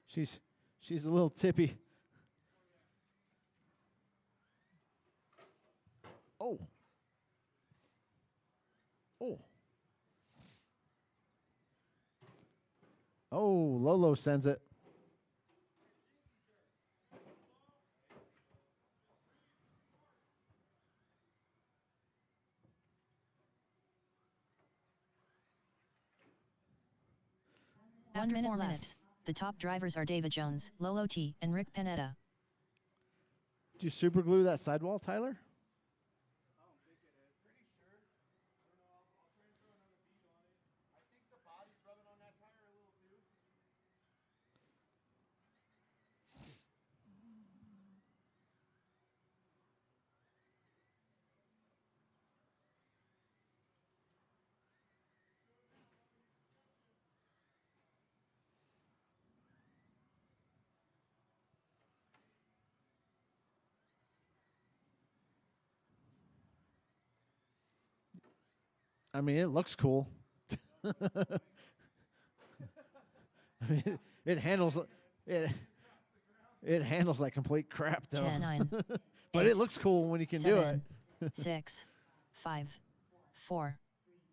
She's a little tippy. Oh. Oh. Oh, Lolo sends it. After 4 minutes, the top drivers are David Jones, Lolo T, and Rick Panetta. Did you super glue that sidewall, Tyler? I don't think it is. Pretty sure. I don't know. I'll try and throw another bead on it. I think the body's rubbing on that tire a little too. I mean, it looks cool. I mean, it handles it. It handles like complete crap, though. 10, 9, but 8, it looks cool when you can do it. 7, 6, 5, 4,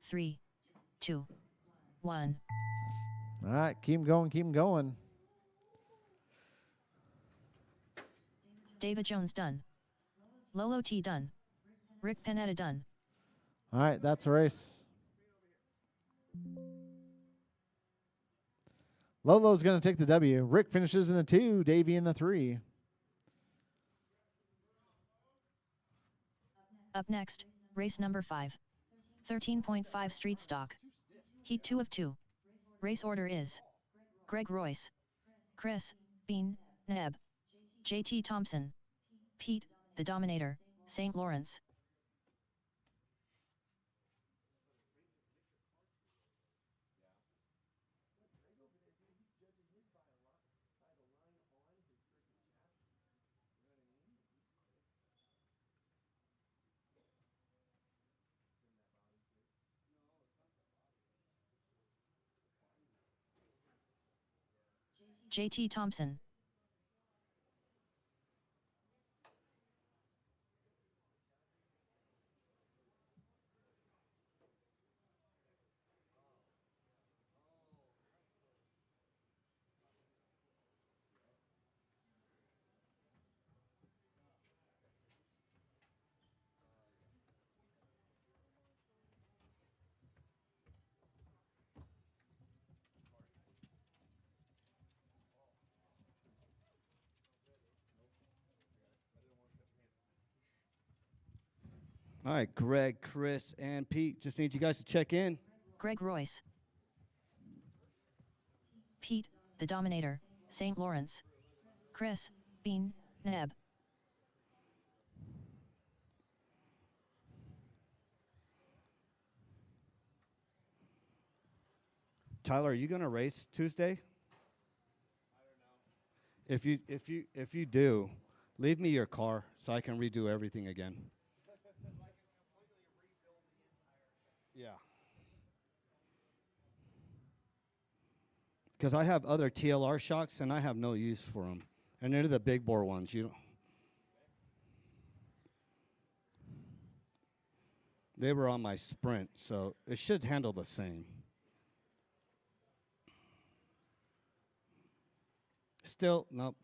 3, 2, 1. All right, keep 'em going, keep 'em going. David Jones done. Lolo T done. Rick Panetta done. All right, that's a race. Lolo's going to take the W. Rick finishes in the 2, Davey in the 3. Up next, race number 5. 13.5 street stock. Heat 2 of 2. Race order is Greg Royce, Chris, Bean, Neb, JT Thompson, Pete, the Dominator, St. Lawrence. JT Thompson. All right, Greg, Chris, and Pete. Just need you guys to check in. Greg Royce. Pete, the Dominator, St. Lawrence. Chris, Bean, Neb. Tyler, are you going to race Tuesday? If you do, leave me your car so I can redo everything again. Yeah. Because I have other TLR shocks and I have no use for them, and they're the big bore ones. They were on my Sprint, so it should handle the same. Still, nope.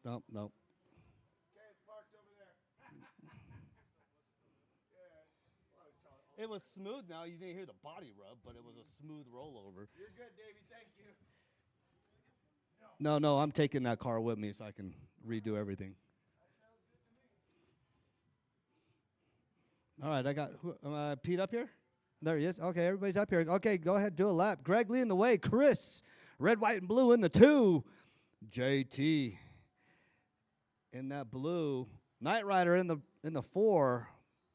It was smooth now. You didn't hear the body rub, but it was a smooth rollover. You're good, Davey. Thank you. No, I'm taking that car with me so I can redo everything. All right, I got Pete up here. There he is. Okay, everybody's up here. Okay, go ahead, do a lap. Greg leading the way. Chris, red, white, and blue in the 2. JT in that blue. Knight Rider in the 4.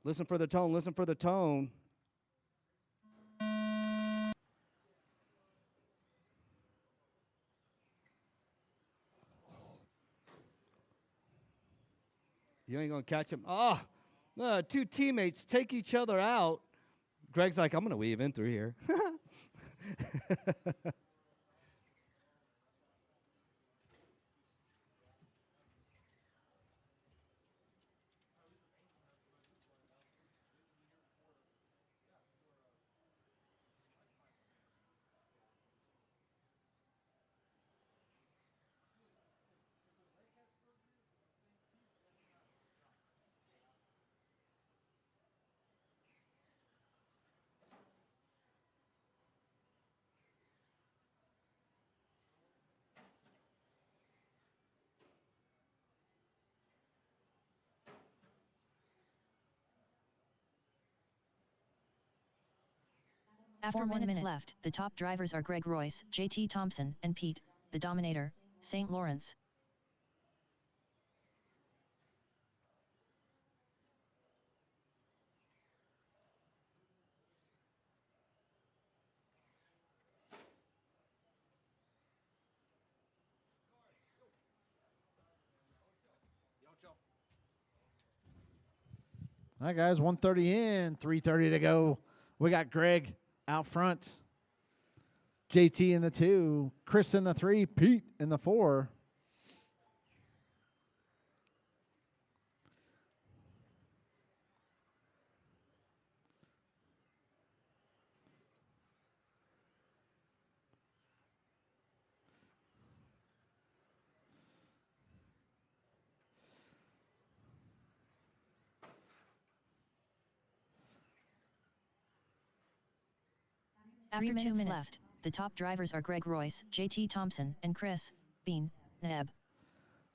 Listen for the tone. Listen for the tone. You ain't going to catch him. Two teammates take each other out. Greg's like, I'm going to weave in through here. After 1 minute left, the top drivers are Greg Royce, JT Thompson, and Pete, the Dominator, St. Lawrence. All right, guys, 130 in, 330 to go. We got Greg out front, JT in the 2, Chris in the 3, Pete in the 4. After 2 minutes left, the top drivers are Greg Royce, JT Thompson, and Chris Bean Neb.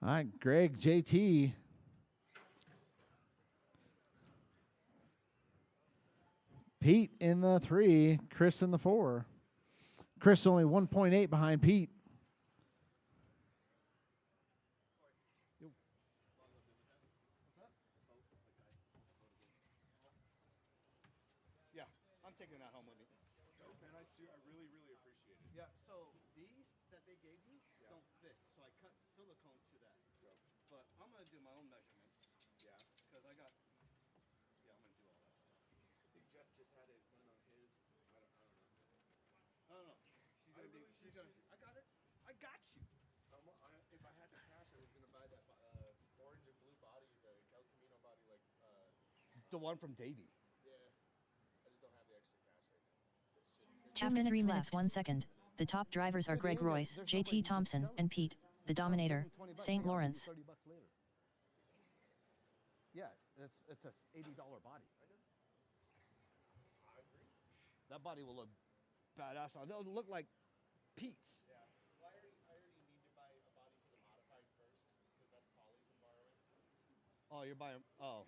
All right, Greg, JT. Pete in the 3, Chris in the 4. Chris only 1.8 behind Pete. Yeah, I'm taking that home with me. Dope, man. I really, really appreciate it. Yeah, so these that they gave you don't fit, so I cut silicone to that. Dope. But I'm gonna do my own measurements Yeah. because I'm gonna do all that stuff. I think Jeff just had it done on his. I don't know. I don't know. She's gonna. I got it. I got you. If I had the cash, I was gonna buy that orange and blue body, the El Camino body, like. The one from Davey. Yeah. I just don't have the extra cash right now. It's sitting here. After 3 minutes 1 second, the top drivers are Greg Royce, JT Thompson, and Pete, the Dominator, St. Lawrence. $30 later. Yeah, it's a $80 body. I agree. That body will look badass. It'll look like Pete's. Yeah. Well, I already need to buy a body for the modified first, because that's Polly's I'm borrowing. Oh, you're buying. Oh.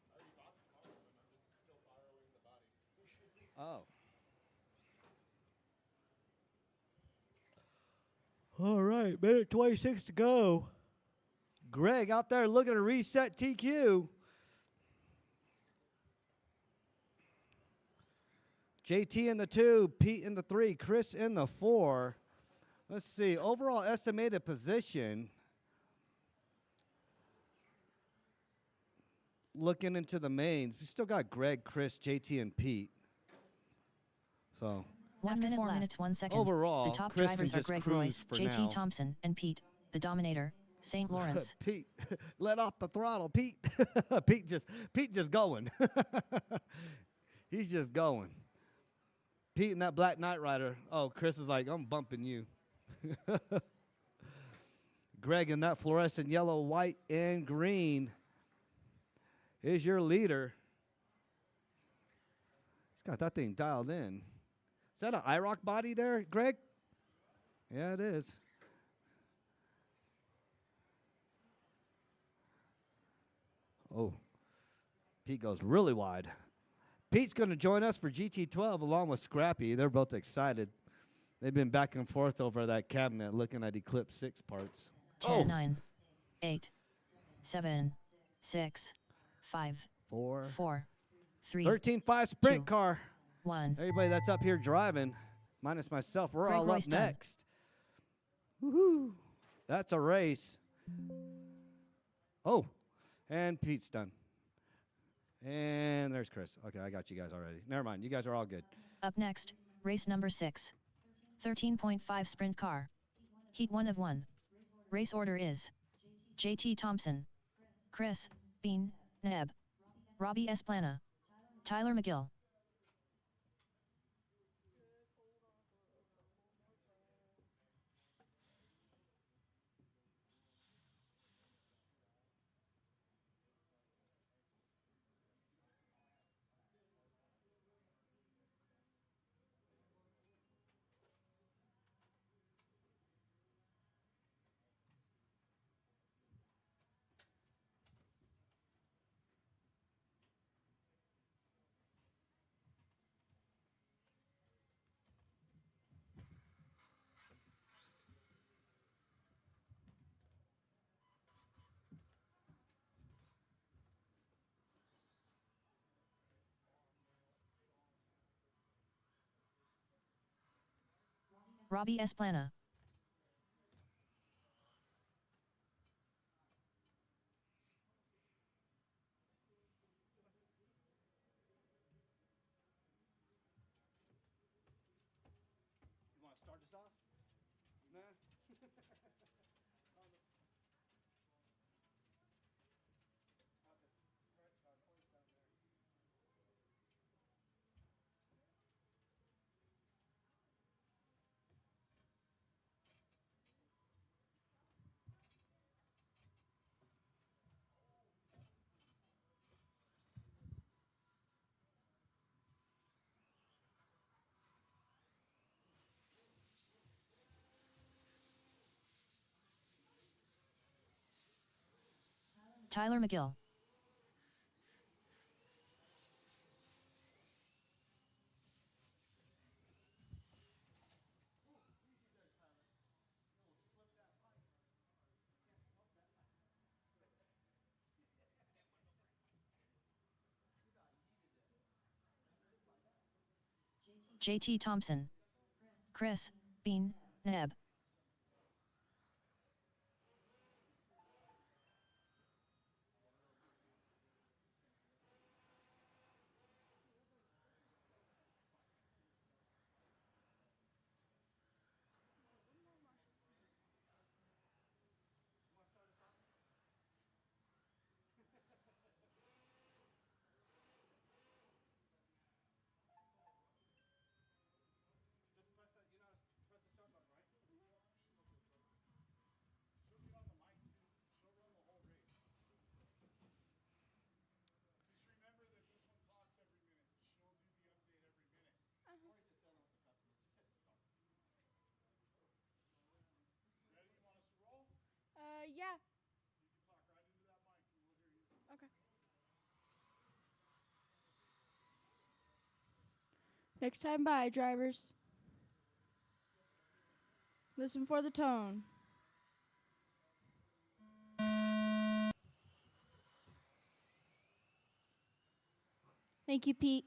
I already bought the car, and I'm just still borrowing the body. Oh. All right, minute 26 to go. Greg out there looking to reset TQ. JT in the 2, Pete in the 3, Chris in the 4. Let's see, overall estimated position. Looking into the mains, we still got Greg, Chris, JT, and Pete. So 1 minute 4 minutes 1 second. overall, the top Chris can drivers are just Greg cruise Royce, for JT now. Thompson, and Pete, the Dominator, St. Lawrence. Pete, let off the throttle, Pete. Pete just going. He's just going. Pete and that Black Knight Rider. Oh, Chris is like, I'm bumping you. Greg in that fluorescent yellow, white, and green is your leader. He's got that thing dialed in. Is that an IROC body there, Greg? Yeah, it is. Oh, Pete goes really wide. Pete's going to join us for GT12 along with Scrappy. They're both excited. They've been back and forth over that cabinet looking at Eclipse 6 parts. 10, 9, 8, 7, 6, 5, 4, 3, 13.5 sprint 2, car. 1. Everybody that's up here driving, minus myself, we're Greg all Royce up done. next. Woohoo! That's a race. Oh, and Pete's done. And there's Chris. Okay, I got you guys already. Never mind, you guys are all good. Up next, race number 6. 13.5 sprint car. Heat 1 of 1. Race order is JT Thompson, Chris Bean Neb, Robbie Esplana, Tyler McGill. Robbie Esplana. You want to start us off? Nah. Tyler McGill. JT Thompson. Chris, Bean, Neb. Just press that, you know, press the start button, right? She'll be on the mic too. She'll run the whole race. Just remember that this one talks every minute. She'll do the update every minute. Or is it done with the customer? Just hit start. Ready? You want us to roll? Yeah. You can talk right into that mic and we'll hear you. Okay. Next time by, drivers. Listen for the tone. Thank you, Pete.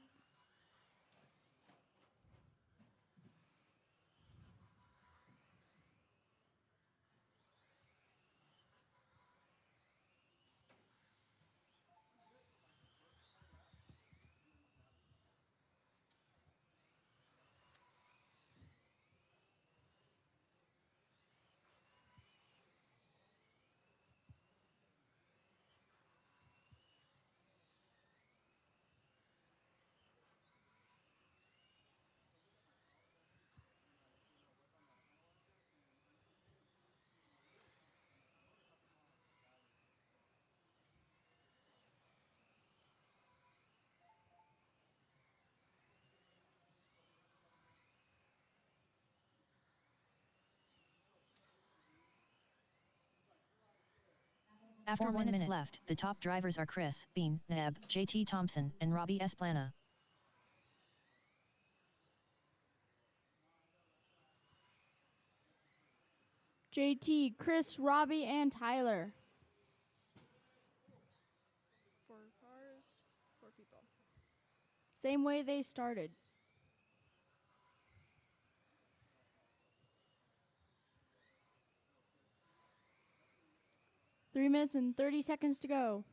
After 4 minutes left, the top drivers are Chris, Bean, Neb, JT Thompson, and Robbie Esplana. JT, Chris, Robbie, and Tyler. 4 cars, 4 people. Same way they started. Three minutes and 30 seconds to go.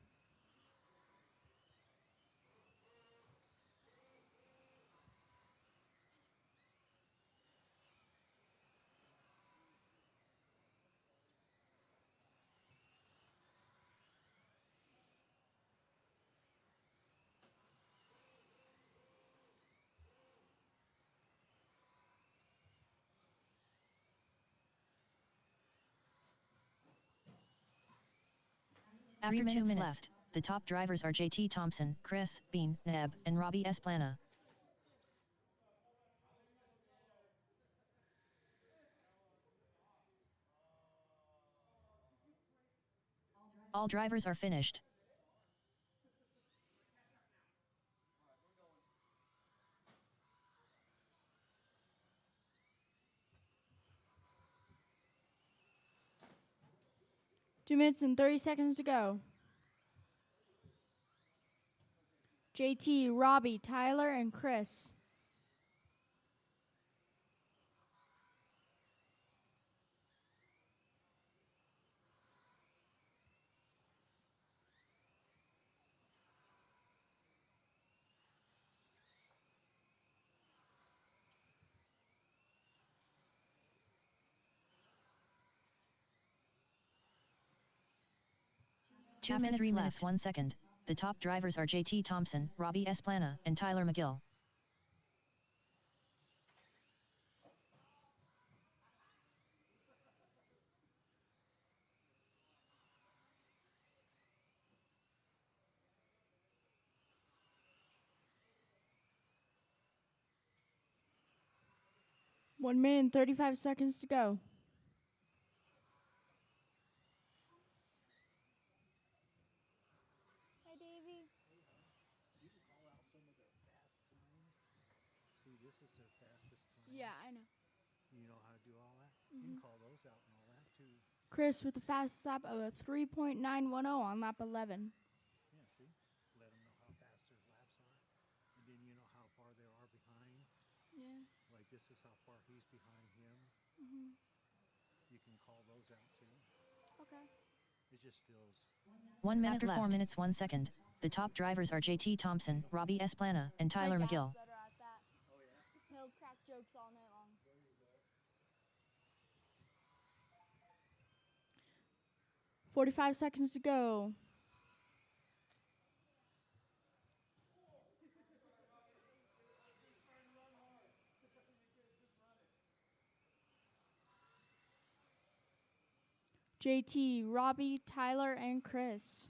After 3 minutes left, the top drivers are JT Thompson, Chris, Bean, Neb, and Robbie Esplana. All drivers are finished. Two minutes and 30 seconds to go. JT, Robbie, Tyler, and Chris. 2 minutes 3 minutes 1 second. The top drivers are JT Thompson, Robbie Esplana, and Tyler McGill. One minute and 35 seconds to go. Hi, Davey. See, this is their fastest time. Yeah, I know. You know how to do all that? You can call those out and all that too. Chris with the fastest lap of a 3.910 on lap 11. Yeah, see? Let them know how fast their laps are. And then you know how far they are behind. Yeah. Like this is how far he's behind him. You can call those out too. Okay. It just feels 1 minute After left. 4 left. minutes 1 second. The top drivers are JT Thompson, Robbie Esplana, and Tyler My dad's McGill. better at that. Oh, yeah? He'll crack jokes all night long. 45 seconds to go. JT, Robbie, Tyler, and Chris.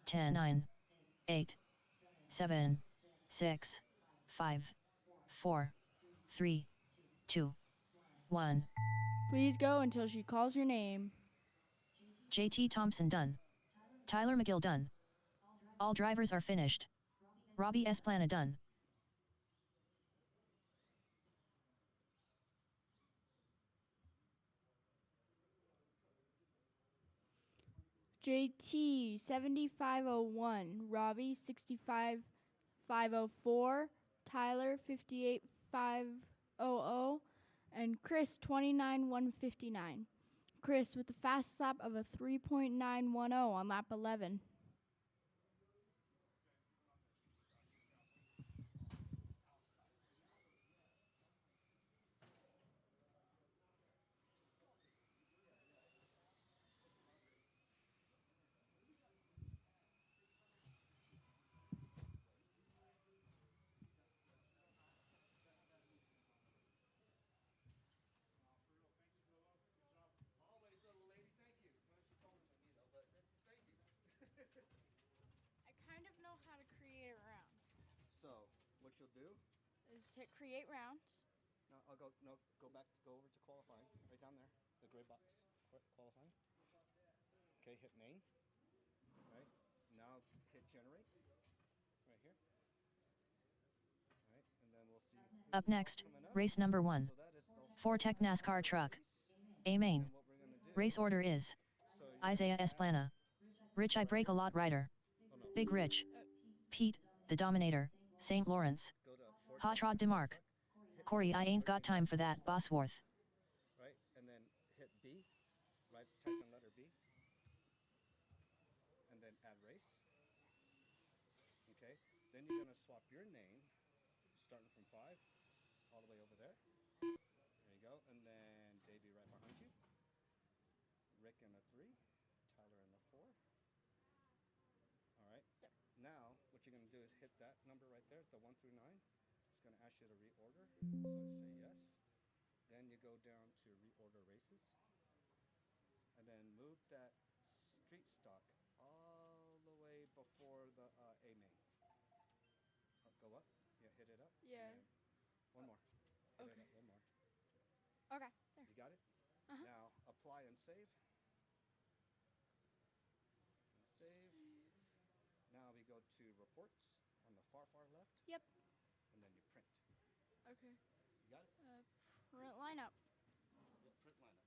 Ten, 9, 8, 7, 6, 5, 4, 3, 2, 1. Please go until she calls your name. JT Thompson done. Tyler McGill done. All drivers are finished. Robbie Esplana done. JT 7501, Robbie 65504, Tyler 58500, and Chris 29159. Chris with the fast lap of a 3.910 on lap 11. Always, little lady, thank you. Well, she told me to me though, but that's thank you. I kind of know how to create a round. So, what you'll do? Is hit create rounds. No, I'll go. No, go back. Go over to qualifying. Right down there, the gray box. Qualifying. Okay, hit main. Right. Now hit generate. Right here. Right, and then we'll see. Up next, Coming up. race number 1. So that is the Ford Tech NASCAR truck. race. A main. And what we're gonna do. Race order is So you're Isaiah gonna Esplana, Rich I Break a Lot Rider, oh, no. Big Rich, Pete, the Dominator, St. Lawrence, Go to Ford Hot Tech Rod NASCAR DeMark, truck, hit Corey B, I ain't got 13 time for laps, that, Bosworth. right, and then hit B, right, type in letter B, and then add race. Okay, then you're gonna swap your name, starting from 5, all the way over there. There you go, and then Davey right behind you, Rick in the 3, Tyler in the 4. All right. Now, what you're gonna do is hit that number right there, the 1 through 9. It's gonna ask you to reorder, so say yes. Then you go down to reorder races, and then move that street stock all the way before the A main. Go up. Yeah, hit it up. Yeah. And then one more. Hit it Okay. up. One more. Okay, there. You got it? Uh-huh. Now apply and save. And save. Now we go to reports on the far left, Yep. and then you print. Okay. You got it? Print lineup. Yep, print lineup.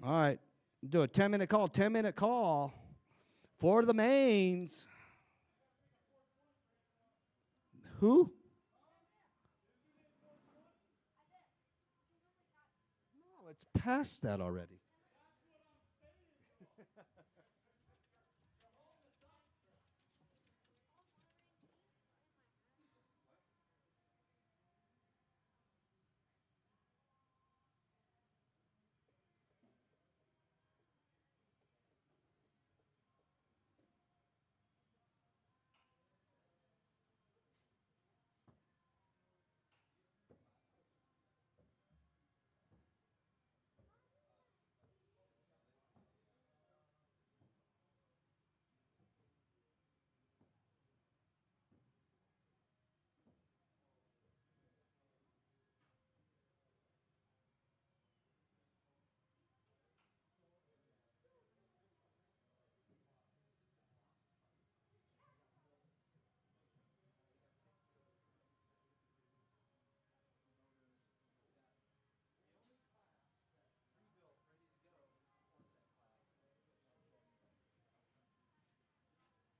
All right. Do a 10-minute call. 10-minute call for the mains. Who? No, it's past that already.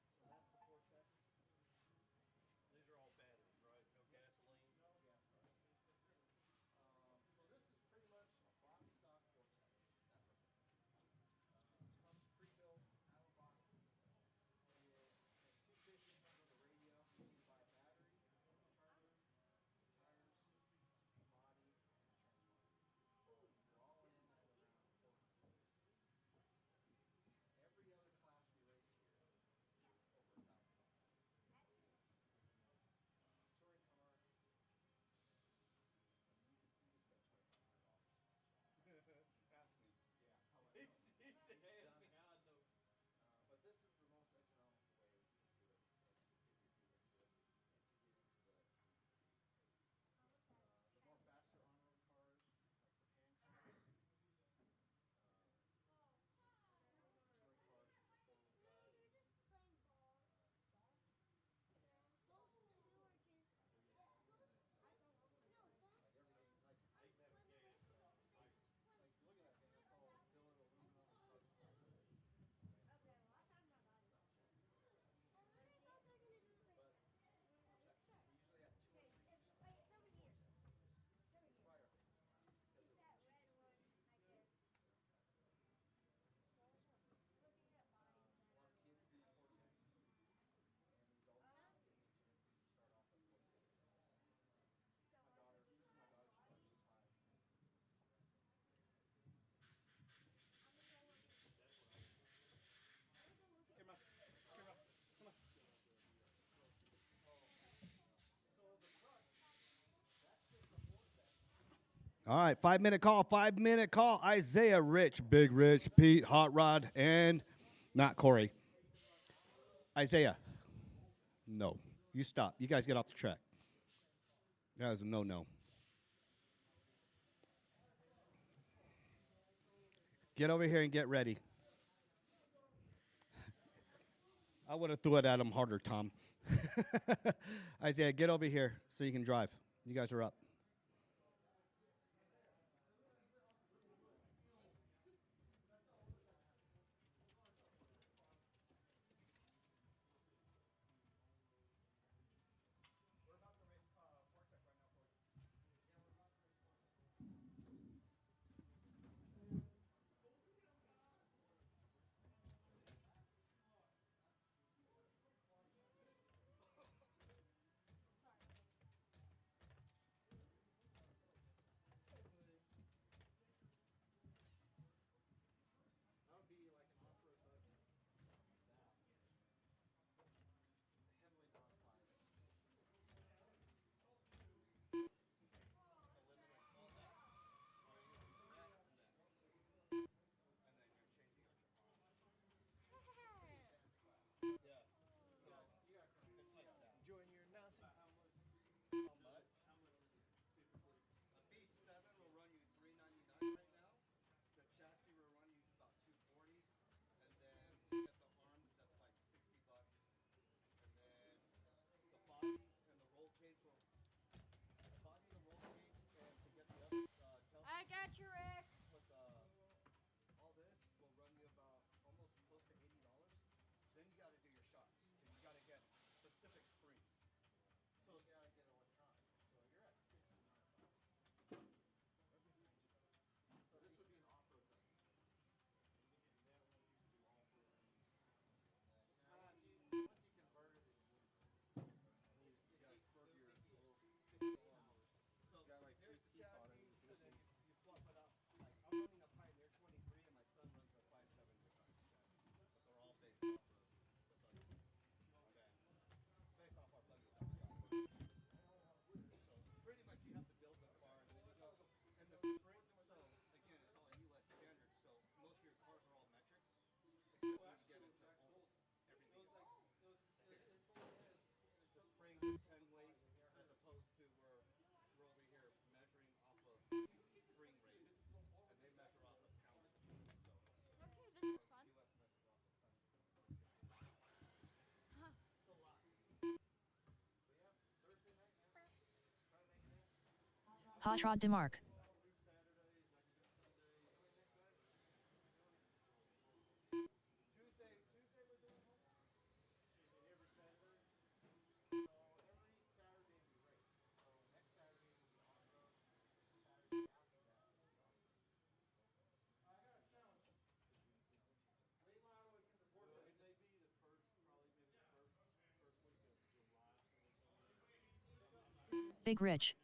These are all batteries, right? No gasoline. No gas car. So this is pretty much a box stock Vortec. That Vortec. Comes pre-built out of the box. It has 2 fishings under the radio. You need to buy a battery, charger, tires, body, and a transformer. They're all in at around 400 bucks. Every other class we race here is over $1,000. Touring car, you can spend $2,500 on that job. Ask me. Yeah, how I know. He said, He's "Ask done me it. how I know." But this is the most economical way to do it and to dip your feet into it and to get into the more faster on-road cars, like the pan cars, touring cars with the 4-wheel drive. Where you have like everything, like They even have a gas Pikes. look at that thing. That's all billet aluminum and crushed carbon. But Vortec. We usually have 2 or 3 feet of Vortec. So it's why our famous class because it's the cheapest to do. A lot of kids need Vortec, and the adults they need to start off at Vortec. My daughter, this is my daughter's car. She's 5. Come on. Come on. Come on. So the truck, that's just a Vortec. All right, 5-minute call. 5-minute call. Isaiah, Rich, Big Rich, Pete, Hot Rod, and not Corey. Isaiah. No. You stop. You guys get off the track. That is a no-no. Get over here and get ready. I would have threw it at him harder, Tom. Isaiah, get over here so you can drive. You guys are up. We're about to race Vortec right now, Corey. Yeah, we're about to race Vortec. Hot Rod DeMarc. Big Rich.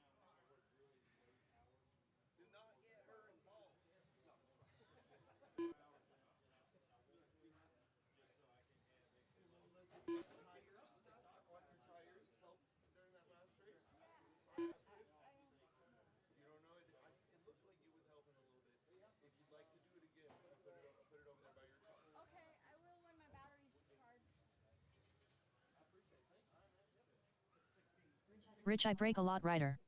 Rich I break a lot rider.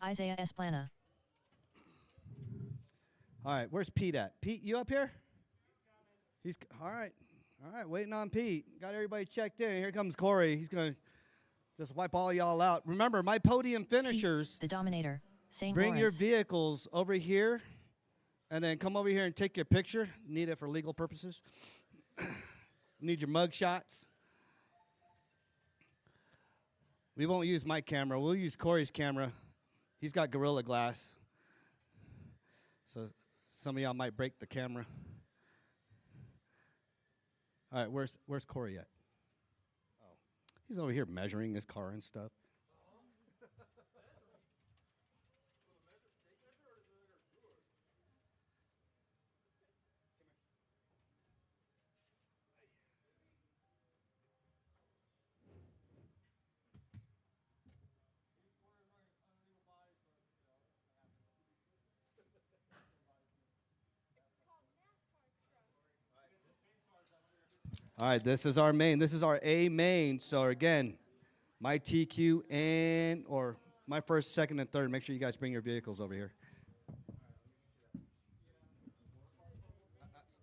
Isaiah Esplana. All right, where's Pete at? Pete, you up here? He's all right. All right, waiting on Pete. Got everybody checked in. Here comes Corey. He's gonna just wipe all y'all out. Remember, my podium finishers. Pete, the Dominator, St. Bring Lawrence. your vehicles over here, and then come over here and take your picture. Need it for legal purposes. Need your mug shots. We won't use my camera. We'll use Corey's camera. He's got Gorilla Glass. So some of y'all might break the camera. All right, where's Corey at? Oh, he's over here measuring his car and stuff. All right, this is our main. This is our A main. So again, my TQ and or my first, second, and third. Make sure you guys bring your vehicles over here.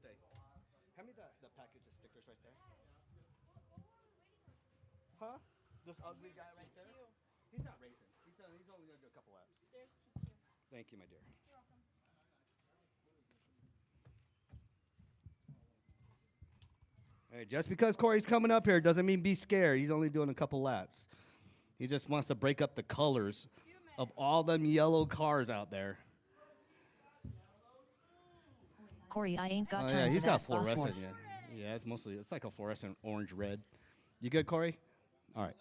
Stay. Hand me the package of stickers right there. Huh? This ugly guy right there? He's not racing. He's only going to do a couple laps. There's TQ. Thank you, my dear. You're welcome. Hey, just because Corey's coming up here doesn't mean be scared. He's only doing a couple laps. He just wants to break up the colors of all them yellow cars out there. Corey, I ain't got Oh time yeah, for he's that, got boss fluorescent. wolf. Yeah, it's like a fluorescent orange red. You good, Corey? All right.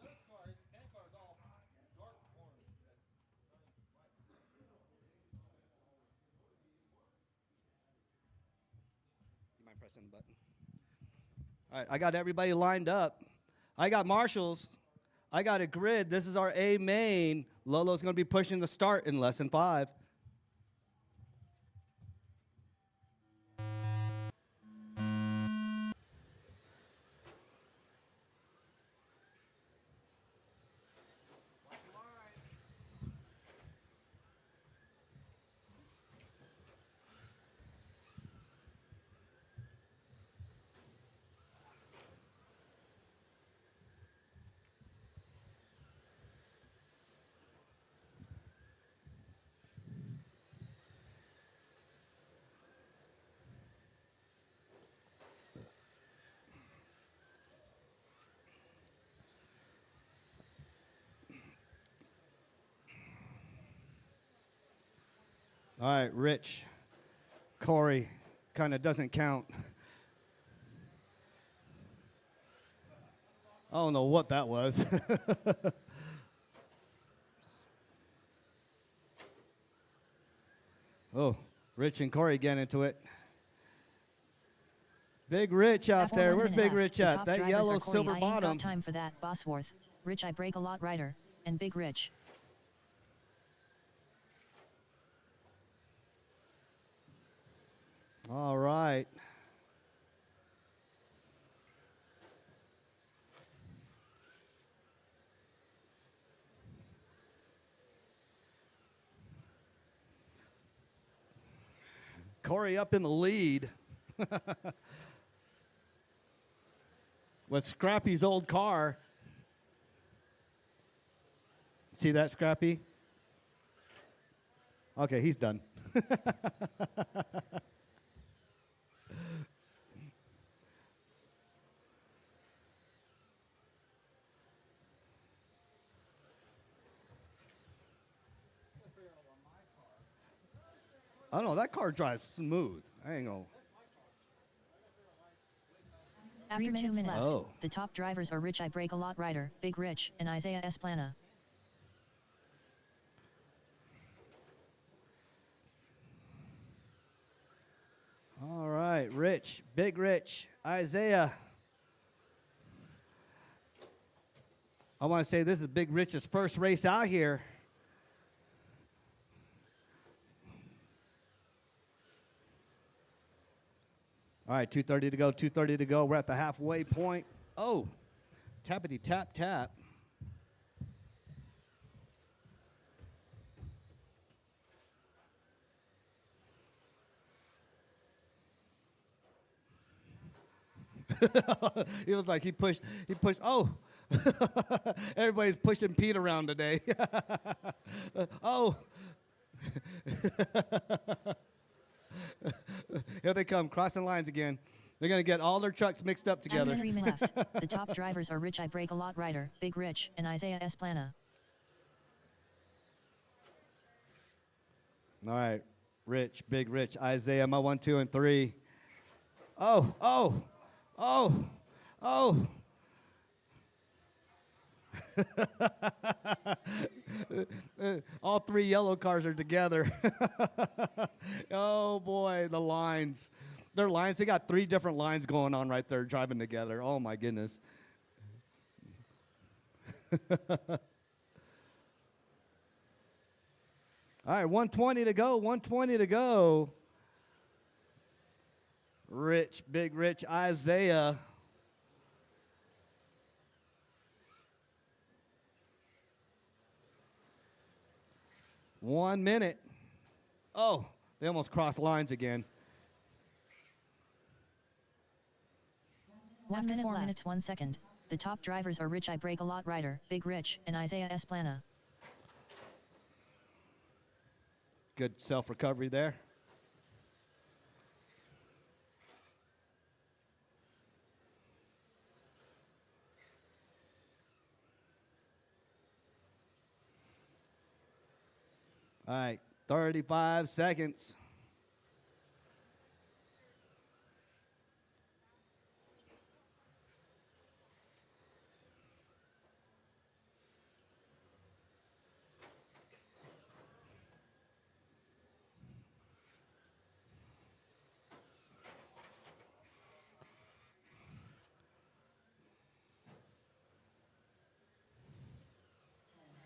You mind pressing the button? All right, I got everybody lined up. I got marshals. I got a grid. This is our A main. Lolo's going to be pushing the start in less than 5. All right, Rich. Corey kind of doesn't count. I don't know what that was. Oh, Rich and Corey get into it. Big Rich out After there. 1 Where's minute Big left, Rich the at? top That drivers yellow are Corey, silver I ain't bottom. got time for that, Bosworth, Rich I Break a Lot Rider, and Big Rich. All right. Corey up in the lead. With Scrappy's old car. See that, Scrappy? Okay, he's done. I don't know, that car drives smooth. I ain't gonna. After 2 minutes left, Oh. the top drivers are Rich I Break a Lot Rider, Big Rich, and Isaiah Esplana. All right, Rich, Big Rich, Isaiah. I want to say this is Big Rich's first race out here. All right, 2:30 to go, 2:30 to go. We're at the halfway point. Oh, tappity tap tap. He was like, he pushed, oh. Everybody's pushing Pete around today. Oh. Here they come, crossing lines again. They're going to get all their trucks mixed up together. 3 minutes left, the top drivers are Rich I Break a Lot Rider, Big Rich, and Isaiah Esplana. All right, Rich, Big Rich, Isaiah, my 1, 2, and 3. Oh, oh, oh, oh. All 3 yellow cars are together. Oh boy, the lines. Their lines, they got 3 different lines going on right there driving together. Oh my goodness. All right, 120 to go, 120 to go. Rich, Big Rich, Isaiah. One minute. Oh, they almost crossed lines again. 1 minute 4 minutes 1 second, the top drivers are Rich I Break a Lot Rider, Big Rich, and Isaiah Esplana. Good self-recovery there. All right, 35 seconds.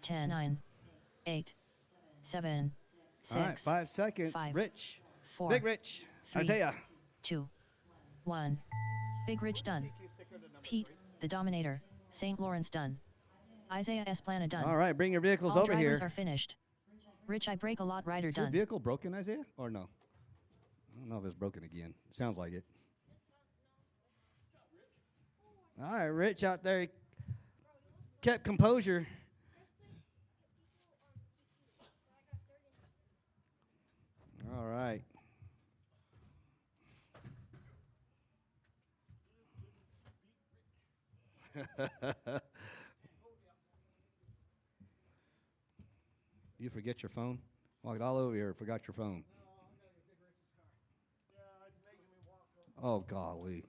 Ten, 9, 8, 7, 6, All right, 5 seconds. 5, Rich, 4, Big Rich, 3, Isaiah. 2, 1. Big Rich done. Pete, the Dominator, St. Lawrence done. Isaiah Esplana done. All right, bring your vehicles All over drivers here. are finished. Rich I Break a Lot Rider Is your done. vehicle broken, Isaiah, or no? I don't know if it's broken again. Sounds like it. All right, Rich out there kept composure. All right. You forget your phone? Walked all over here. Forgot your phone. Oh, golly.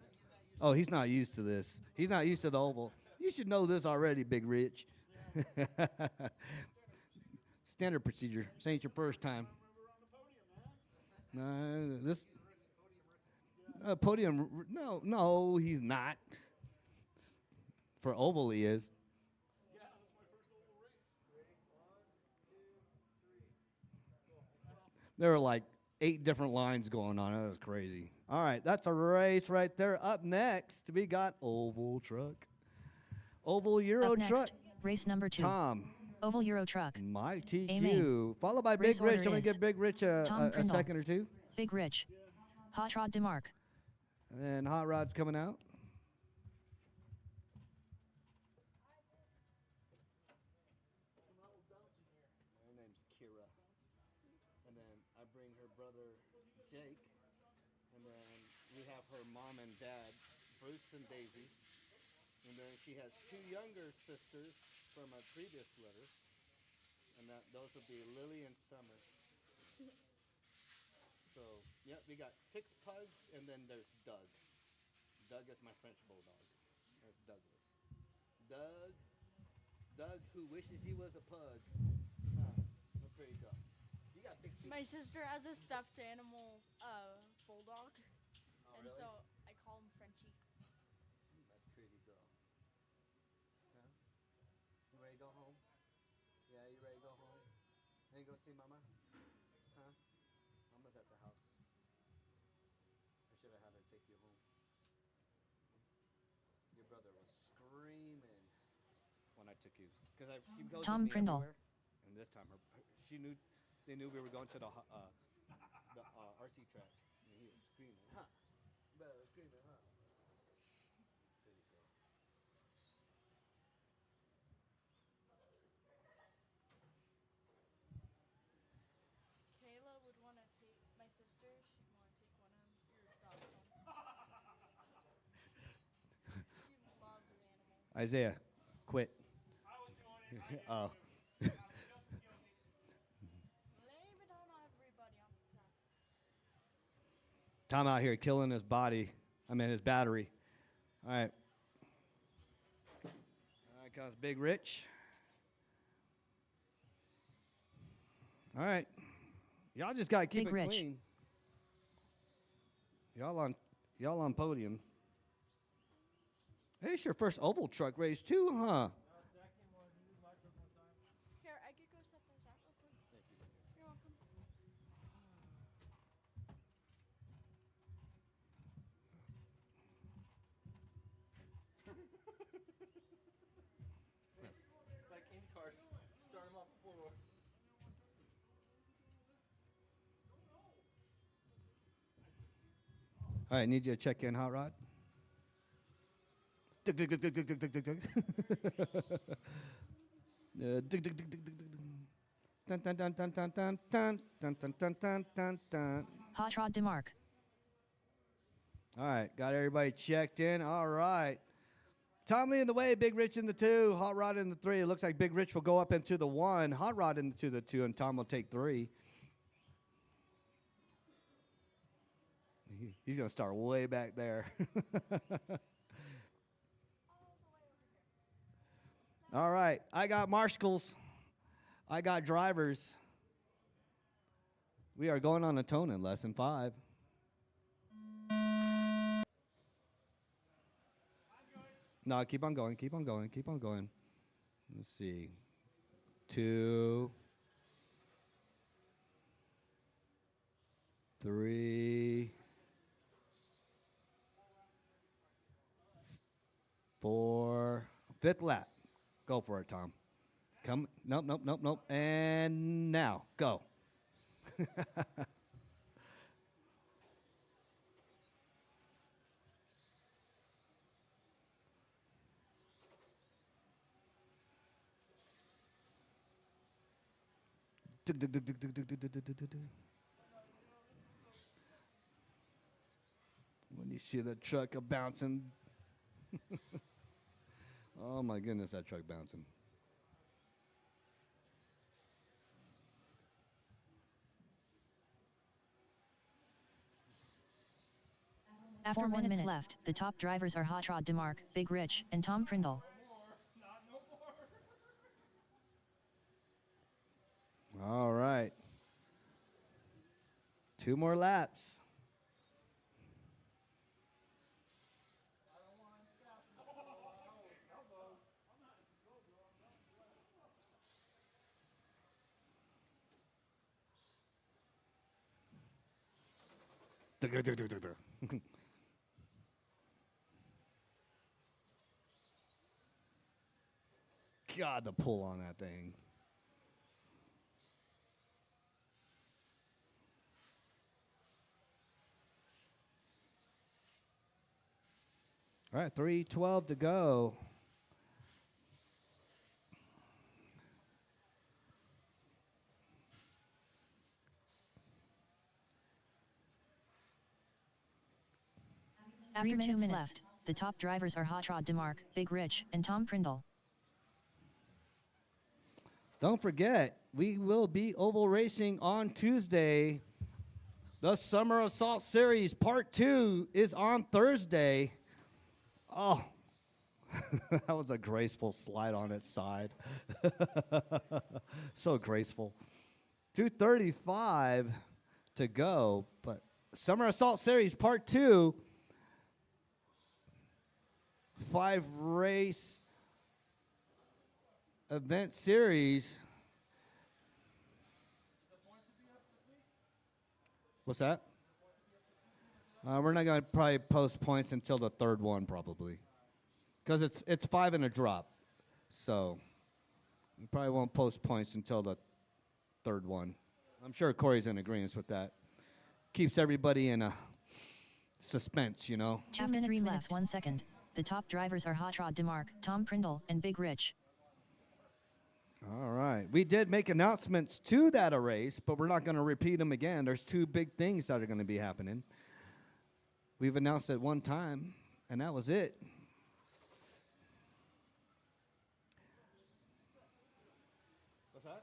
Oh, he's not used to this. He's not used to the oval. You should know this already, Big Rich. Standard procedure. This ain't your first time. No, this podium. No, he's not. For oval, he is. There were like 8 different lines going on. That was crazy. All right, that's a race right there. Up next, we got oval truck. Oval Euro Up next, truck. race number 2. Tom. Oval Euro truck. Mike TQ. Aiming. Followed by Race Big Rich. order I'm going to is give Big Rich Tom a Prindle. second or two. Big Rich. Hot Rod DeMark. And Hot Rod's coming out. My name's Kira. And then I bring her brother Jake. And then we have her mom and dad, Bruce and Daisy. And then she has 2 younger sisters from a previous litter. And those would be Lily and Summer. So, yep, we got 6 pugs, and then there's Doug. Doug is my French bulldog. That's Douglas. Doug, who wishes he was a pug. What pretty dog. You got big feet. My sister has a stuffed animal bulldog, Oh, and really? so I call him Frenchie. That's pretty girl. Huh? You ready to go home? Yeah, you ready to go home? Then go see Mama? Huh? Mama's at the house. I should have had her take you home. Your brother was screaming when I took you. Because she goes Tom with me Prindle. everywhere. And this time they knew we were going to the RC track. And he was screaming, huh? Better screaming, huh? Pretty girl. Kayla would want to take my sister. She'd want to take one of your dogs home. She loves animals. Isaiah, quit. Oh. Blame it on everybody on the track. Tom out here killing his his battery. All right. All right, comes Big Rich. All right. Y'all just got to keep Big it Rich. clean. Y'all on podium. Hey, it's your first oval truck race too, huh? Here, I could go set those out real quick. You're welcome. Like Indy cars, start them off before. All right, need you to check in, Hot Rod. Dug, dug, dug, dug, dug, dug, dug, dug, dug. Dug, dug, dug, dug, dug, dug, dug. Dun, dun, dun, dun, dun, dun, dun, dun, dun, dun, dun, dun, dun. Hot Rod DeMark. All right, got everybody checked in. All right. Tom Lee in the way, Big Rich in the 2, Hot Rod in the 3. It looks like Big Rich will go up into the 1, Hot Rod into the 2, and Tom will take 3. He's going to start way back there. All right, I got marshals. I got drivers. We are going on a tone in lesson 5. No, keep on going, keep on going, keep on going. Let's see. 2, 3, 4, 5th lap. Go for it, Tom. Come. Nope, nope, nope, nope. And now, go. When you see the truck a bouncing. Oh my goodness, that truck bouncing. After 1 minute left, the top drivers are Hot Rod DeMarc, Big Rich, and Tom Prindle. All right. 2 more laps. God, the pull on that thing. All right, 3:12 to go. After 2 minutes left, the top drivers are Hot Rod DeMarc, Big Rich, and Tom Prindle. Don't forget, we will be oval racing on Tuesday. The Summer Assault Series Part 2 is on Thursday. Oh, that was a graceful slide on its side. So graceful. 2:35 to go, but Summer Assault Series Part 2, 5 race event series. What's that? We're not going to probably post points until the 3rd one, probably, because it's 5 and a drop. So we probably won't post points until the 3rd one. I'm sure Corey's in agreement with that. Keeps everybody in a suspense, you know. 2 minutes 3 minutes 1 second. The top drivers are Hot Rod DeMarc, Tom Prindle, and Big Rich. All right. We did make announcements to that race, but we're not going to repeat them again. There's 2 big things that are going to be happening. We've announced it one time, and that was it. What's that?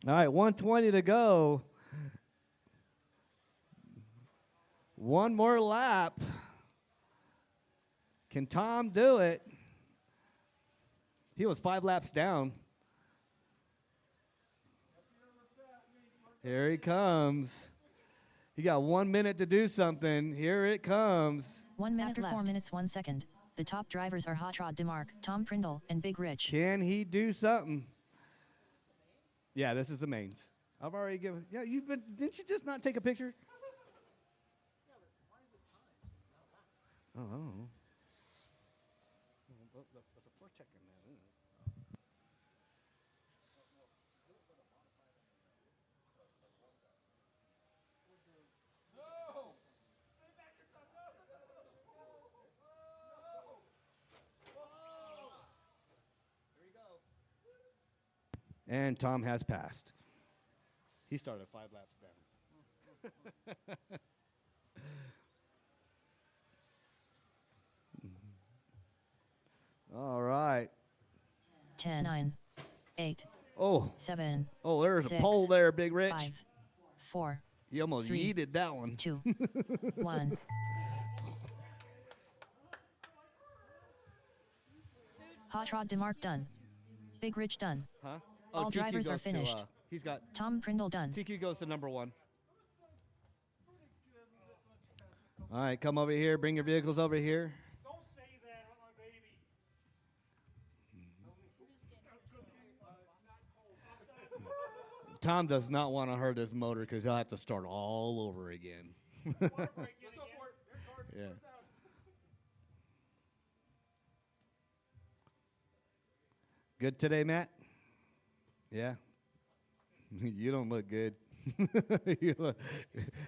All right, 120 to go. 1 more lap. Can Tom do it? He was 5 laps down. Here he comes. He got 1 minute to do something. Here it comes. 1 minute after left. 4 minutes 1 second. The top drivers are Hot Rod DeMarc, Tom Prindle, and Big Rich. Can he do something? Yeah, this is the mains. I've already given. Yeah, you've been. Didn't you just not take a picture? Oh, I don't know. There's a forecheck in there, isn't it? And Tom has passed. He started 5 laps down. All right. 10, 9, 8, Oh, 7. oh, there's 6, a pole there, Big Rich. 5, 4, You almost 3, yeeted that one. 2, 1. Hot Rod DeMarc done. Big Rich done. Huh? All TQ drivers are goes to, finished. he's got Tom Prindle done. TQ goes to number 1. All right, come over here. Bring your vehicles over here. Don't say that on my baby. Tom does not want to hurt his motor because he'll have to start all over again. Yeah. Good today, Matt? Yeah? You don't look good. You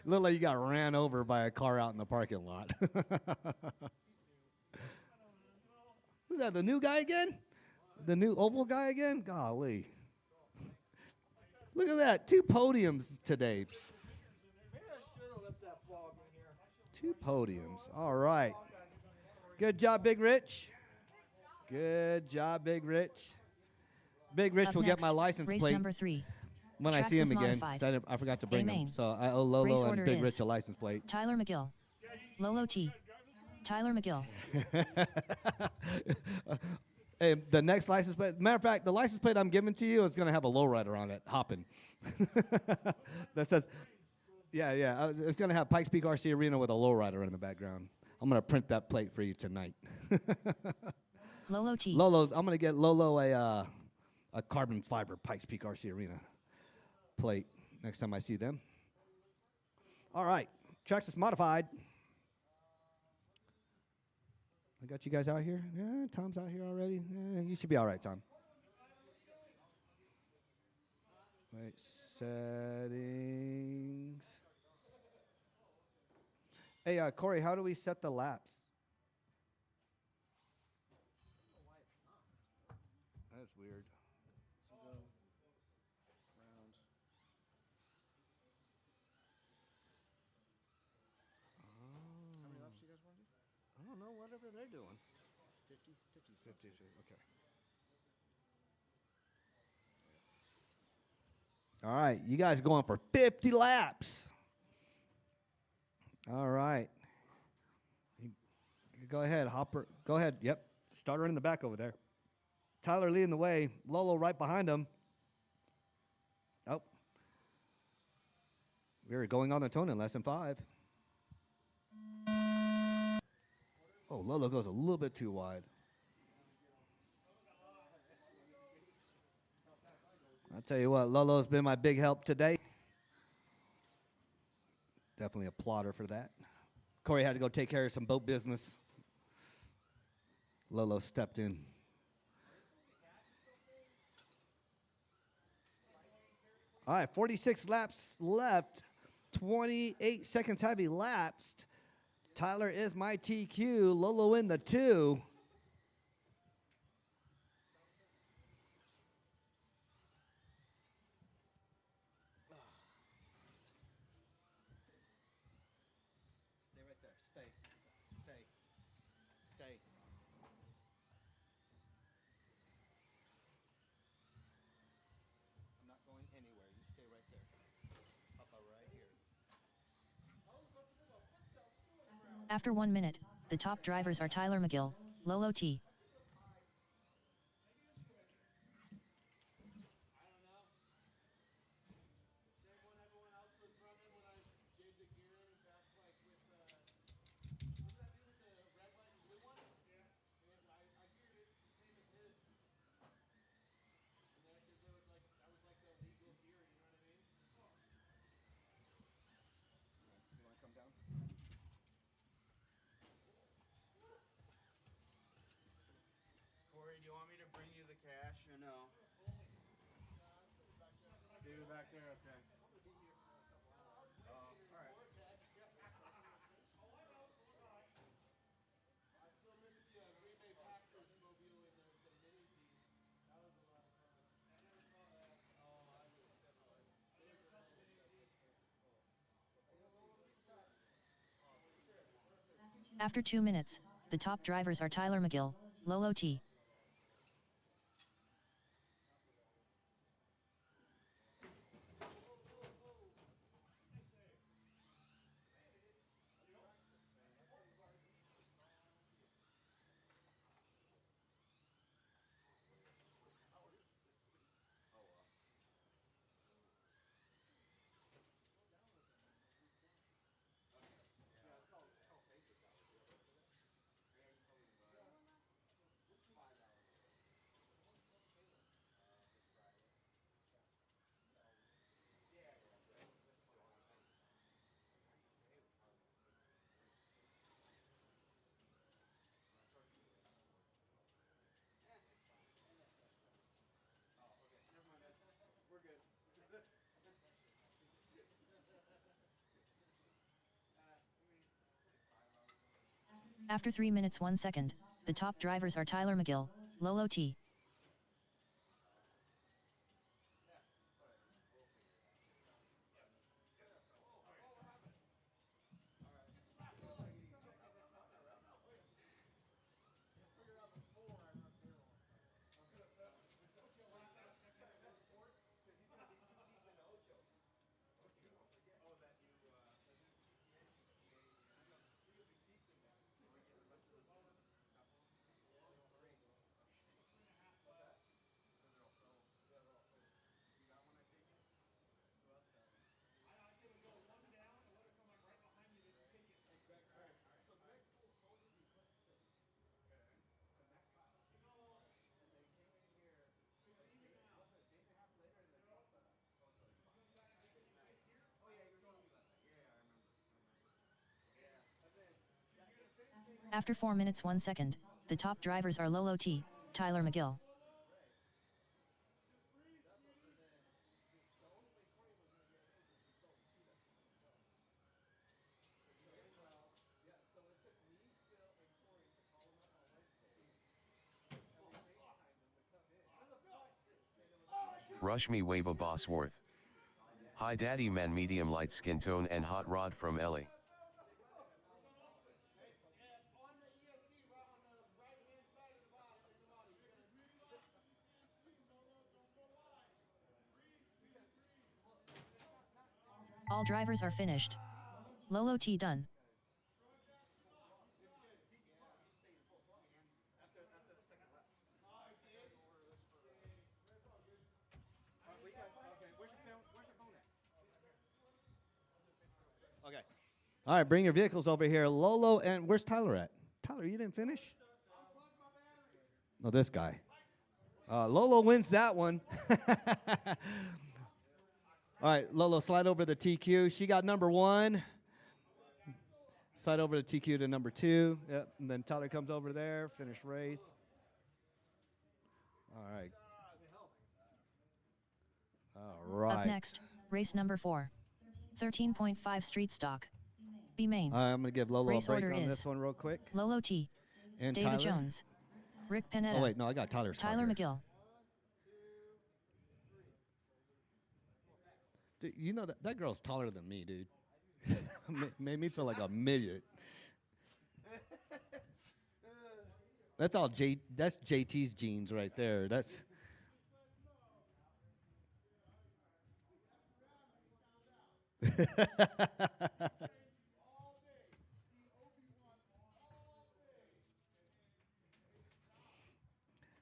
look like you got ran over by a car out in the parking lot. Who's that, the new guy again? The new oval guy again? Golly. Look at that, 2 podiums today. Maybe I should have left that fog in here. 2 podiums. All right. Good job, Big Rich. Good job, Big Rich. Big Rich Up will get my next, license race plate number 3. when I Tracks see is him again. modified. 'Cause I forgot to bring him. main. So I owe Race Lolo and order Big is Rich a license plate. Tyler McGill. Lolo T. Tyler McGill. Hey, the next license plate. Matter of fact, the license plate I'm giving to you is going to have a lowrider on it, hopping. That says, yeah. It's going to have Pikes Peak RC Arena with a lowrider in the background. I'm going to print that plate for you tonight. Lolo T. Lolo's. I'm going to get Lolo a carbon fiber Pikes Peak RC Arena plate next time I see them. All right, Tracks is modified. I got you guys out here. Yeah, Tom's out here already. Yeah, you should be all right, Tom. Wait, settings. Hey, Corey, how do we set the laps? That's weird. So go round. How many laps do you guys want to do? I don't know, whatever they're doing. 50? 50. 50, okay. All right, you guys going for 50 laps. All right. Go ahead, Hopper. Go ahead. Yep. Starter in the back over there. Tyler leading the way. Lolo right behind him. Oh. We're going on the tone in lesson 5. Oh, Lolo goes a little bit too wide. I'll tell you what, Lolo's been my big help today. Definitely a plotter for that. Corey had to go take care of some boat business. Lolo stepped in. All right, 46 laps left. 28 seconds have elapsed. Tyler is my TQ. Lolo in the 2. Stay right there. Stay. Stay. Stay. I'm not going anywhere. You stay right there. Papa right here. After 1 minute, the top drivers are Tyler McGill, Lolo T. You want to come down? Corey, do you want me to bring you the cash or no? Leave it back there? Okay. Oh, all right. After 2 minutes, the top drivers are Tyler McGill, Lolo T. After 3 minutes 1 second, the top drivers are Tyler McGill, Lolo T. After 4 minutes 1 second, the top drivers are Lolo T, Tyler McGill. Rush Me Wava Bosworth. Hi Daddy Man medium light skin tone and hot rod from Ellie. All drivers are finished. Lolo T done. Okay. All right, bring your vehicles over here. Lolo and where's Tyler at? Tyler, you didn't finish? No, this guy. Lolo wins that one. All right, Lolo, slide over the TQ. She got number 1. Slide over the TQ to number 2. Yep, and then Tyler comes over there, finish race. All right. All right. Up next, race number 4. 13.5 street stock. B main. I'm going to give Lolo Race a break order on is this one real quick. Lolo T, And David Tyler. Jones, Rick Panetta. Oh, wait, no, I got Tyler's car Tyler here. McGill. Dude, you know that girl's taller than me, dude. Made me feel like a midget. That's all that's JT's jeans right there. That's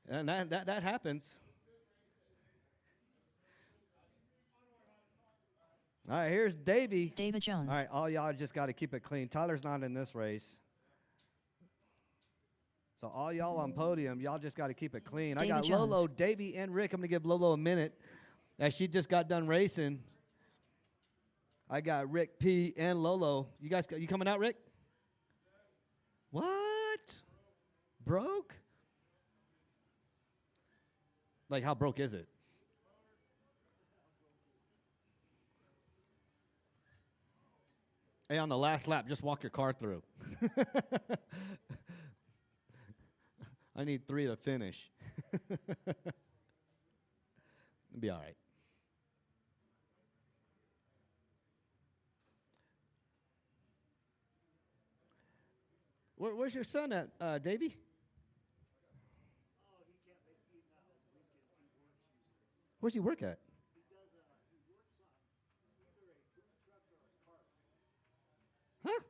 and that happens. All right, here's Davey. David Jones. All right, all y'all just got to keep it clean. Tyler's not in this race. So all y'all on podium, y'all just got to keep it clean. I David got Jones. Lolo, Davey, and Rick. I'm going to give Lolo a minute as she just got done racing. I got Rick, P, and Lolo. You guys, you coming out, Rick? What? Broke? Like, how broke is it? Hey, on the last lap, just walk your car through. I need 3 to finish. It'll be all right. Where's your son at, Davey? Where's he work at? Huh?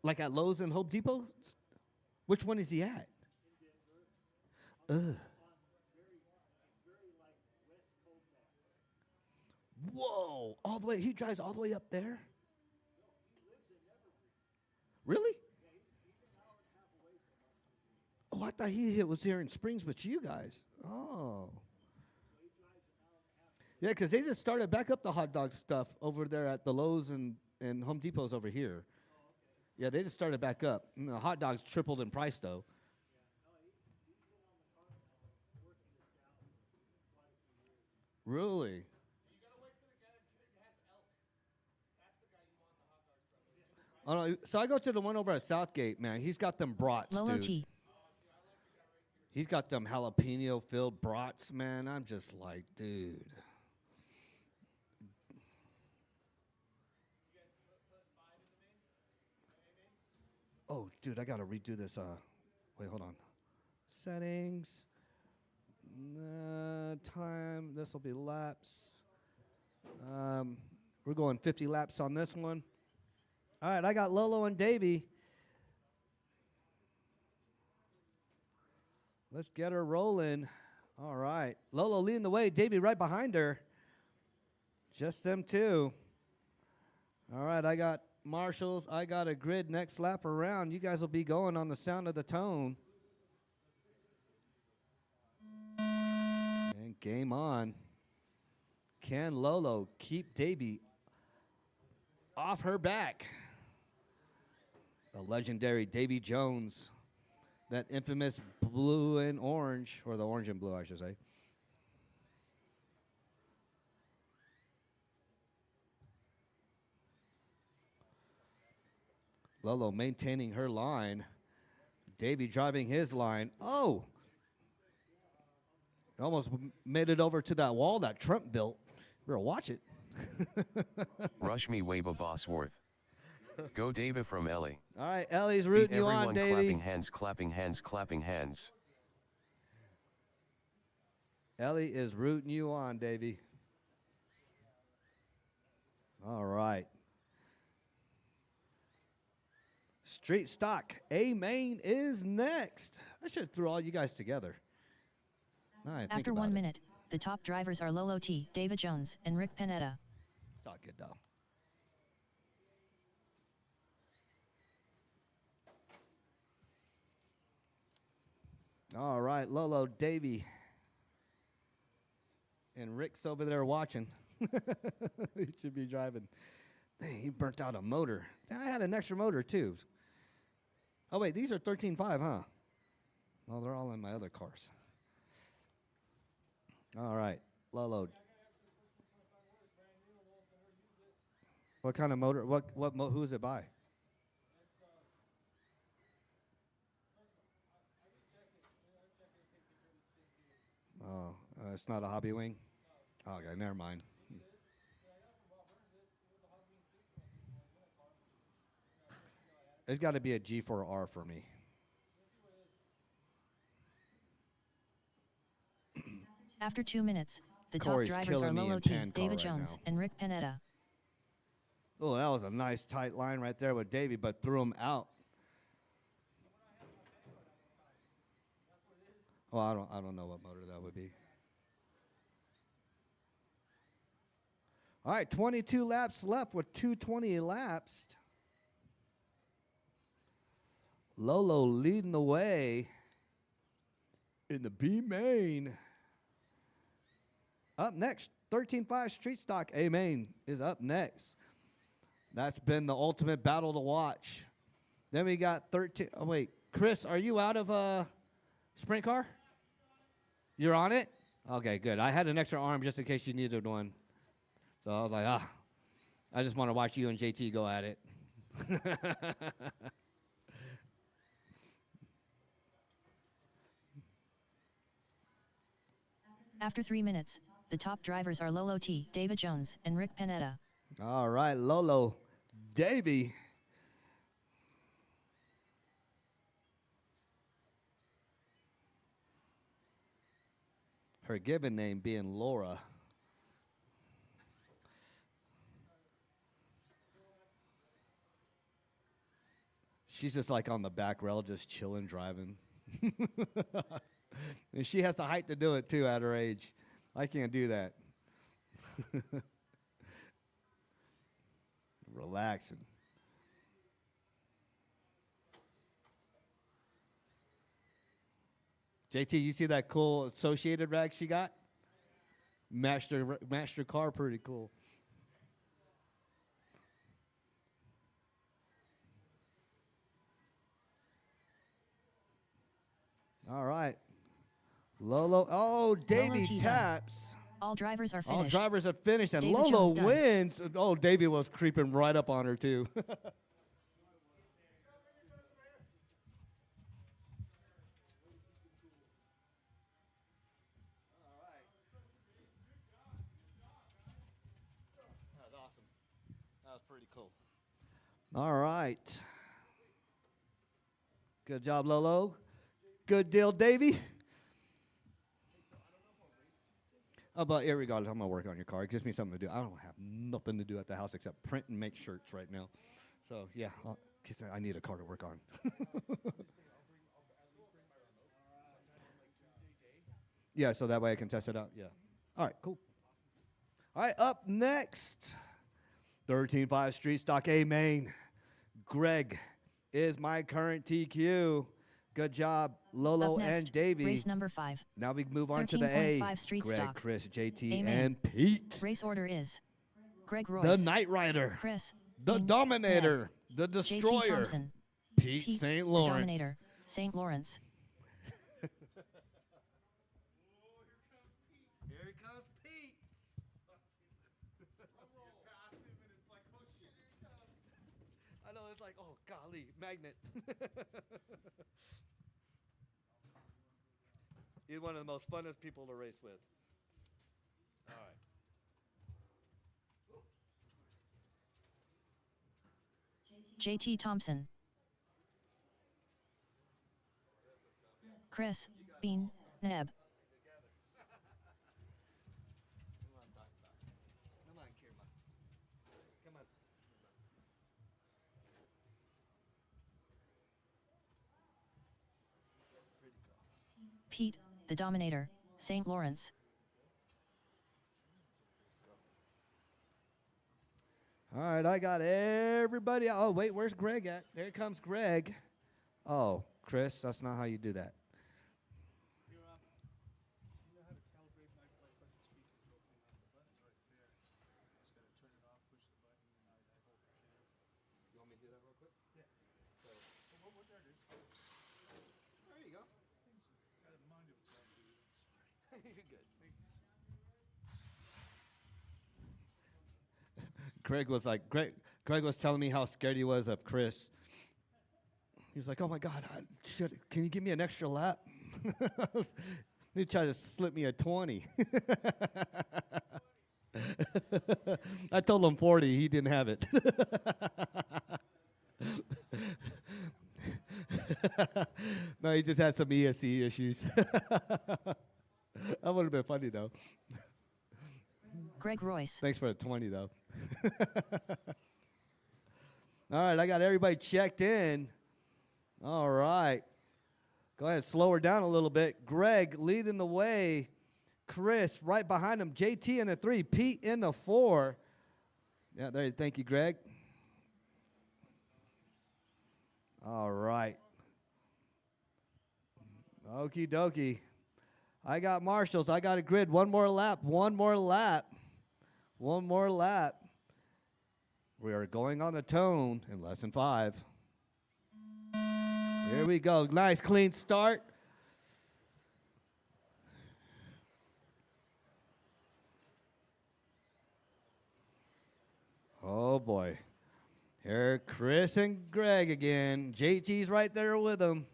Like at Lowe's and Home Depot? Which one is he at? Ugh. Whoa! All the way, he drives all the way up there? Really? Oh, I thought he was here in Springs with you guys. Oh. Yeah, because they just started back up the hot dog stuff over there at the Lowe's and Home Depot's over here. Yeah, they just started back up. And the hot dogs tripled in price, though. Really? Oh, no, so I go to the one over at Southgate, man. He's got them brats, Lolo dude. T. He's got them jalapeno-filled brats, man. I'm just like, dude. Oh, dude, I got to redo this. Wait, hold on. Settings. Time. This will be laps. We're going 50 laps on this one. All right, I got Lolo and Davey. Let's get her rolling. All right. Lolo leading the way. Davey right behind her. Just them two. All right, I got marshals. I got a grid next lap around. You guys will be going on the sound of the tone. And game on. Can Lolo keep Davey off her back? The legendary Davy Jones. That infamous blue and orange, or the orange and blue, I should say. Lolo maintaining her line. Davy driving his line. Oh! Almost made it over to that wall that Trump built. Better watch it. Rush me Wava Bosworth. Go Davy from Ellie. All right, Ellie's Beat rooting you everyone on, Davy. clapping hands, clapping hands, clapping hands. Ellie is rooting you on, Davy. All right. Street stock A main is next. I should have threw all you guys together. All right, After 1 minute, the top drivers are Lolo T, David Jones, and Rick Panetta. It's all good though. All right, Lolo, Davy, and Rick's over there watching. He should be driving. Dang, he burnt out a motor. I had an extra motor too. Oh wait, these are 13.5, huh? Well, they're all in my other cars. All right, Lolo. What kind of motor? Who is it by? Oh, it's not a hobby wing? Okay, never mind. It's got to be a G4R for me. After 2 minutes, the Corey's top drivers are killing me Lolo in T, pan car David right Jones, now. and Rick Panetta. Oh, that was a nice tight line right there with Davey, but threw him out. Well, I don't know what motor that would be. All right, 22 laps left with 2:20 elapsed. Lolo leading the way in the B main. Up next, 13.5 Street Stock A main is up next. That's been the ultimate battle to watch. Then we got 13. Oh, wait. Chris, are you out of sprint car? You're on it? Okay, good. I had an extra arm just in case you needed one. So I was like, I just want to watch you and JT go at it. After 3 minutes, the top drivers are Lolo T, David Jones, and Rick Panetta. All right, Lolo, Davey. Her given name being Laura. She's just like on the back rail, just chilling, driving. And she has the height to do it too at her age. I can't do that. Relaxing. JT, you see that cool associated rag she got? Matched her car pretty cool. All right. Lolo. Oh, Davey T taps. All drivers are All finished. drivers are finished, and David Lolo Jones done. wins. Oh, Davey was creeping right up on her, too. That was awesome. That was pretty cool. All right. Good job, Lolo. Good deal, Davey. But irregardless, I'm gonna work on your car. It gives me something to do. I don't have nothing to do at the house except print and make shirts right now. So yeah, I need a car to work on. Yeah, so that way I can test it out. Yeah. All right, cool. All right, up next, 13.5 Street Stock A main. Greg is my current TQ. Good job, Lolo Up next, and Davey. race number 5. Now we move on to the A. 13.5 Street Greg, Stock. Chris, JT, A main. and Pete. Race order is Greg Royce, The Knight Rider. Chris, The Dean, Dominator. The JT Destroyer. Thompson, Pete Pete, St. the Lawrence. Dominator, St. Lawrence. Here comes Pete. I know, it's like, oh, golly, magnet. He's one of the most funnest people to race with. All right. JT Thompson. Chris, Bean, Neb. Come on, Kirma. Come on. Pete, the Dominator, St. Lawrence. All right, I got everybody. Oh, wait, where's Greg at? There comes Greg. Oh, Chris, that's not how you do that. You know how to calibrate my button speed control thing on the button's right there. Just gotta turn it off, push the button, and I hold the camera. You want me to do that real quick? Yeah. So, What that is? there you go. Got a mind of its own, dude. Sorry. You're good. Thank you. Greg was telling me how scared he was of Chris. He's like, oh my God, can you give me an extra lap? He tried to slip me a 20. I told him 40, he didn't have it. No, he just had some ESC issues. That would have been funny though. Greg Royce. Thanks for the 20 though. All right, I got everybody checked in. All right. Go ahead, slow her down a little bit. Greg leading the way. Chris right behind him. JT in the 3. Pete in the 4. Yeah, there. Thank you, Greg. All right. Okie dokie. I got marshals. I got a grid. One more lap. One more lap. One more lap. We are going on the tone in less than 5. Here we go. Nice, clean start. Oh, boy. Here, Chris and Greg again. JT's right there with them.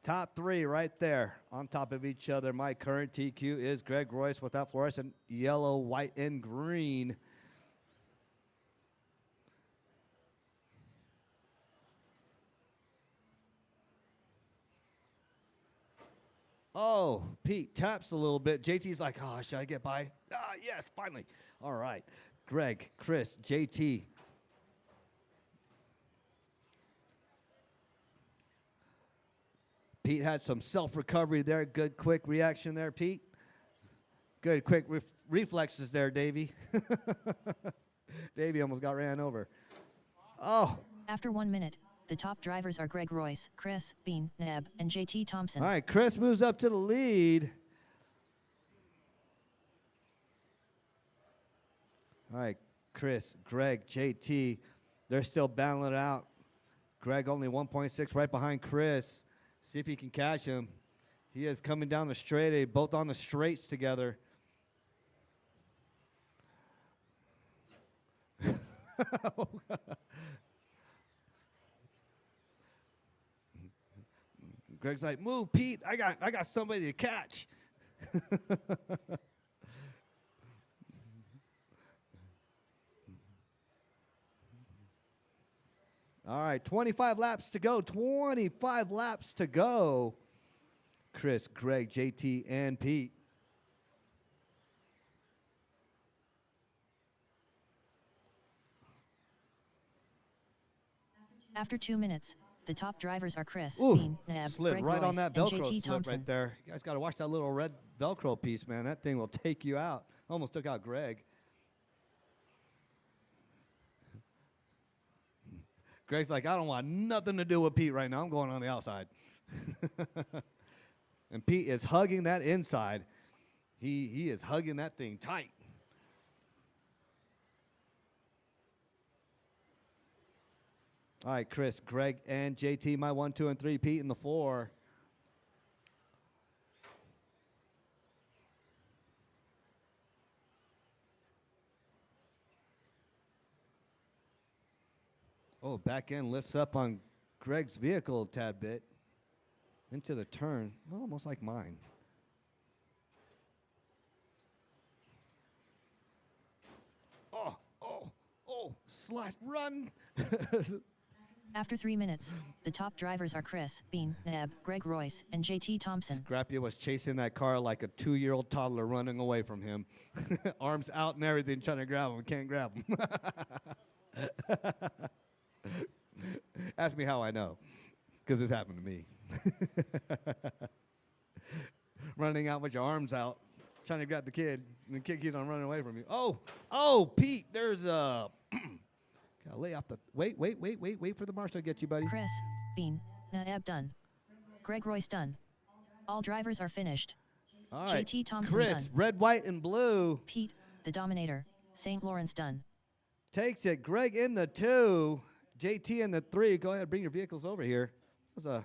Top 3 right there on top of each other. My current TQ is Greg Royce with that fluorescent yellow, white, and green. Oh, Pete taps a little bit. JT's like, oh, should I get by? Ah, yes, finally. All right. Greg, Chris, JT. Pete had some self-recovery there. Good, quick reaction there, Pete. Good, quick reflexes there, Davey. Davey almost got ran over. Oh. After 1 minute, the top drivers are Greg Royce, Chris, Bean, Neb, and JT Thompson. All right, Chris moves up to the lead. All right, Chris, Greg, JT, they're still battling it out. Greg only 1.6 right behind Chris. See if he can catch him. He is coming down the straight, both on the straights together. Greg's like, move, Pete. I got somebody to catch. All right, 25 laps to go. 25 laps to go. Chris, Greg, JT, and Pete. After 2 minutes, the top drivers are Chris, Ooh, Bean, Neb, slid Greg right Royce, on that and Velcro JT slip Thompson. right there. You guys got to watch that little red Velcro piece, man. That thing will take you out. Almost took out Greg. Greg's like, I don't want nothing to do with Pete right now. I'm going on the outside. And Pete is hugging that inside. He is hugging that thing tight. All right, Chris, Greg, and JT, my 1, 2, and 3. Pete in the 4. Oh, back end lifts up on Greg's vehicle a tad bit. Into the turn. Well, almost like mine. Oh, slide, run. After 3 minutes, the top drivers are Chris, Bean, Neb, Greg Royce, and JT Thompson. Scrappy was chasing that car like a 2-year-old toddler running away from him. Arms out and everything, trying to grab him. Can't grab him. Ask me how I know, because this happened to me. Running out with your arms out, trying to grab the kid, and the kid keeps on running away from you. Oh, Pete, there's a... Gotta lay off the... Wait for the marshal to get you, buddy. Chris, Bean, Neb done. Greg Royce done. All drivers are finished. All right, JT Thompson Chris, done. red, white, and blue. Pete, the Dominator, St. Lawrence done. Takes it. Greg in the 2. JT in the 3. Go ahead, bring your vehicles over here. That's a...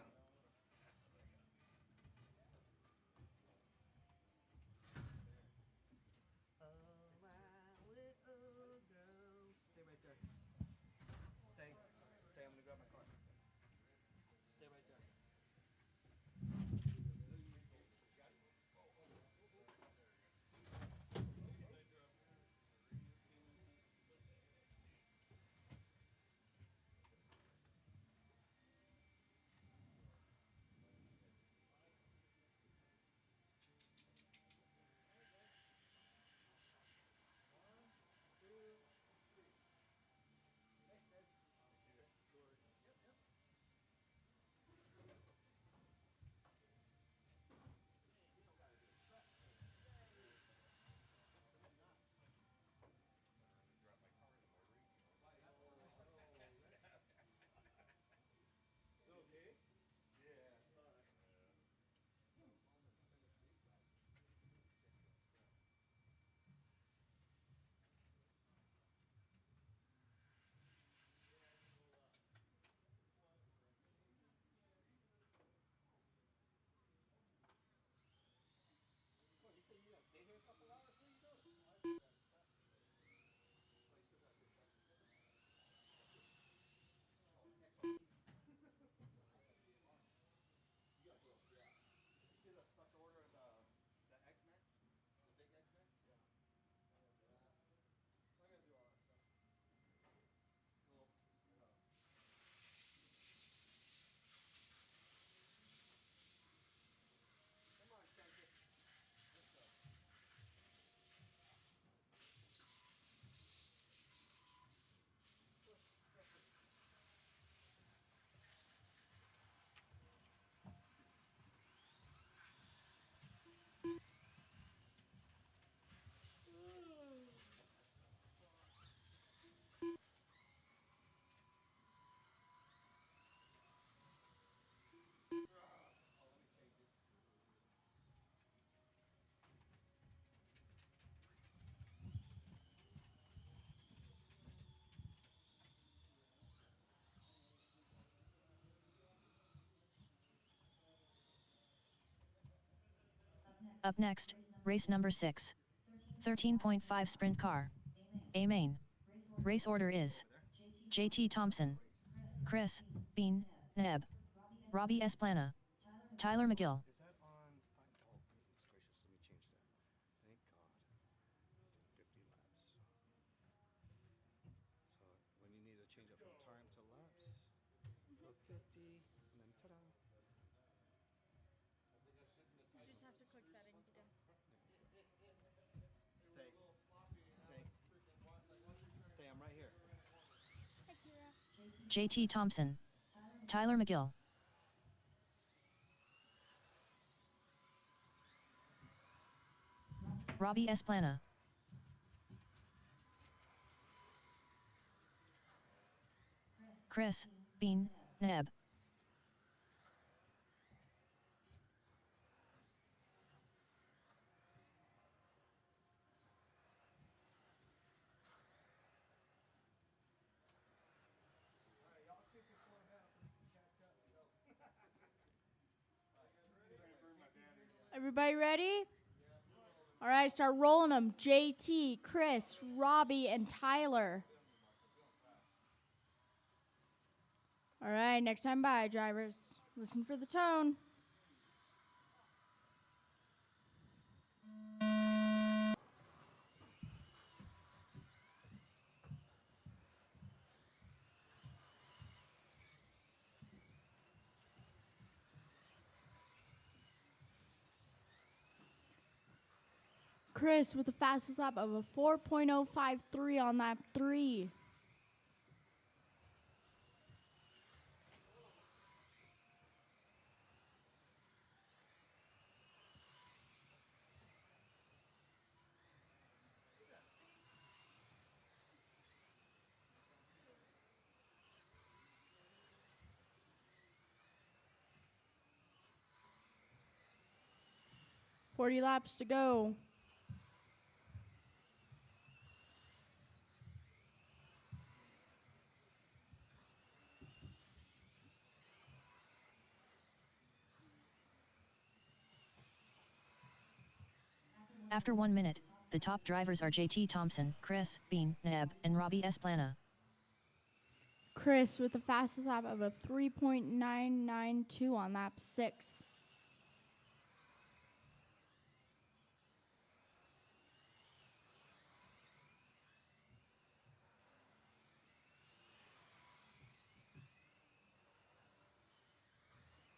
Up next, race number 6. 13.5 sprint car. A main. Race order is JT Thompson, Chris, Bean, Neb, Robbie Esplana, Tyler McGill. Is that on? Oh, goodness gracious. Let me change that. Thank God. 50 laps. So when you need to change it from time to laps, go 50, and then ta-da. You just have to click settings again. Stay. Stay, I'm right here. Hi, Kira. JT Thompson, Tyler McGill. Robbie Esplana. Chris, Bean, Neb. Everybody ready? All right, start rolling them. JT, Chris, Robbie, and Tyler. All right, next time by, drivers. Listen for the tone. Chris with the fastest lap of a 4.053 on lap 3. Forty laps to go. After 1 minute, the top drivers are JT Thompson, Chris, Bean, Neb, and Robbie Esplana. Chris with the fastest lap of a 3.992 on lap 6.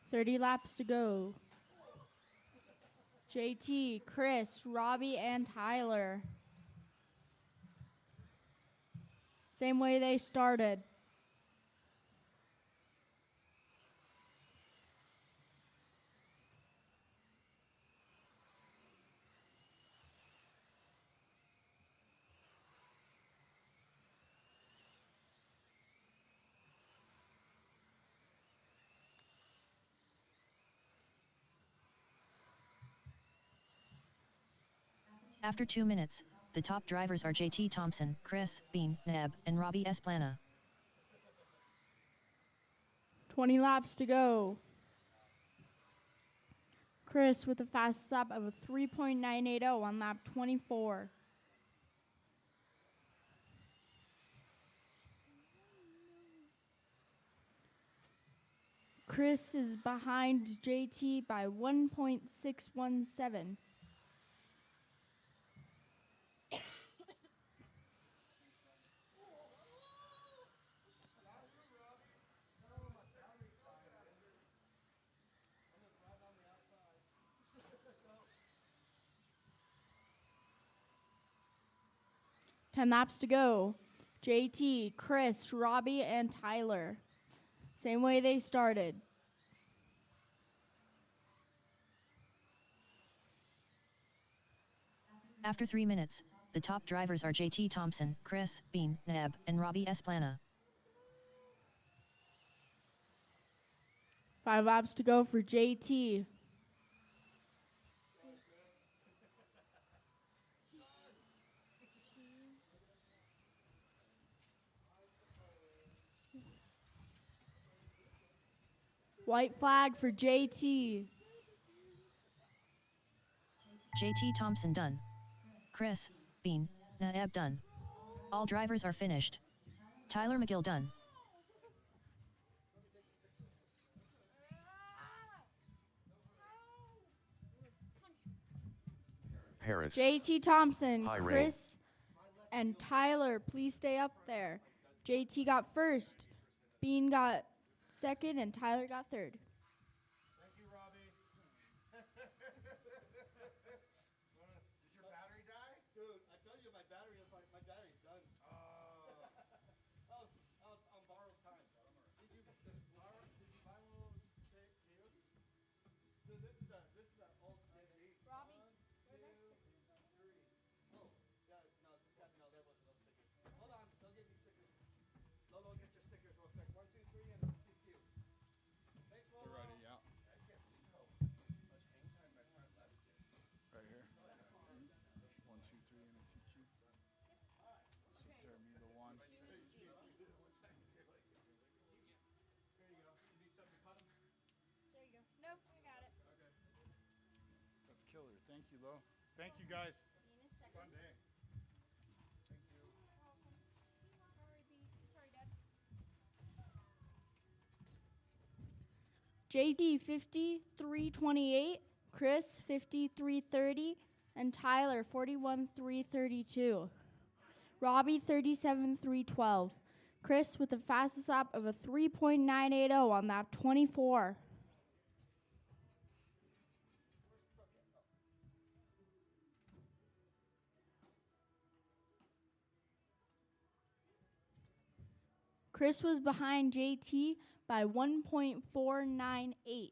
Thirty laps to go. JT, Chris, Robbie, and Tyler. Same way they started. After 2 minutes, the top drivers are JT Thompson, Chris, Bean, Neb, and Robbie Esplana. 20 laps to go. Chris with the fastest lap of a 3.980 on lap 24. Chris is behind JT by 1.617. Ten laps to go. JT, Chris, Robbie, and Tyler. Same way they started. After 3 minutes, the top drivers are JT Thompson, Chris, Bean, Neb, and Robbie Esplana. 5 laps to go for JT. White flag for JT. JT Thompson done. Chris, Bean, Neb done. All drivers are finished. Tyler McGill done. Paris. JT Thompson, High rain. Chris, and Tyler, please stay up there. JT got first, Bean got second, and Tyler got third. Thank you, Robbie. Did your battery die? Dude, I tell you, my battery's done. On borrowed time. Did you buy one of those potatoes? Dude, this is a old candy. Robbie, One, two, three. Oh, yeah, no, that wasn't those stickers. Hold on, they'll give me stickers. Lolo, get your stickers real quick. 1, 2, 3, and TQ. Thanks, Lolo. Thank you, Lo. Thank you, guys. Fun day. Thank you. Sorry, Dad. JT 5328, Chris 5330, and Tyler 41332. Robbie 37312. Chris with the fastest lap of a 3.980 on lap 24. Chris was behind JT by 1.498. All right.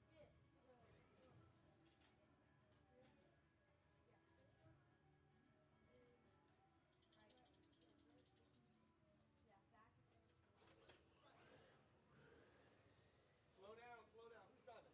You guys are good to go. Slow down, slow down. Who's driving?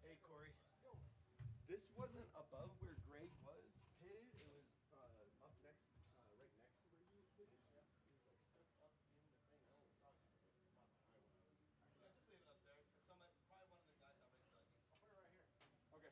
Hey, Corey. This wasn't above where Greg was pitted. It was up next, right next to where he was pitted. Yeah. It was like stuck up in the thing. I only saw it because it was not behind where I was. Yeah, just leave it up there because somebody, probably one of the guys already dug it. I'll put it right here. Okay.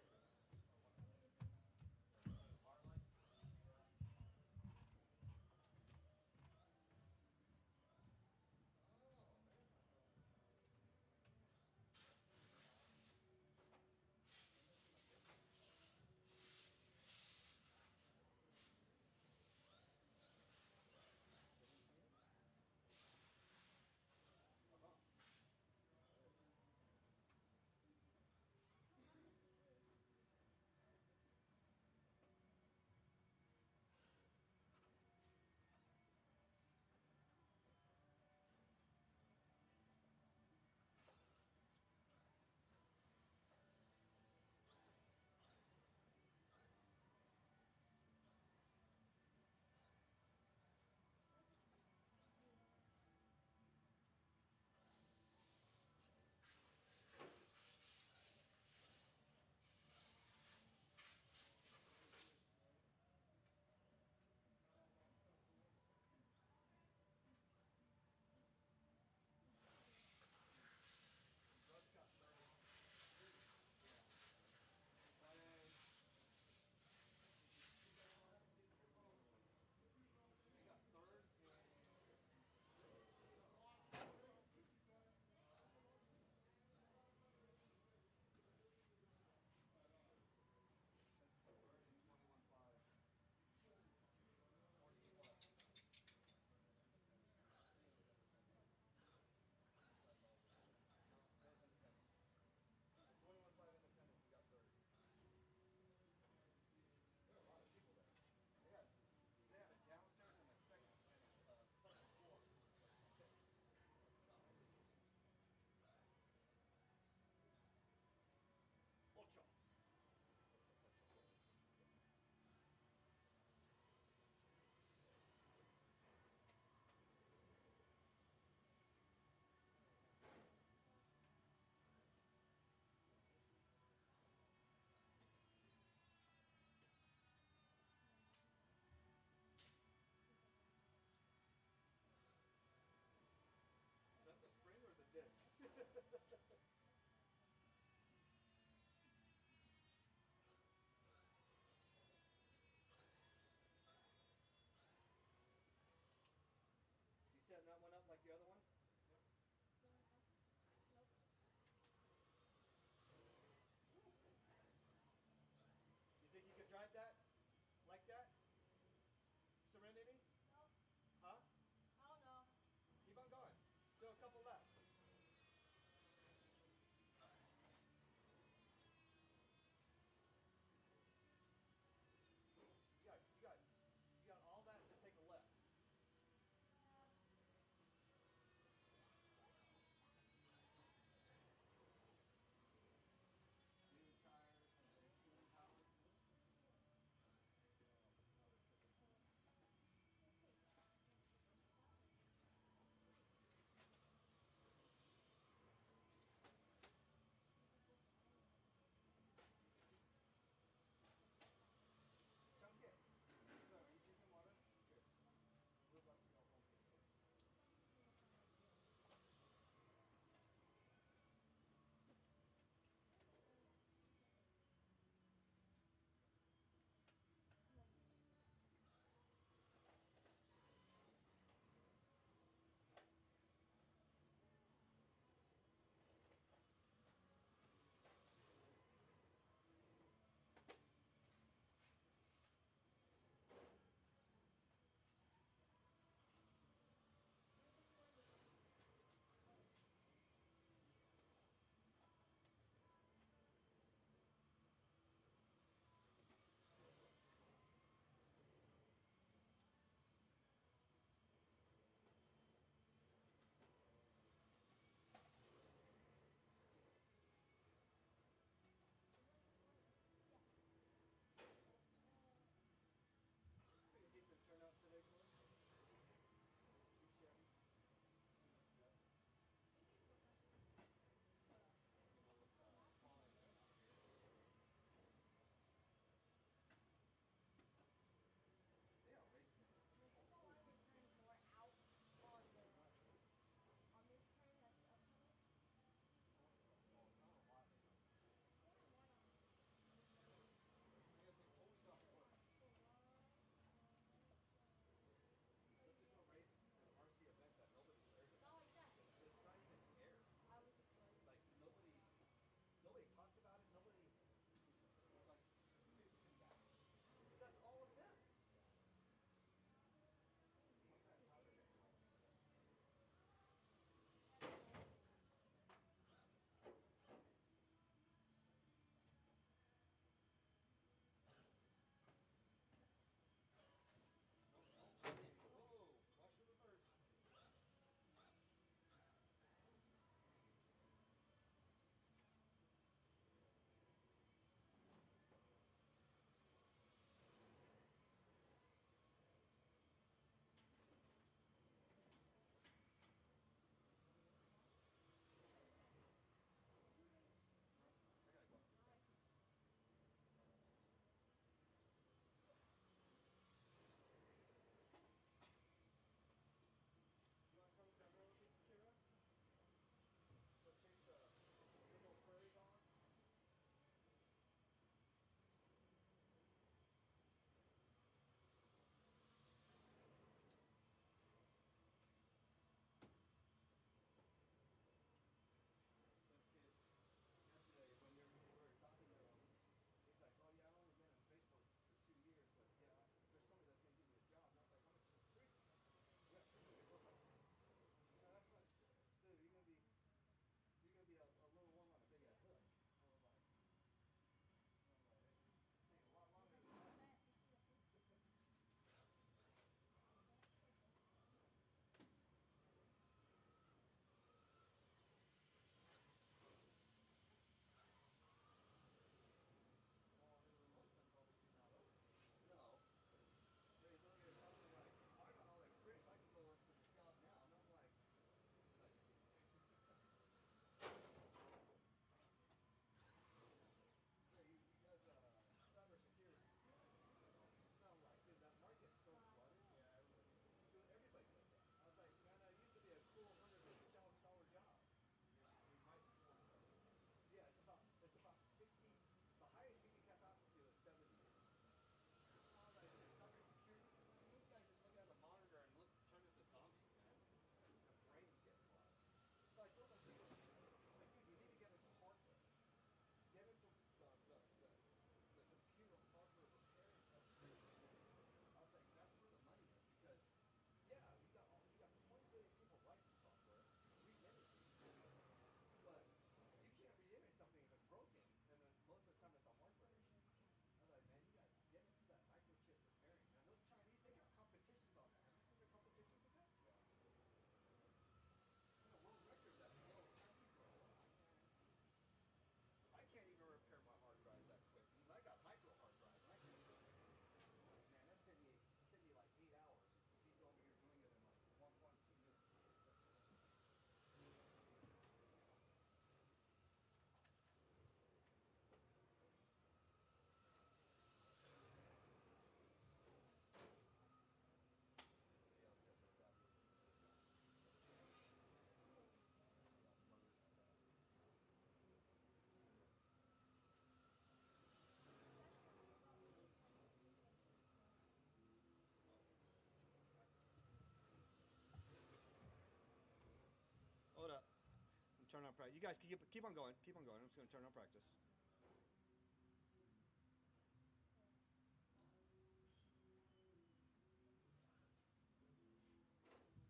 on practice. You guys keep on going. Keep on going. I'm just going to turn on practice.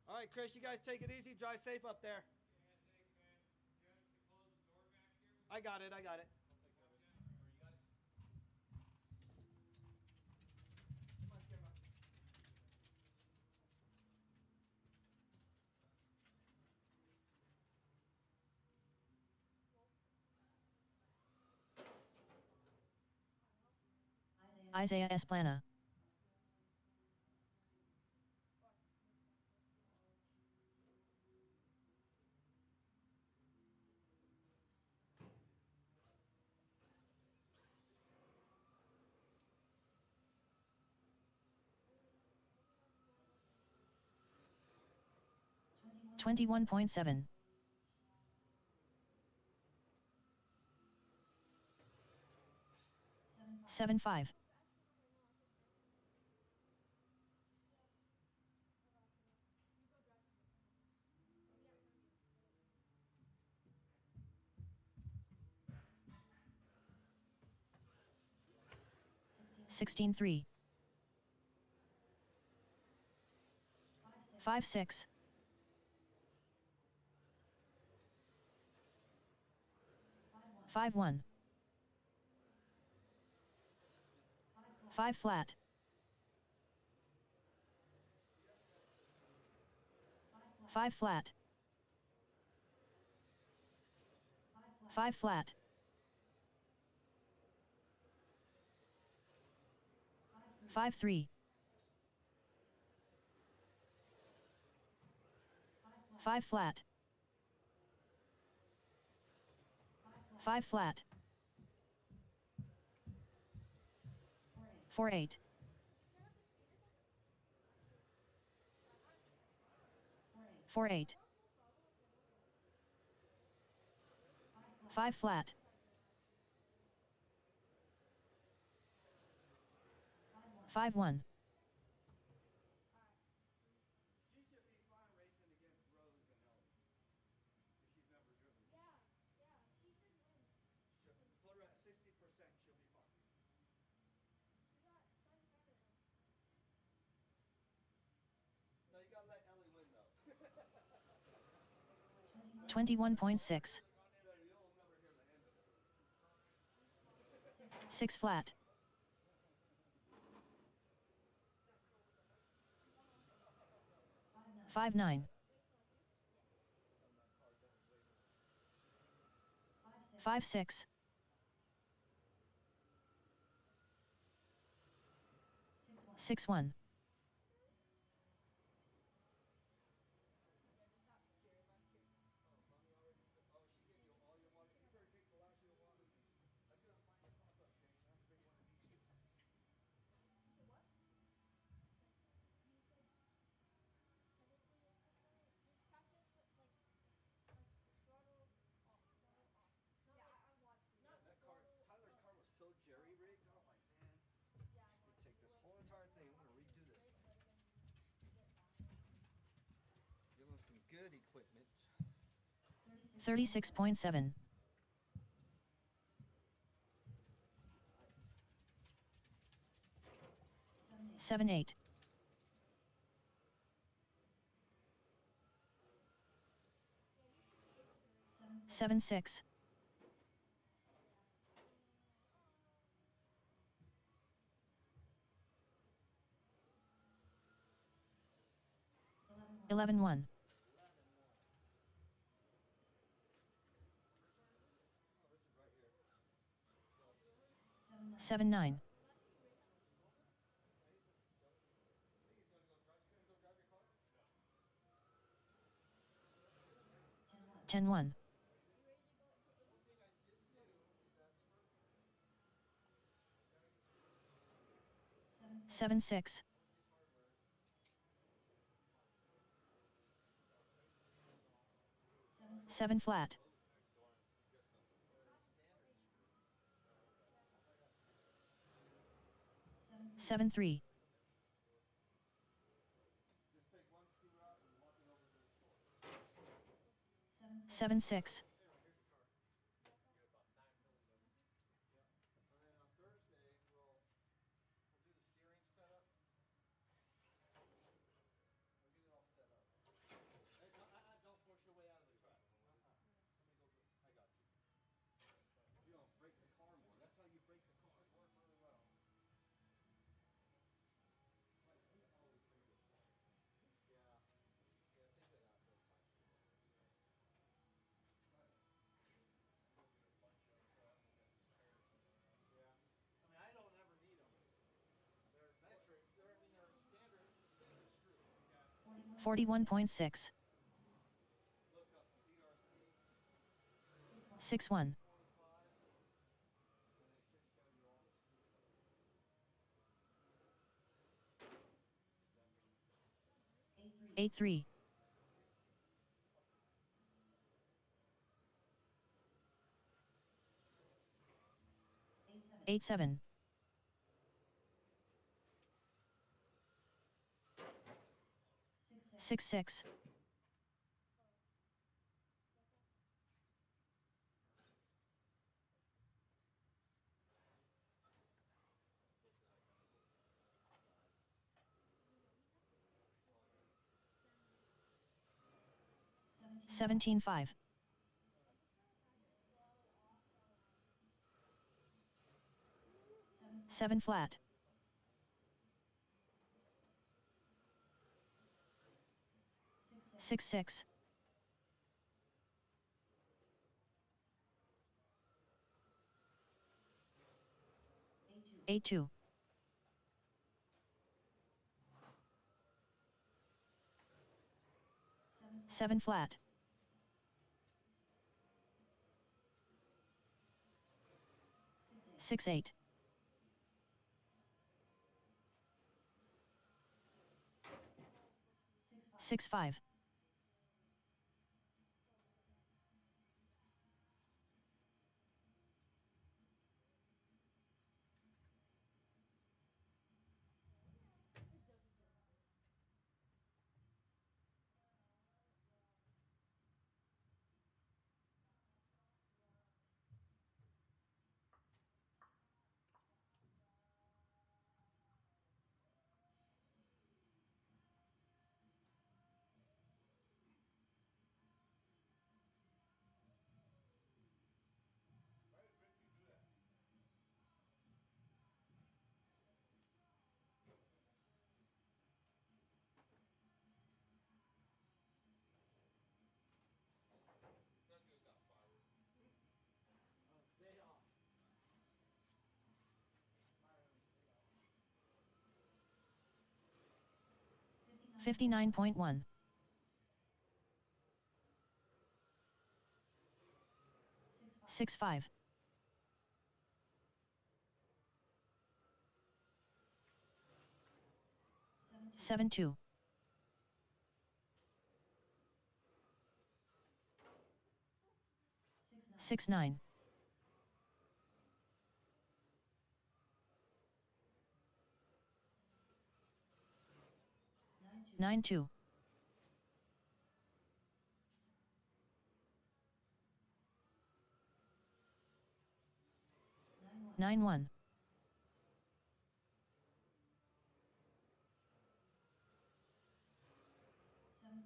All right, Chris, you guys take it easy. Drive safe up there. Yeah, thanks, man. Do you want us to close the door back here? I got it. I got it. Come on, camera. Isaiah Esplana. $21.7. 7.5. 16.3. 5.6. 5.1. 5 flat. 5 flat. 5 flat. 5.3. 5 flat. 5 flat. 4.8. 4.8. 5 flat. 5.1. She should be fine racing against Rose and Ellie. Because she's never driven. Put her at 60%. She'll be fine. No, you got to let Ellie win, though. 21.6. You'll never hear the end of it. 6 flat. 5.9. 5.6. 6.1. Tyler's car was so jerry-rigged. I was like, man, you take this whole entire thing. I'm going to redo this thing. Give him some good equipment. 36.7. 7.8. 7.6. 11.1. 7.9. 10.1. 7.6. 7 flat. 7.3. 7.6. 41.6. 6-1. 8-3. 8-7. 6-6. 17-5. 7 flat. 6-6. 8-2. 7 flat. 6-8. 6-5. 59.1. 6-5. 7-2. 6-9. 9-2. 9-1.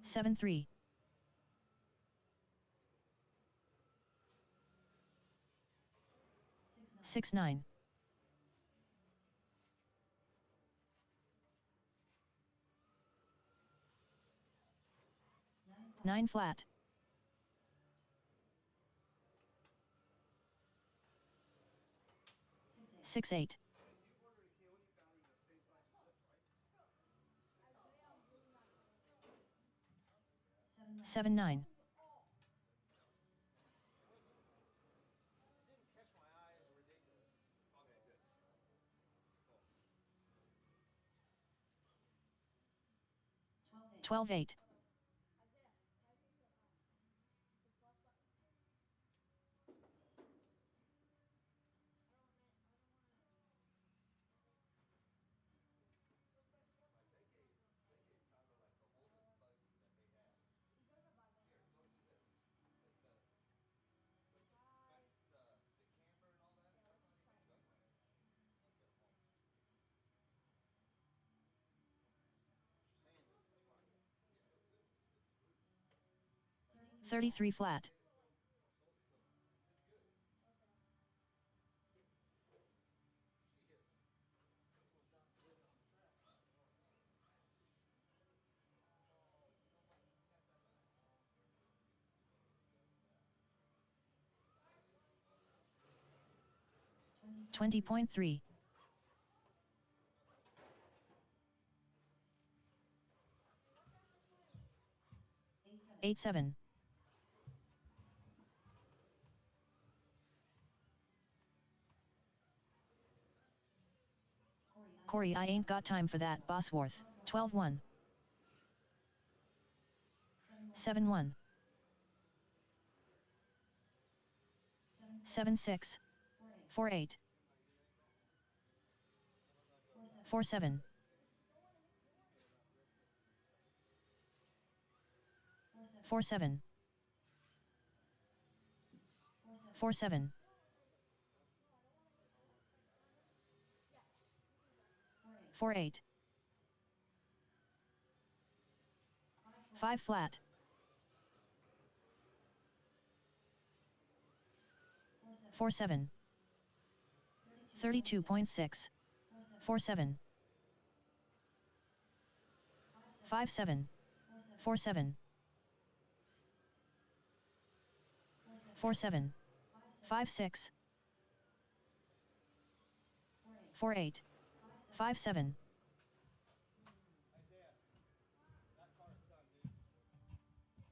7-3. 6-9. 9 flat. 6-8. 7-9. 12-8. 33 flat. 20.3. 8-7. Corey, I ain't got time for that, Bosworth. 12-1. 7-1. 7-6. 4-8. 4-7. 4-7. 4-7. 4-8. 5 flat. 4-7. 32.6. 4-7. 5-7. 4-7. 4-7. 5-6. 4-8. 5-7. Isaiah, that car's done, dude. Yeah, run and get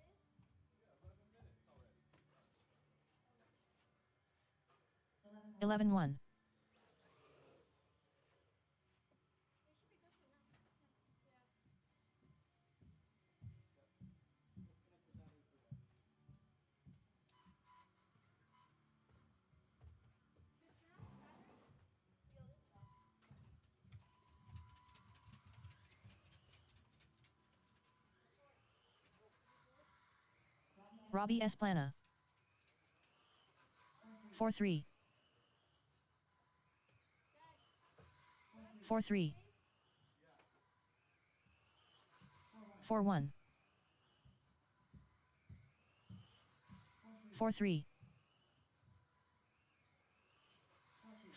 it. It's already. 11-1. Robbie Esplana. 4-3. 4-3. 4-1. 4-3.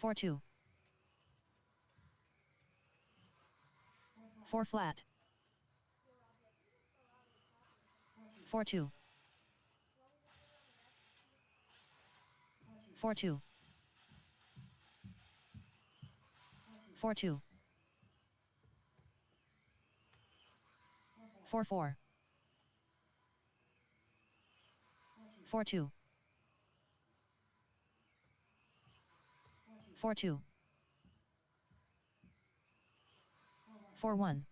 4-2. 4 flat. 4-2. 4-2. 4-2. 4-4. 4-2. 4-2. 4-1.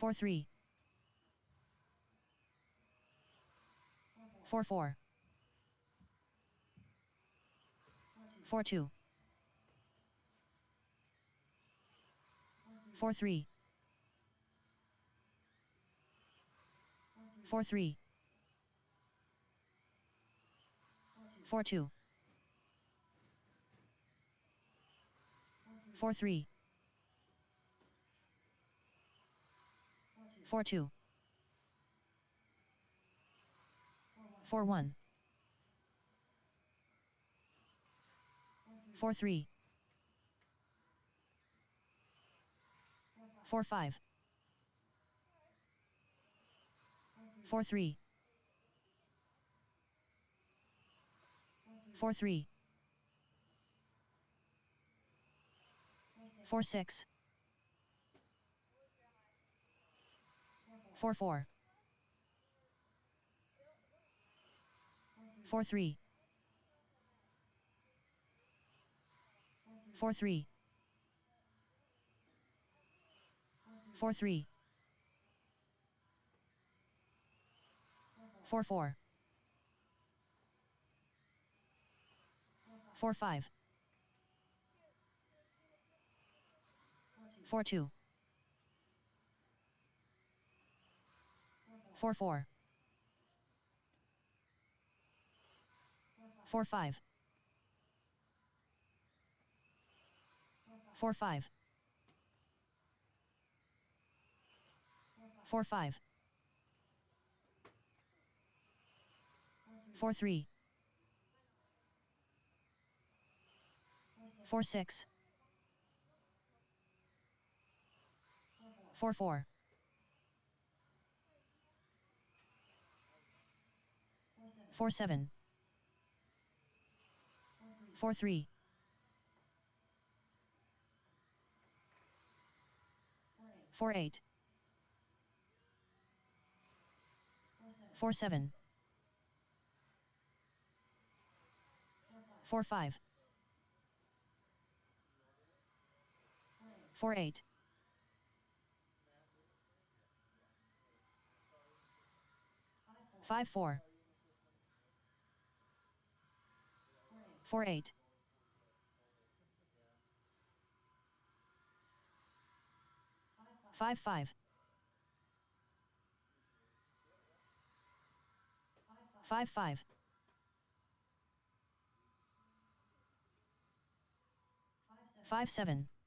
4-3. 4-4. 4-2. 4-3. 4-3. 4-2. 4-3. 4-2. 4-1. 4-3. 4-5. 4-3. 4-3. 4-6. 4-4. 4-3. 4-3. 4-3. 4-4. 4-5. 4-2. 4-4. 4-5. 4-5. 4-5. 4-3. 4-6. 4-4. 4-7. 4-3. 4-8. 4-7. 4-5. 4-8. 5-4. 4-8. 5-5. 5-5. 5-7.